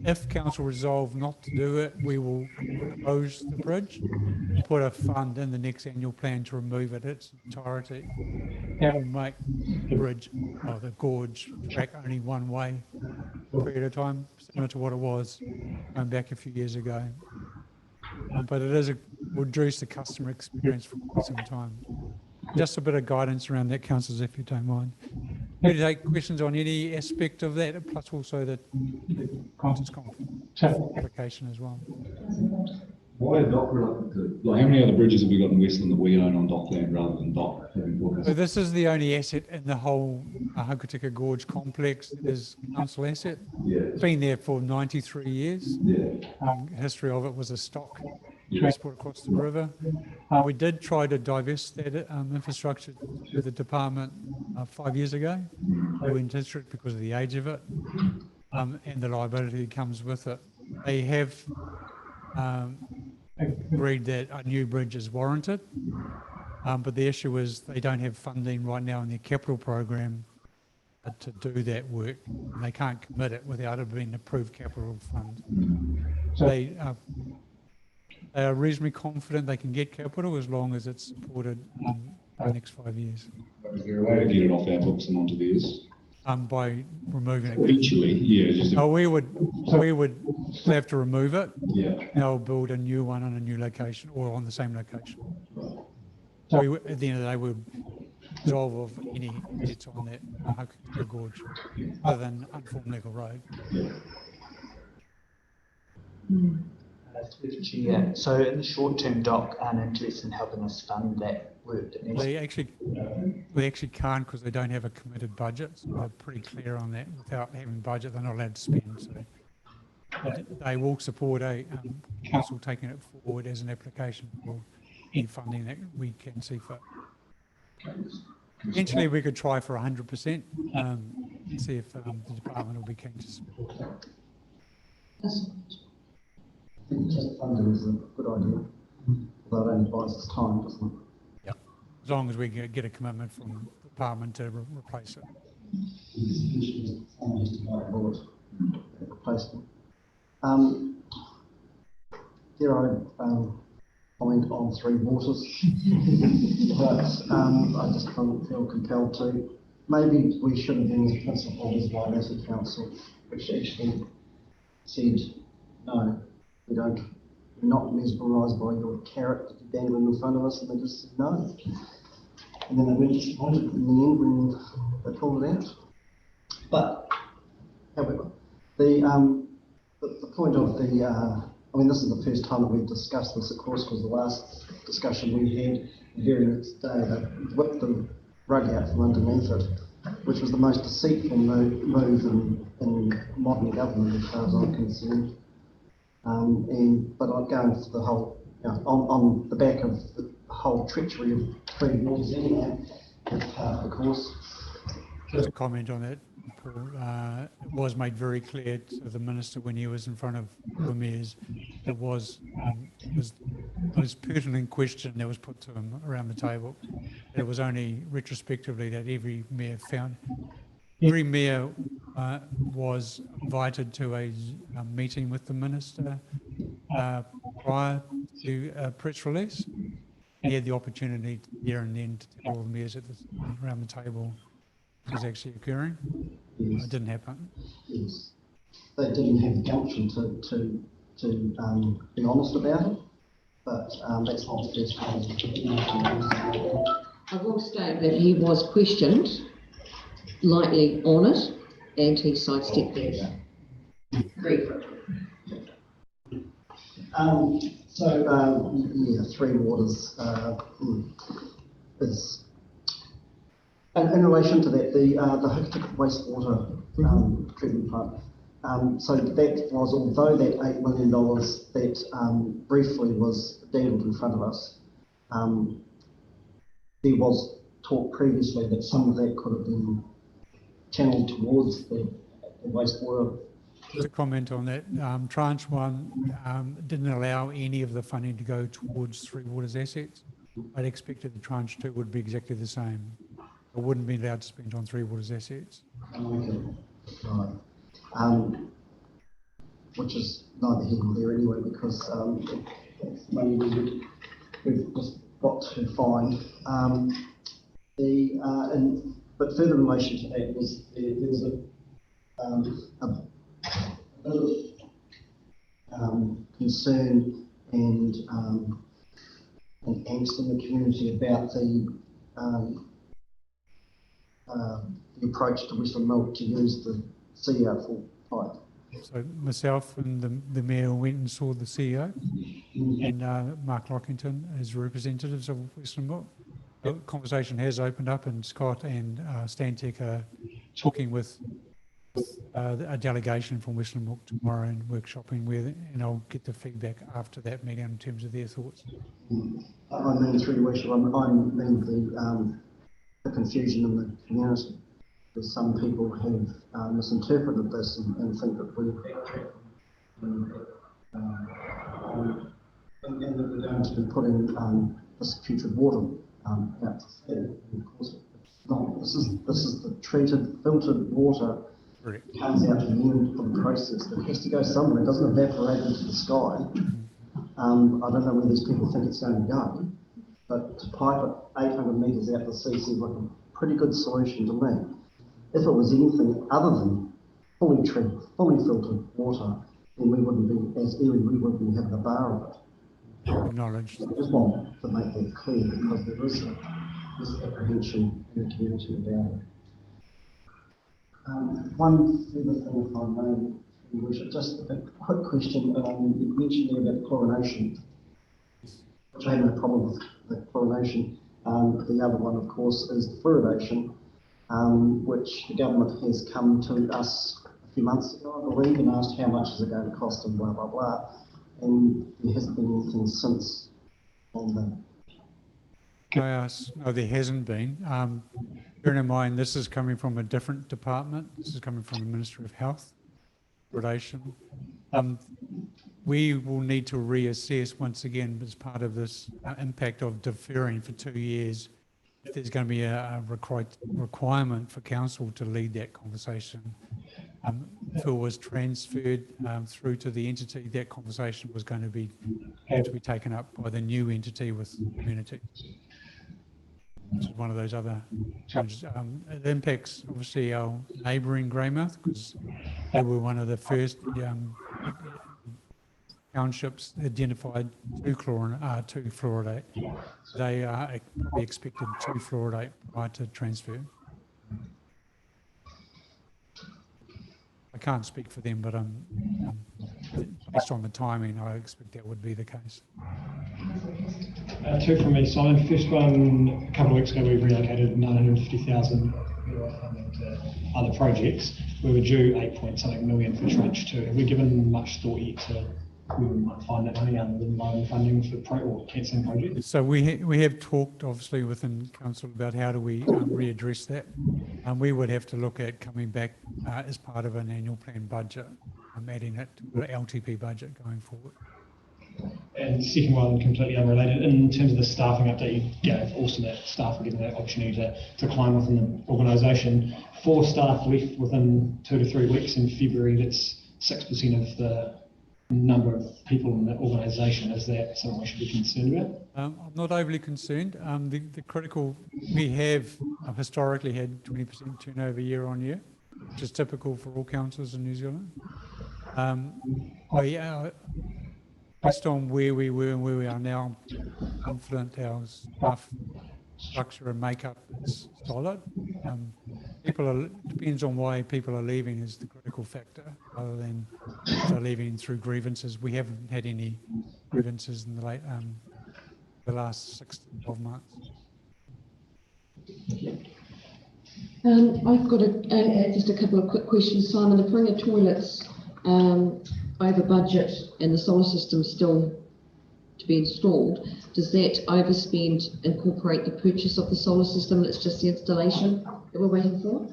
If Council resolve not to do it, we will close the bridge and put a fund in the next annual plan to remove it its entirety. That will make the bridge, the gorge track only one way for a period of time, similar to what it was going back a few years ago. But it will reduce the customer experience for quite some time. Just a bit of guidance around that, councillors, if you don't mind. Happy to take questions on any aspect of that, plus also the contents application as well. Why a dock related to? Like, how many other bridges have we got in Westland that we own on dockland rather than dock? So this is the only asset in the whole Hokitika Gorge complex that is council asset. Yeah. It's been there for 93 years. Yeah. History of it was a stock transport across the river. We did try to divest that infrastructure to the department 5 years ago. They went into it because of the age of it and the liability that comes with it. They have agreed that a new bridge is warranted, but the issue is they don't have funding right now in their capital program to do that work. And they can't commit it without it being approved capital fund. So they are reasonably confident they can get capital as long as it's supported for the next 5 years. Is there a way to get it off our books and onto theirs? By removing it. Eventually, yeah. We would have to remove it. Yeah. They'll build a new one on a new location or on the same location. So at the end of the day, we would resolve of any assets on that Hokitika Gorge other than unformed legal road. So in the short term, DOC aren't interested in helping us fund that work. They actually can't because they don't have a committed budget. So they're pretty clear on that. Without having budget, they're not allowed to spend. So they will support a council taking it forward as an application for any funding that we can see fit. Eventually, we could try for 100% and see if the department will be keen to support that. I think just funding is a good idea. But it only buys us time, doesn't it? Yeah, as long as we get a commitment from the department to replace it. Replacement. Here I comment on Three Waters, but I just feel compelled to. Maybe we should have been as principal holders by an asset council, which actually said no. We're not mesmerised by your carrot that you're dangling in front of us, and they just said no. And then they went disappointed in the end when they pulled it out. But, however, the point of this is the first time that we've discussed this, of course, because the last discussion we had, the very next day, they whipped the rug out from underneath it. which was the most deceitful move in modern government as far as I'm concerned. But I'm going for the whole, on the back of the whole treachery of Three Waters anyhow, of course. Just a comment on that, Paul. It was made very clear to the Minister when he was in front of the mayors, it was the most pertinent question that was put to him around the table. It was only retrospectively that every mayor was invited to a meeting with the Minister prior to a press release. He had the opportunity there and then to tell all the mayors around the table what was actually occurring. Yes. It didn't happen. Yes. They didn't have the gumption to be honest about it, but that's not the first time. I will state that he was questioned lightly on it, and he sidestepped that. Three Waters is, in relation to that, the Hokitika wastewater treatment plant. So that was, although that $8 million that briefly was dangled in front of us, there was talk previously that some of that could have been channeled towards the wastewater. Just a comment on that. Tranche 1 didn't allow any of the funding to go towards Three Waters assets. I'd expected the Tranche 2 would be exactly the same. I wouldn't be allowed to spend on Three Waters assets. Okay. Right. Which is neither here nor there anyway, because that's money we've just got to find. But further in relation to that was there was a bit of concern and angst in the community about the approach to Westland Milk to use the CEO full pipe. So myself and the Mayor went and saw the CEO and Mark Lockington as representatives of Westland Milk. The conversation has opened up, and Scott and Stantec are talking with a delegation from Westland Milk tomorrow and workshopping with, and I'll get the feedback after that meeting in terms of their thoughts. I mean, through your worship, I mean the confusion in the community, because some people have misinterpreted this and think that we're backtracking and that we're going to be putting this putrid water out to sea. Of course, it's not. This is the treated, filtered water. Correct. Comes out to the end of the process. It has to go somewhere. It doesn't evaporate into the sky. I don't know where these people think it's going to go, but to pipe it 800 metres out to sea seems like a pretty good solution to me. If it was anything other than fully treated, fully filtered water, then we wouldn't be, as Erie, we wouldn't be having a bar of it. Acknowledged. I just want to make that clear, because there is this apprehension in the community about it. One further thing, if I may, Your Worship, just a quick question. You mentioned there about chlorination, which I have no problem with the chlorination. The other one, of course, is the fluoridation, which the government has come to us a few months ago, I believe, and asked how much is it going to cost and blah, blah, blah. And there hasn't been anything since on that. No, there hasn't been. Bearing in mind, this is coming from a different department. This is coming from the Ministry of Health, Fluoridation. We will need to reassess once again as part of this impact of deferring for 2 years. If there's going to be a requirement for council to lead that conversation. If it was transferred through to the entity, that conversation was going to be taken up by the new entity with the community. Which is one of those other challenges. It impacts obviously our neighbouring Greymouth, because they were one of the first townships identified to fluoridate. They are probably expected to fluoridate prior to transfer. I can't speak for them, but based on the timing, I expect that would be the case. Two from me, Simon. First one, a couple of weeks ago, we relocated 950,000 funding to other projects, we were due 8 point something million for tranche 2. Have we given much thought yet to where we might find that money other than loan funding for or cancelling projects? So we have talked obviously within council about how do we readdress that. We would have to look at coming back as part of an annual plan budget, adding it to the LTP budget going forward. And second one, completely unrelated, in terms of the staffing update you gave, awesome that staff are given that opportunity to climb within the organisation. 4 staff left within 2 to 3 weeks in February, that's 6% of the number of people in the organisation. Is that something we should be concerned about? I'm not overly concerned. The critical, we have historically had 20% turnover year on year, which is typical for all councils in New Zealand. Based on where we were and where we are now, I'm confident our staff structure and makeup is solid. Depends on why people are leaving is the critical factor, rather than they're leaving through grievances. We haven't had any grievances in the last 6 to 12 months. I've got just a couple of quick questions, Simon. The Paringa toilets over budget and the solar system still to be installed. Does that overspend incorporate the purchase of the solar system and it's just the installation that we're waiting for?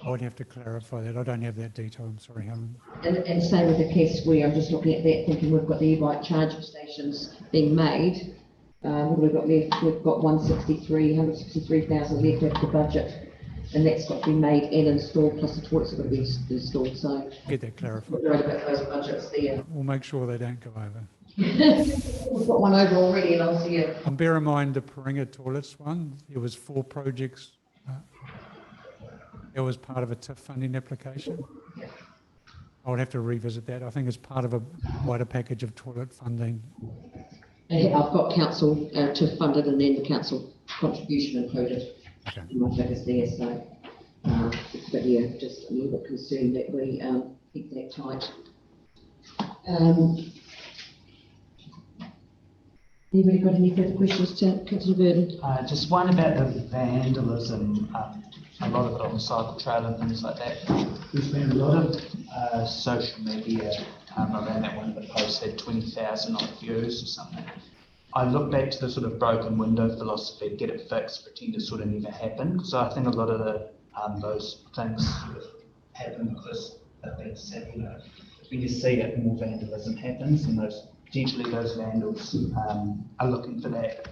I would have to clarify that. I don't have that detail. I'm sorry, Helen. And same with the case where I'm just looking at that thinking we've got the e-bike charging stations being made. What have we got left? We've got 163,000 left after the budget. And that's got to be made and installed, plus the toilets have got to be installed. So Get that clarified. we're right about those budgets there. We'll make sure they don't go over. We've got one over already, and I'll see you. And bear in mind the Paringa toilets one, there was 4 projects. It was part of a TIF funding application. I would have to revisit that. I think it's part of a wider package of toilet funding. I've got council TIF funded and then the council contribution included. Okay. My focus there, so but yeah, just a little bit concerned that we keep that tight. Anybody got any further questions to Councillor Burden? Just one about the vandalism, a lot of it on the cycle trail and things like that. There's been a lot of social media around that one of the posts had 20,000 odd views or something. I look back to the sort of broken window philosophy, get it fixed, pretend it sort of never happened. So I think a lot of the those things sort of happen because they've been said, you know, when you see it, more vandalism happens, and potentially those vandals are looking for that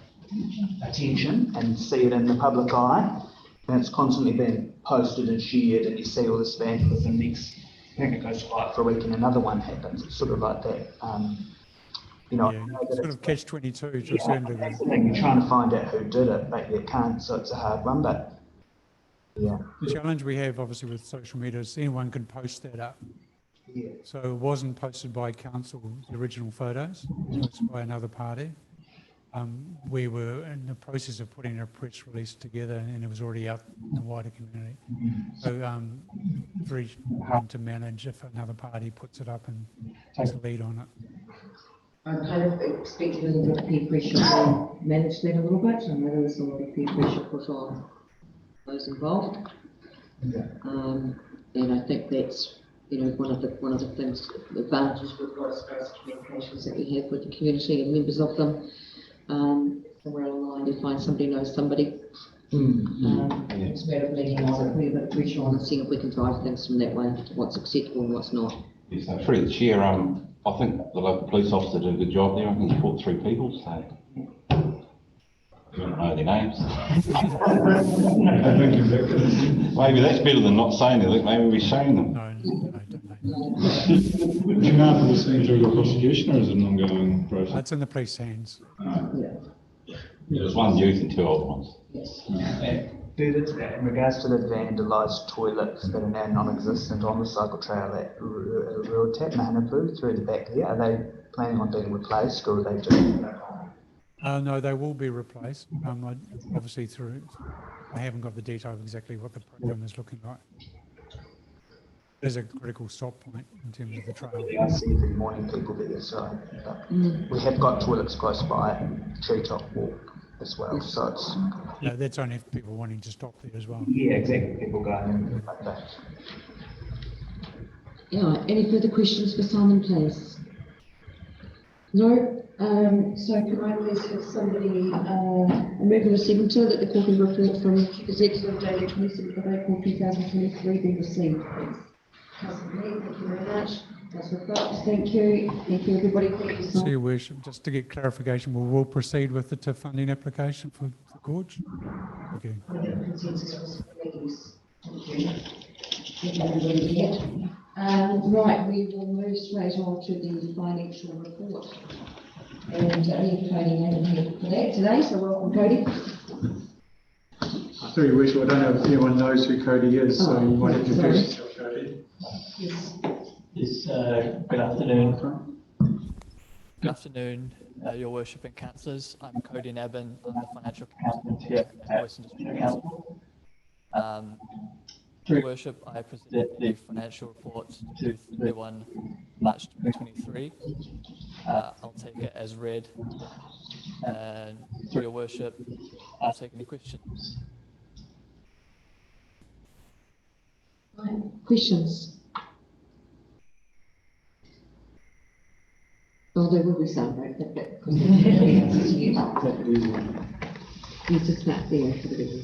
attention and see it in the public eye, and it's constantly being posted and shared, and you see all this vandalism. Next, I think it goes quiet for a week and another one happens. It's sort of like that. You know, Yeah, sort of catch-22 to a certain degree. that's the thing, you're trying to find out who did it, but you can't, so it's a hard one, but yeah. The challenge we have obviously with social media is anyone can post that up. Yeah. So it wasn't posted by council, the original photos, it was by another party. We were in the process of putting a press release together and it was already out in the wider community. So very hard to manage if another party puts it up and takes the lead on it. I'm kind of expecting a little bit of peer pressure to manage that a little bit. I know there was a lot of peer pressure put on those involved. And I think that's, you know, one of the things, the advantages we've got as far as communications that we have with the community and members of them. Somewhere along the line to find somebody knows somebody. It's a matter of letting on it, putting a bit of pressure on and seeing if we can drive things from that way, what's acceptable and what's not. So through the chair, I think the local police officer did a good job there. I think he caught 3 people, so you don't know their names. Maybe that's better than not saying anything. Maybe we're showing them. Do you know if this being through a prosecution or is it an ongoing process? That's in the police hands. There's 1 youth and 2 old ones. In regards to the vandalised toilets that are now non-existent on the cycle trail at Ruatap, Mahanapu, through the back there, are they planning on being replaced or are they just... No, they will be replaced. Obviously I haven't got the detail of exactly what the program is looking like. There's a critical stop point in terms of the trail. I see every morning people there, so we have got toilets close by, Treetop Walk, as well. So it's No, that's only if people wanting to stop there as well. yeah, exactly. People going like that. Yeah, any further questions for Simon, please? No? So can I please have somebody move in a seconder that the quarterly report from Chief Executive dated 27th of April 2023 be received, please? Councillor Lee, thank you very much. Councillor Fox, thank you. Thank you, everybody. Thank you, So, Your Worship, just to get clarification, we will proceed with the TIF funding application for the gorge? Okay. Consensus was yes. Thank you. Thank you, everybody. Right, we will move straight on to the financial report. And we have Cody Naden here for that today, so welcome, Cody. Through your worship, I don't know if anyone knows who Cody is, so you might introduce yourself, Cody. Yes. Yes, good afternoon. Good afternoon, Your Worship and Councillors. I'm Cody Nabin. I'm the Financial Consultant here at Westland District Council. Your Worship, I presented the financial report to 31 March 2023. I'll take it as read. And Your Worship, I'll take any questions. Questions? Oh, there will be some, right? You just snap there for the video.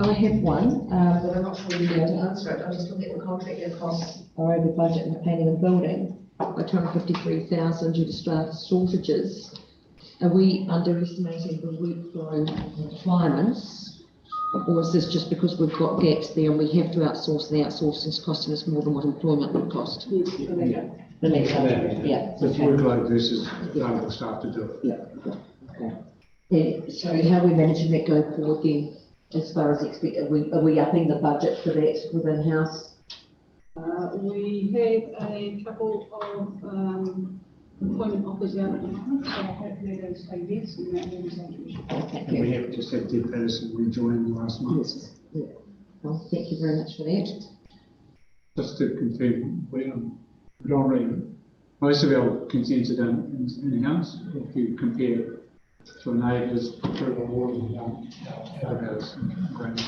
I have one, but I'm not sure you'll be able to answer it. I'm just looking at the contract costs are over budget in the planning and building by 253,000 due to staff shortages. Are we underestimating the workflow requirements? Or is this just because we've got gaps there and we have to outsource, and the outsourcing is costing us more than what employment would cost? The next one, yeah. It's workload versus available staff to do it. Yeah. Okay. Yeah. So how are we managing that going forward then? As far as are we upping the budget for that within house? We have a couple of employment offers out at the moment, so hopefully those say yes, and that will result in. We have just had Deb Patterson rejoin last month. Yes. Yeah. Well, thank you very much for that. Just to confirm, we are predominantly, most of our consents are done in-house. If you compare to a neighbour's approval, all of ours grants.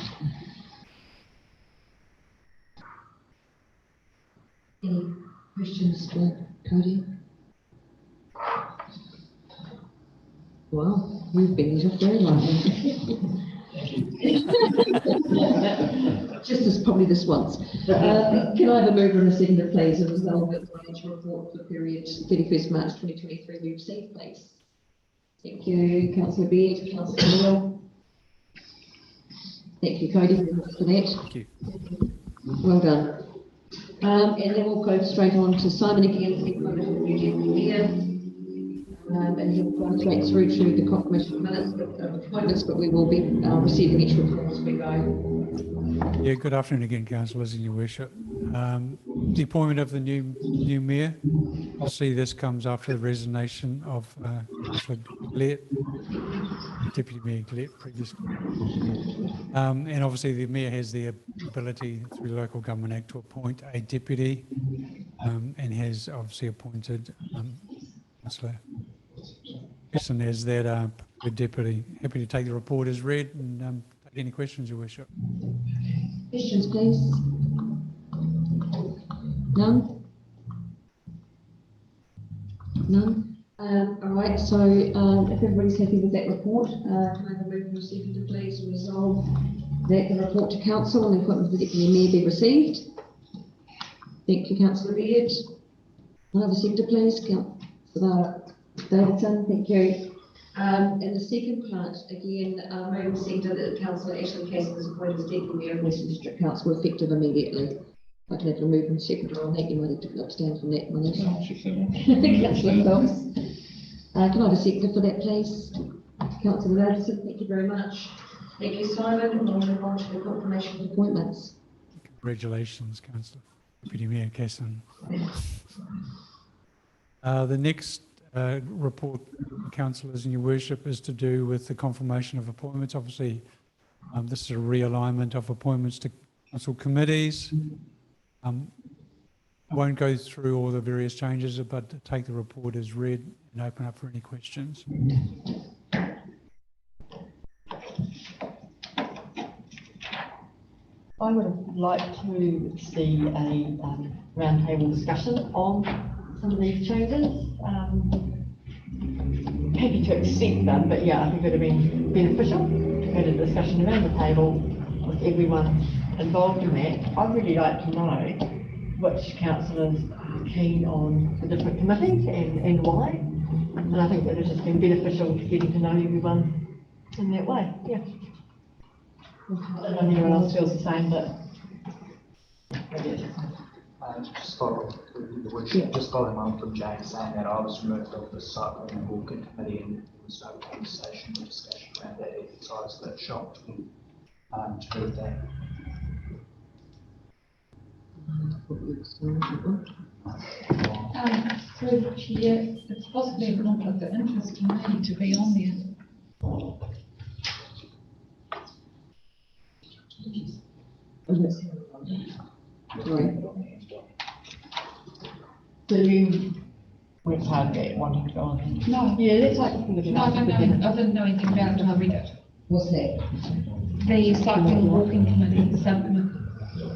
Any questions for Cody? Well, we've been here very long. Just as probably this once. Can I have a mover and a seconder, please, of the relevant financial report for the period 31st March 2023 we received, please? Thank you, Councillor Beard, Councillor Neal. Thank you, Cody, for that. Thank you. Well done. And then we'll go straight on to Simon again, the appointment of the new deputy mayor. And he'll go straight through to the confirmation of minutes of appointments, but we will be receiving each report as we go. Yeah, good afternoon again, councillors and Your Worship. The appointment of the new mayor, obviously this comes after the resignation of Councillor Gillette, Deputy Mayor Gillette previously. And obviously the mayor has the ability through the Local Government Act to appoint a deputy and has obviously appointed Councillor Pearson as that deputy. Happy to take the report as read and take any questions, Your Worship. Questions, please. None? None? All right, so if everybody's happy with that report, can I have a move from the seconder, please, to resolve that the report to council and the appointment of the deputy mayor be received? Thank you, Councillor Beard. Can I have a seconder, please? Councillor Davidson, thank you. And the second part, again, moving sector that Councillor Ashley Castle is appointed as Deputy Mayor of Westland District Council effective immediately. I can have a move from seconder on that. You might have to abstain from that one. Councillor Fox. Can I have a seconder for that, please? Councillor Davidson, thank you very much. Thank you, Simon. And we'll move on to the confirmation of appointments. Congratulations, Councillor Deputy Mayor Casson. The next report, councillors and Your Worship, is to do with the confirmation of appointments. Obviously, this is a realignment of appointments to council committees. won't go through all the various changes, but take the report as read and open up for any questions. I would have liked to see a roundtable discussion on some of these changes. Happy to accept them, but yeah, I think it would have been beneficial to have a discussion around the table with everyone involved in that. I'd really like to know which councillors are keen on the different committees and why. And I think that it's just been beneficial getting to know everyone in that way, yeah. I don't know if anyone else feels the same, but just following on from Jane saying that I was removed off the cycling and walking committee and there was no conversation or discussion around that exercise. That shocked me to read that. Through the chair, it's possibly a conflict of interest to me to be on there. so you went hard at that, wanting to go on? No. Yeah, that's like, No, I didn't know anything about it until I read it. What's that? The cycling and walking committee, the subcommittee.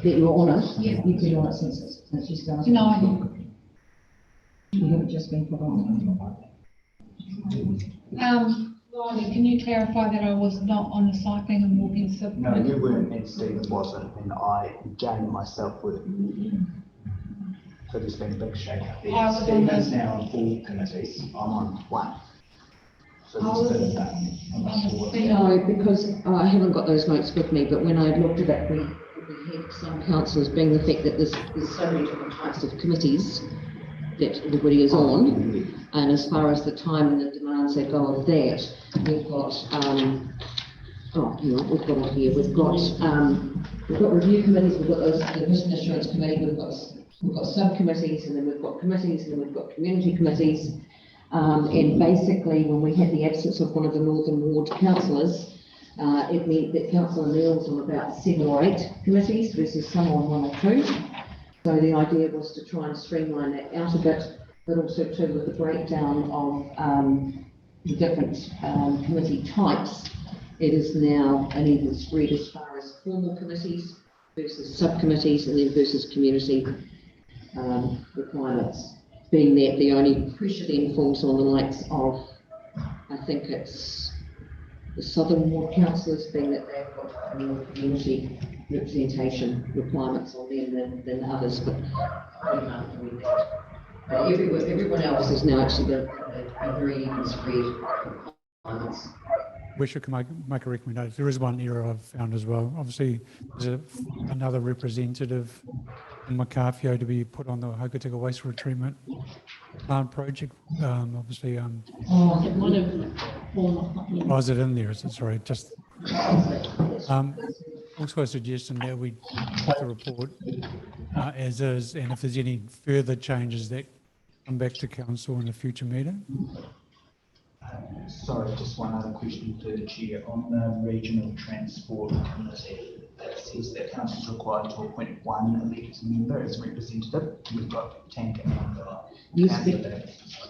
That you're on it? Yeah. You've been on it since you started? No, I haven't. You haven't just been put on? Riley, can you clarify that I was not on the cycling and walking No, subcommittee? you weren't, and Stephen wasn't, and Jane and myself were. So there's been a big shake up there. I was on Stephen's the- now on 4 committees, I'm on 1. So I there's a bit of was that. on the No, because I haven't got those notes with me, but when I looked at it, we had some councillors being the fact that there's so many different types of committees that everybody is on, and as far as the time and the demands that go of that, we've got, we've got it here, we've got review committees, we've got those, the Mission Assurance Committee, we've got subcommittees, and then we've got committees, and then we've got community committees, and basically when we had the absence of one of the Northern Ward councillors, it meant that Councillor Neil's on about 7 or 8 committees versus some on 1 or 2. So the idea was to try and streamline that out a bit, but also too with the breakdown of the different committee types, it is now an even spread as far as formal committees versus subcommittees and then versus community requirements. Being that the only pressure then falls on the likes of, I think it's the Southern Ward councillors, being that they've got more community representation requirements on them than others, but everyone else is now actually a very even spread requirements. We should make a recommendation. There is one error I've found as well. Obviously, there's another representative in Makawhio to be put on the Hokitika Waste Retreatment Plant Project. Obviously, It might have fallen off. oh, is it in there? Is it? Sorry, just. Also a suggestion that we put the report as is, and if there's any further changes that come back to council in a future meeting. Sorry, just one other question to the chair. On the regional transport committee, it says that council is required to appoint 1 elected member as representative. We've got Tank and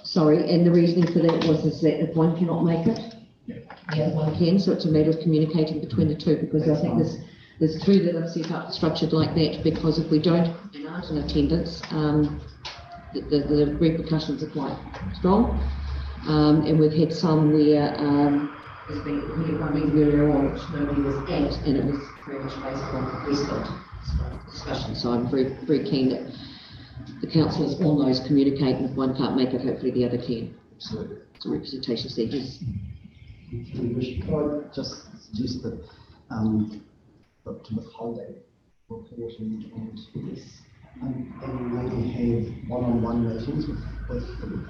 Sorry, and the reasoning for that is that if one cannot make it, yeah, one can, so it's a matter of communicating between the two, because I think there's 2 that are set up structured like that, because if we don't and aren't in attendance, the repercussions are quite strong. And we've had some where there's been running earlier on which nobody was at, and it was very much based on Westland discussion. So I'm very, very keen that the councillors on those communicate, and if one can't make it, hopefully the other can. So representation stages. Could I just suggest that to withhold that reporting and maybe have one-on-one meetings with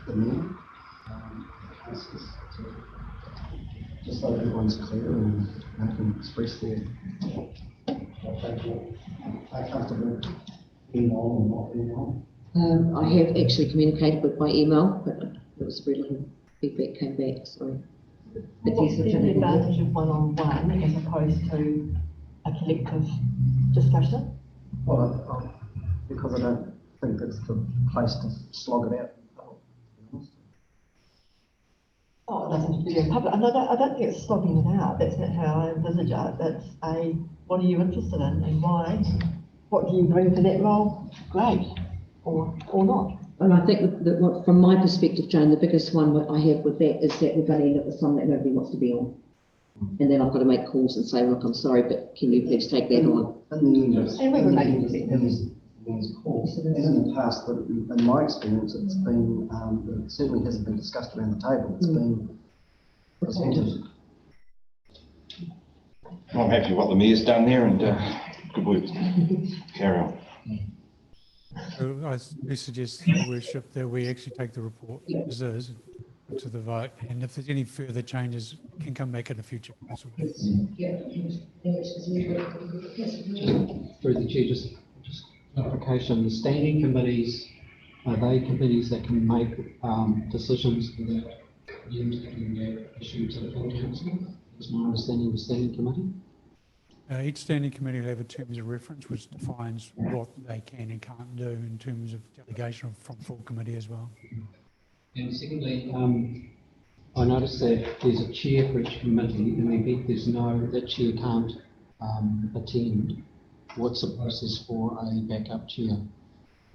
the men? Just so everyone's clear and they can express their comfortable being on and not being on. I have actually communicated with by email, but there was very little feedback came back, sorry. But what's the advantage of one-on-one as opposed to a collective discussion? Well, because I don't think it's the place to slog it out. Oh, it doesn't do public, and I don't think it's slogging it out. That's not how I envisage it. That's what are you interested in and why? What do you bring to that role? Great, or not. And I think that from my perspective, Jane, the biggest one I have with that is that we're going to end up with some that nobody wants to be on. And then I've got to make calls and say, look, I'm sorry, but can you please take that on? In the end, in the past, in my experience, it's been, it certainly hasn't been discussed around the table. It's been presented. I'm happy with what the mayor's done there, and good work. Carry on. So I suggest, Your Worship, that we actually take the report as is to the vote, and if there's any further changes, can come back at a future council. Through the chair, just clarification, the standing committees, are they committees that can make decisions without you taking their issue to the full council? Is my understanding of the standing committee? Each standing committee will have a terms of reference which defines what they can and can't do in terms of delegation from full committee as well. And secondly, I noticed that there's a chair for each committee, and the event that chair can't attend. What's the process for a backup chair?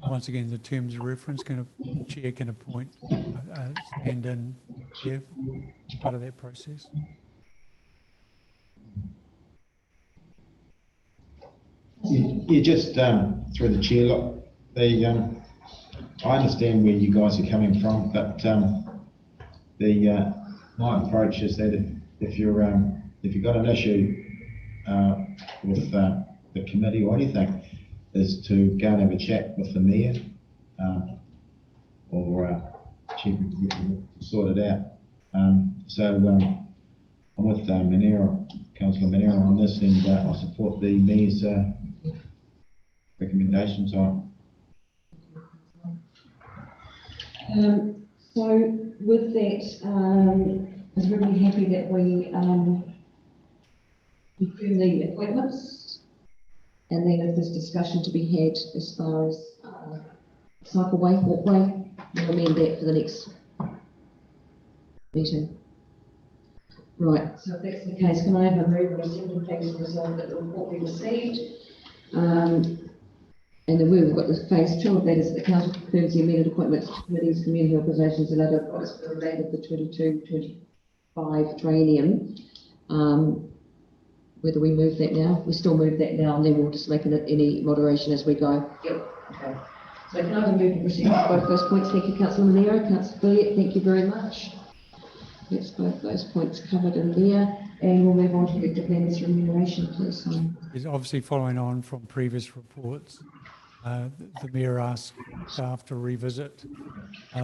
Once again, the terms of reference chair can appoint a stand-in chair as part of that process. Yeah, just through the chair, look, I understand where you guys are coming from, but my approach is that if you've got an issue with the committee or anything, is to go and have a chat with the mayor or chief executive to sort it out. So I'm with Councillor Monero on this, and I support the mayor's recommendations on. So with that, I was really happy that we confirm the appointments, and then if there's discussion to be had as far as cycleway, walkway, we'll amend that for the next meeting. Right, so if that's the case, can I have a move and a second, please, to resolve that the report be received? And then we've got the phase 2 of that is the council confirms the amended appointments to committees, community organisations and other bodies for the date of the 22-25 triennium. Whether we move that now, we still move that now, and then we'll just make any moderation as we go. Yep. Okay. So can I have a move to proceed with both those points? Thank you, Councillor Monero. Councillor Billiot, thank you very much. That's both those points covered in there, and we'll move on to the defendant's remuneration, please. Is obviously following on from previous reports. The Mayor asked staff to revisit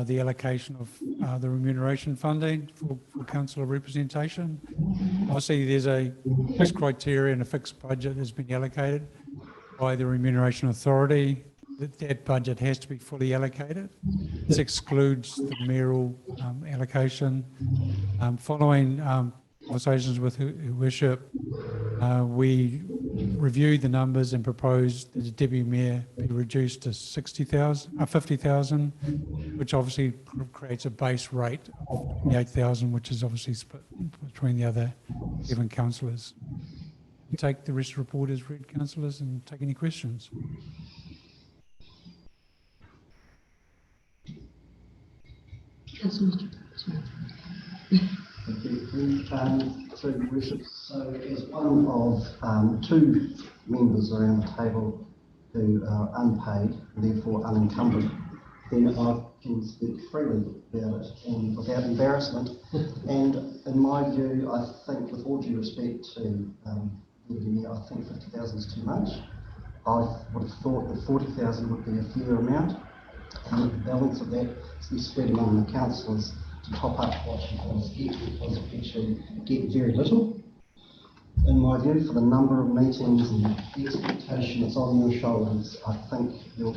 the allocation of the remuneration funding for councillor representation. Obviously, there's a fixed criteria and a fixed budget that's been allocated by the Remuneration Authority. That budget has to be fully allocated. This excludes the mayoral allocation. Following conversations with Her Worship, we reviewed the numbers and proposed that the Deputy Mayor be reduced to 50,000, which obviously creates a base rate of 28,000, which is obviously split between the other 7 councillors. Take the rest of the report as read, councillors, and take any questions. Thank you. So, Worship, so as one of 2 members around the table who are unpaid, therefore unencumbered, then I can speak freely about it and without embarrassment. And in my view, I think, with all due respect to Deputy Mayor, I think 50,000 is too much. I would have thought that 40,000 would be a fair amount, and with the balance of that to be spread among the councillors to top up what you guys get, because you actually get very little. In my view, for the number of meetings and the expectation that's on your shoulders, I think you're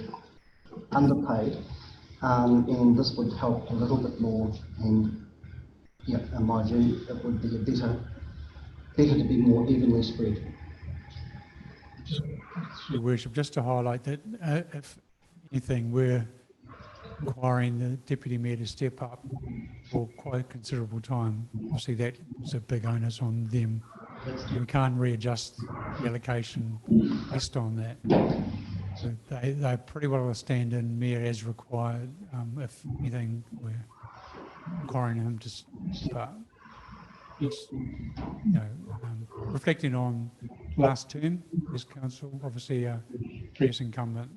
underpaid, and this would help a little bit more. And yeah, in my view, it would be better to be more evenly spread. Your Worship, just to highlight that if anything, we're requiring the Deputy Mayor to step up for quite a considerable time. Obviously that was a big onus on them. We can't readjust the allocation based on that. So they're pretty well a stand-in mayor as required. If anything, we're requiring him to step up. It's, reflecting on last term as council, obviously previous incumbent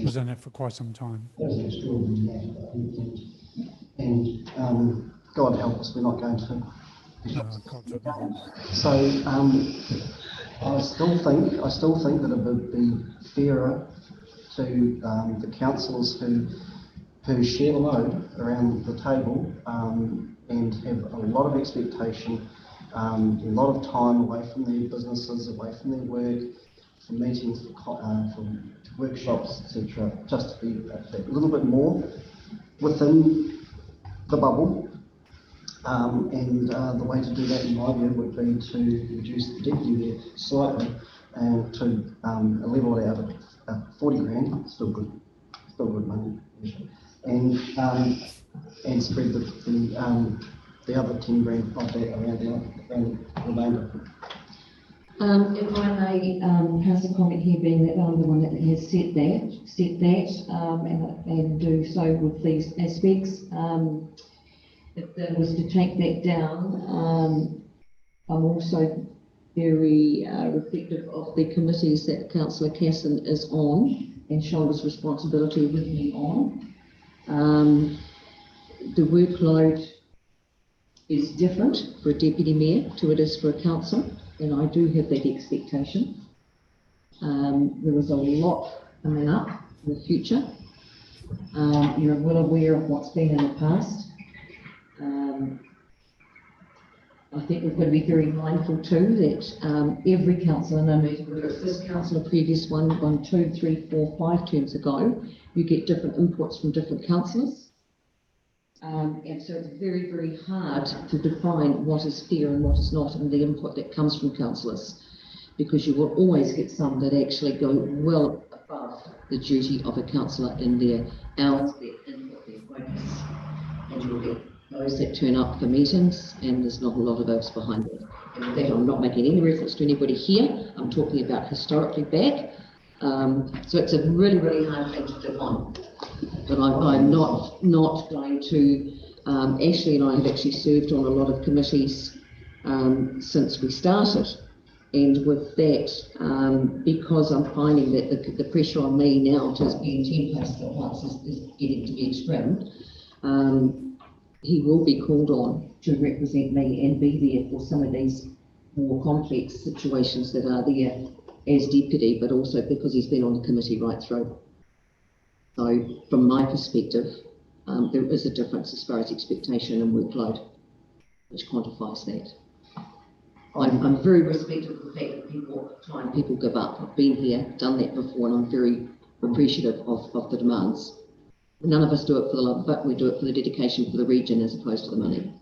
was in it for quite some time. And God help us, we're not going to. So I still think that it would be fairer to the councillors who share the load around the table and have a lot of expectation, a lot of time away from their businesses, away from their work, for meetings, for workshops, etc. Just to be a little bit more within the bubble. And the way to do that, in my view, would be to reduce the deputy mayor slightly and to level it out at 40 grand, still good money, and spread the other 10 grand of that around the remainder. If I may pass a comment here, being that I'm the one that has set that, and do so with these aspects. If there was to take that down, I'm also very reflective of the committees that Councillor Casson is on and shoulders responsibility with me on. The workload is different for a deputy mayor to it is for a council, and I do have that expectation. There is a lot coming up in the future. You're well aware of what's been in the past. I think we've got to be very mindful too that every councillor, no matter whether it's this council or previous one, 2, 3, 4, 5 terms ago, you get different inputs from different councillors. And so it's very, very hard to define what is fair and what is not in the input that comes from councillors, because you will always get some that actually go well above the duty of a councillor in their hours, their input, their focus. And you'll get those that turn up for meetings and there's not a lot of those behind it. And with that, I'm not making any reference to anybody here. I'm talking about historically back. So it's a really, really hard thing to define. But I'm not going to, Ashley and I have actually served on a lot of committees since we started. And with that, because I'm finding that the pressure on me now to be 10 past at once is getting to be extreme, he will be called on to represent me and be there for some of these more complex situations that are there as deputy, but also because he's been on the committee right through. So from my perspective, there is a difference as far as expectation and workload, which quantifies that. I'm very respectful of the fact that people give up. I've been here, done that before, and I'm very appreciative of the demands. None of us do it for the love, but we do it for the dedication for the region as opposed to the money.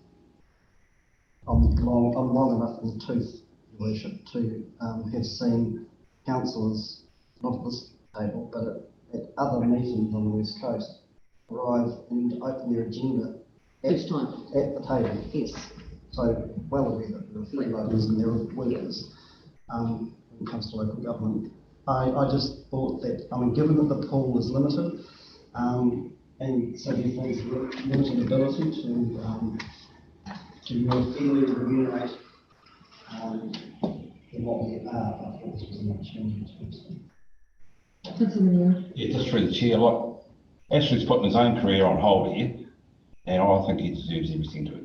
I'm long enough in the tooth, Your Worship, to have seen councillors, not at this table, but at other meetings on the West Coast, arrive and open their agenda at the table. Yes. So well aware that there are freeloaders and there are workers when it comes to local government. I just thought that, given that the pool is limited, and so therefore there's limited ability to more fairly remunerate what we are, I thought this was an opportunity to. Yeah, just through the chair, like Ashley's putting his own career on hold here, and I think he deserves everything to it.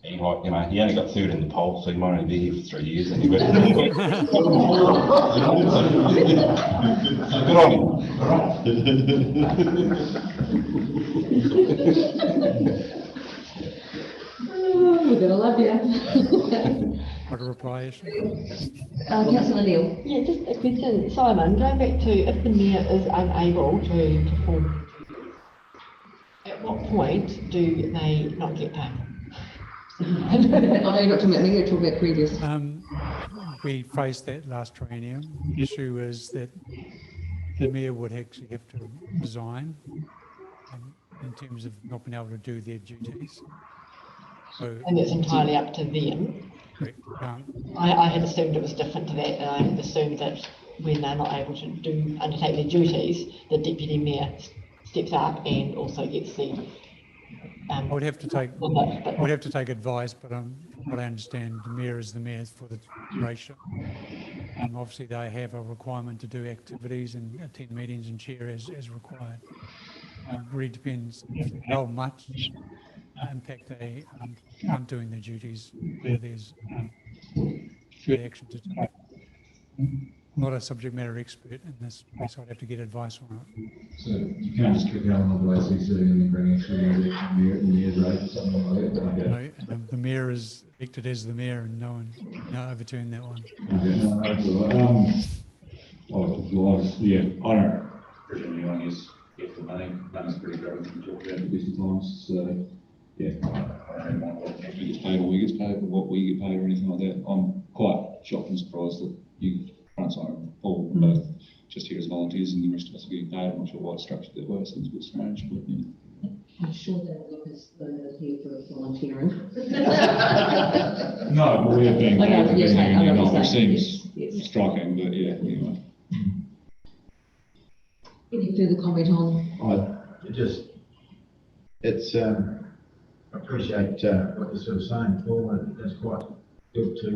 He, like, he only got third in the poll, so he might only be here for 3 years anyway. So good on him. All right. We're gonna love you. What a reply, Councillor Neil. Yeah, just a question, Simon. Going back to if the mayor is unable to perform, at what point do they not get paid? I know you're not talking about me, you're talking about previous. We faced that last triennium. The issue is that the mayor would actually have to resign in terms of not being able to do their duties. So, And it's entirely up to them. correct. I had assumed it was different to that, and I had assumed that when they're not able to undertake their duties, the deputy mayor steps up and also gets the. I would have to take advice, but from what I understand, the mayor is the mayor for the duration. Obviously, they have a requirement to do activities and attend meetings and chair as required. It really depends how much impact they aren't doing their duties, where there's good action to take. Not a subject matter expert in this, so I'd have to get advice on it. So you can't just kick out on the ACC and then bring actually the mayor's rate or something like that? No, the mayor is elected as the mayor and no one overturn that one. Okay, no, that's all right. Yeah, I don't presume anyone is get the money. Money's pretty great to talk about at different times. So, yeah, I don't mind what he gets paid or we get paid or what we get paid or anything like that. I'm quite shocked and surprised that you front side and Paul both just here as volunteers and the rest of us are getting paid. I'm not sure why it's structured that way. Seems a bit strange, but yeah. I'm sure that look is here for volunteering. No, but we're being paid for being here now, which seems yes. striking, but yeah, anyway. Any further comment on? It's, I appreciate what you're sort of saying, Paul, and that's quite good to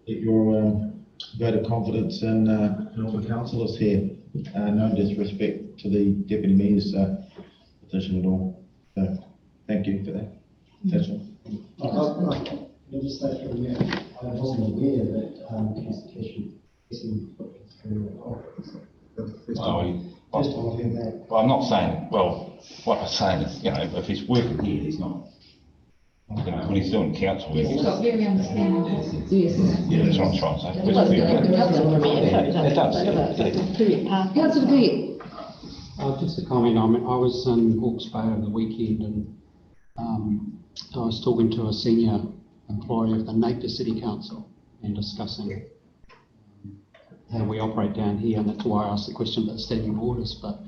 get your vote of confidence in all the councillors here. No disrespect to the deputy mayor's position at all. So thank you for that. That's all. I'll just say from there, I wasn't aware that Councillor Cashew isn't put through the office. Well, I'm not saying, well, what I'm saying is, if he's working here, he's not, when he's doing council work. He's got very understanding. Yes. Yeah, that's what I'm trying to say. It does. Councillor Peet. Just a comment. I was in Hawke's Bay over the weekend and I was talking to a senior employee of the Napier City Council and discussing how we operate down here, and that's why I asked the question about standing orders. But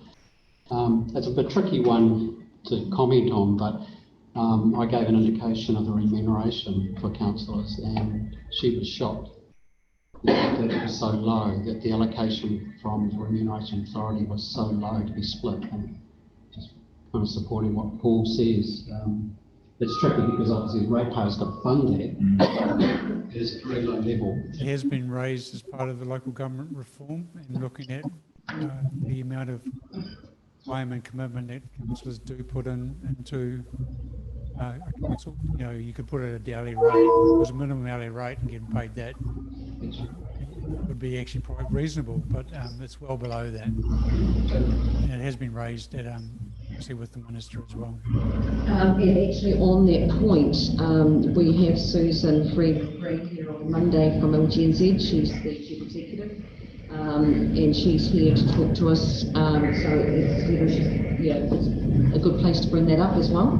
it's a bit tricky one to comment on, but I gave an indication of the remuneration for councillors, and she was shocked that it was so low, that the allocation from the Remuneration Authority was so low to be split, and just kind of supporting what Paul says. It's tricky because obviously the ratepayers got to fund that. It's a very low level. It has been raised as part of the local government reform and looking at the amount of time and commitment that councillors do put into a council. You could put it at a daily rate. It was a minimum hourly rate and getting paid that. It would be actually quite reasonable, but it's well below that. And it has been raised at obviously with the minister as well. And actually on that point, we have Susan Free here on Monday from LGNZ. She's the chief executive, and she's here to talk to us. So it's a good place to bring that up as well,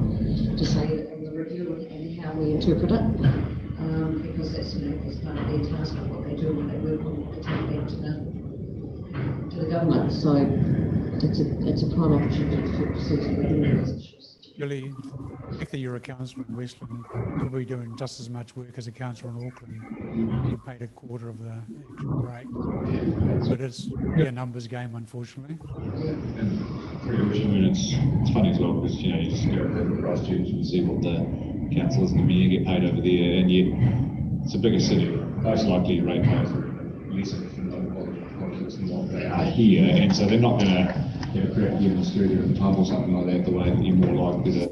to say in the review and how we interpret it, because that's part of their task of what they do when they work on what they take back to the government. So it's a prime opportunity for Susan to do those issues. Really, the fact that you're a councillor in Westland, you'll be doing just as much work as a councillor in Auckland, being paid a quarter of the actual rate. So it is a numbers game, unfortunately. It's funny as well because you just go over to Christchurch and see what the councillors and the mayor get paid over there, and yet it's a bigger city. Most likely your ratepayers are lesser from local politics than what they are here, and so they're not going to create you in the street or in the pub or something like that, the way that you're more likely to.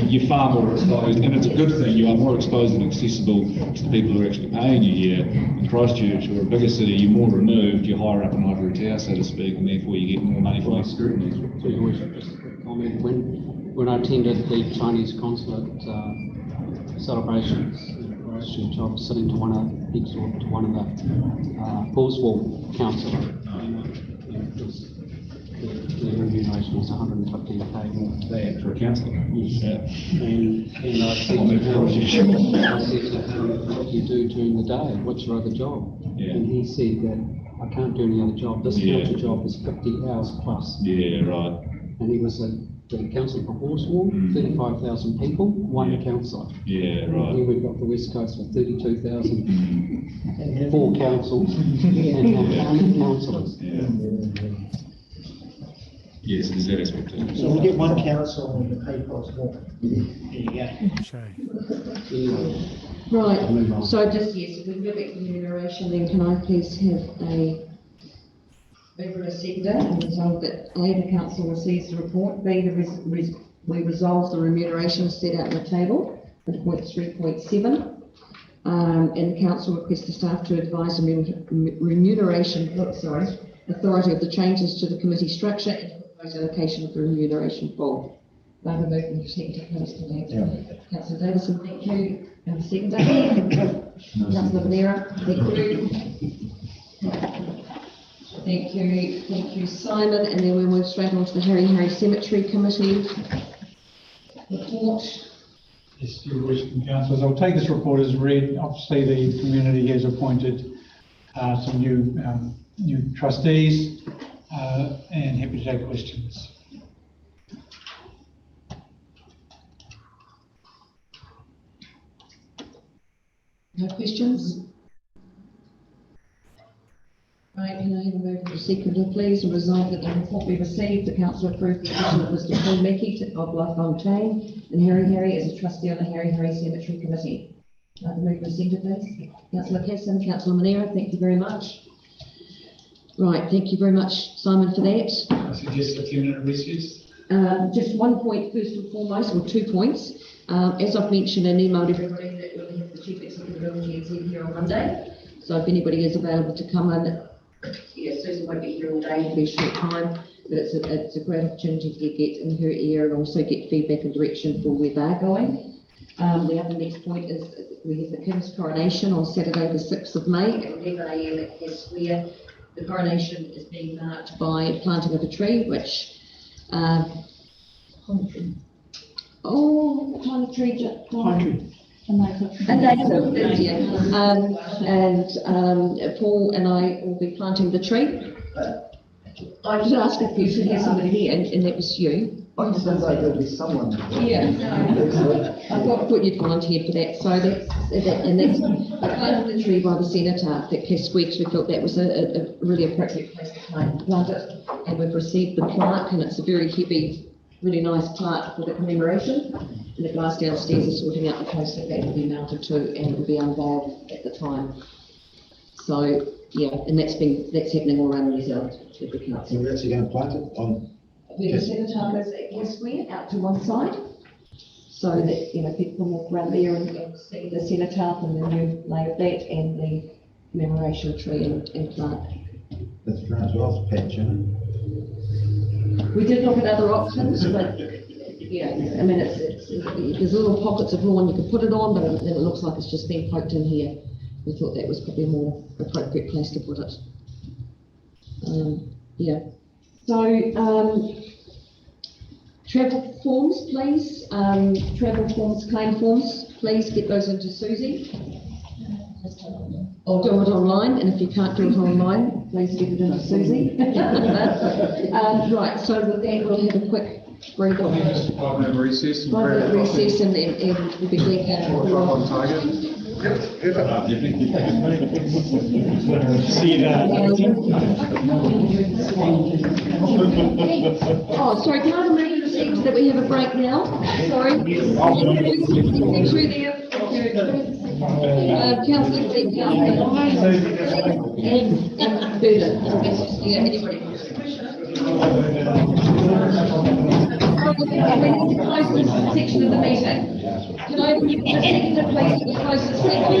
You're far more exposed, and it's a good thing. You are more exposed and accessible to the people who are actually paying you here. In Christchurch or a bigger city, you're more removed, you're higher up in ivory tower, so to speak, and therefore you get more money for your scrutiny. So you always just a quick comment. When I attended the Chinese consulate celebrations in Christchurch, I was sitting to one of the Paulsville councillor. The remuneration was 115k more there for a councillor. Yes. And I said to him, what do you do during the day? What's your other job? Yeah. And he said that I can't do any other job. This council job is 50 hours plus. Yeah, right. And he was the council for Horsewall, 35,000 people, one councillor. Yeah, And right. here we've got the West Coast for 32,000, 4 councils, and 100 councillors. Yes, there's that aspect to it. So we'll get one council and the pay cost more. There you go. Right, so just, yes, if we go back to remuneration, then can I please have a mover and a seconder and resolve that A, the council receives the report, B, we resolve the remuneration set out in the table at point 3.7, and the council requests the staff to advise the remuneration authority of the changes to the committee structure and the proposed allocation of the remuneration pool. I have a mover and a seconder, please, to that. Councillor Davison, thank you. And the seconder, Councillor Valera, thank you. Thank you, Simon. And then we'll move straight on to the Harry Cemetery Committee report. Yes, your worship, councillors, I'll take this report as read. Obviously, the community has appointed some new trustees, and happy to take questions. No questions? Right, can I have a mover and a seconder, please, and resolve that the report we received, the council approved the addition of Mr. Paul Mackey of La Fontaine and Harry as a trustee on the Harry Cemetery Committee. Can I have a mover and a seconder, please? Councillor Casson, Councillor Monera, thank you very much. Right, thank you very much, Simon, for that. I suggest a 2-minute recess. Just one point first and foremost, or 2 points. As I've mentioned and emailed everybody, that we'll have the Chief Executive of NZ here on Monday. So if anybody is available to come in, Susan won't be here all day, it'll be a short time, but it's a great opportunity to get in her ear and also get feedback and direction for where they're going. The other next point is we have the King's coronation on Saturday the 6th of May at 11 AM at Hess Square. The coronation is being marked by planting of a tree, which pine tree. Paul and I will be planting the tree. I did ask if you should have somebody here, and that was you. I just sounds like there'll be someone. Yeah, I thought you'd volunteered for that. So that's planting the tree by the cenotaph at Hess Square, because we felt that was a really appropriate place to plant it. And we've received the plaque, and it's a very heavy, really nice plaque for the commemoration. And the glass downstairs is sorting out the post that will be mounted to, and it will be unveiled at the time. So yeah, and that's happening all around New Zealand. So we're actually going to plant it on. The cenotaph is at Hess Square out to one side, so that people can walk around there and see the cenotaph and the new lay of that and the commemoration tree and plaque. That's great as well, Pat, We did look at other options, but yeah, I mean, there's little pockets of lawn you could put it on, but then it looks like it's just been poked in here. We thought that was probably a more appropriate place to put it. Yeah. So, travel forms, please. Travel forms, claim forms, please get those into Susie. Or do it online, and if you can't do it online, please get it into Susie. Right, so with that, we'll have a quick breather. 5 minute recess. 5 minute recess, and we'll be back on target. See you Oh, sorry, can I remind you that we have a break now? Sorry. Through there. Councillor Lee, and Buda. Yeah, anybody. Close this section of the meeting. Can I give you a second to please close this section?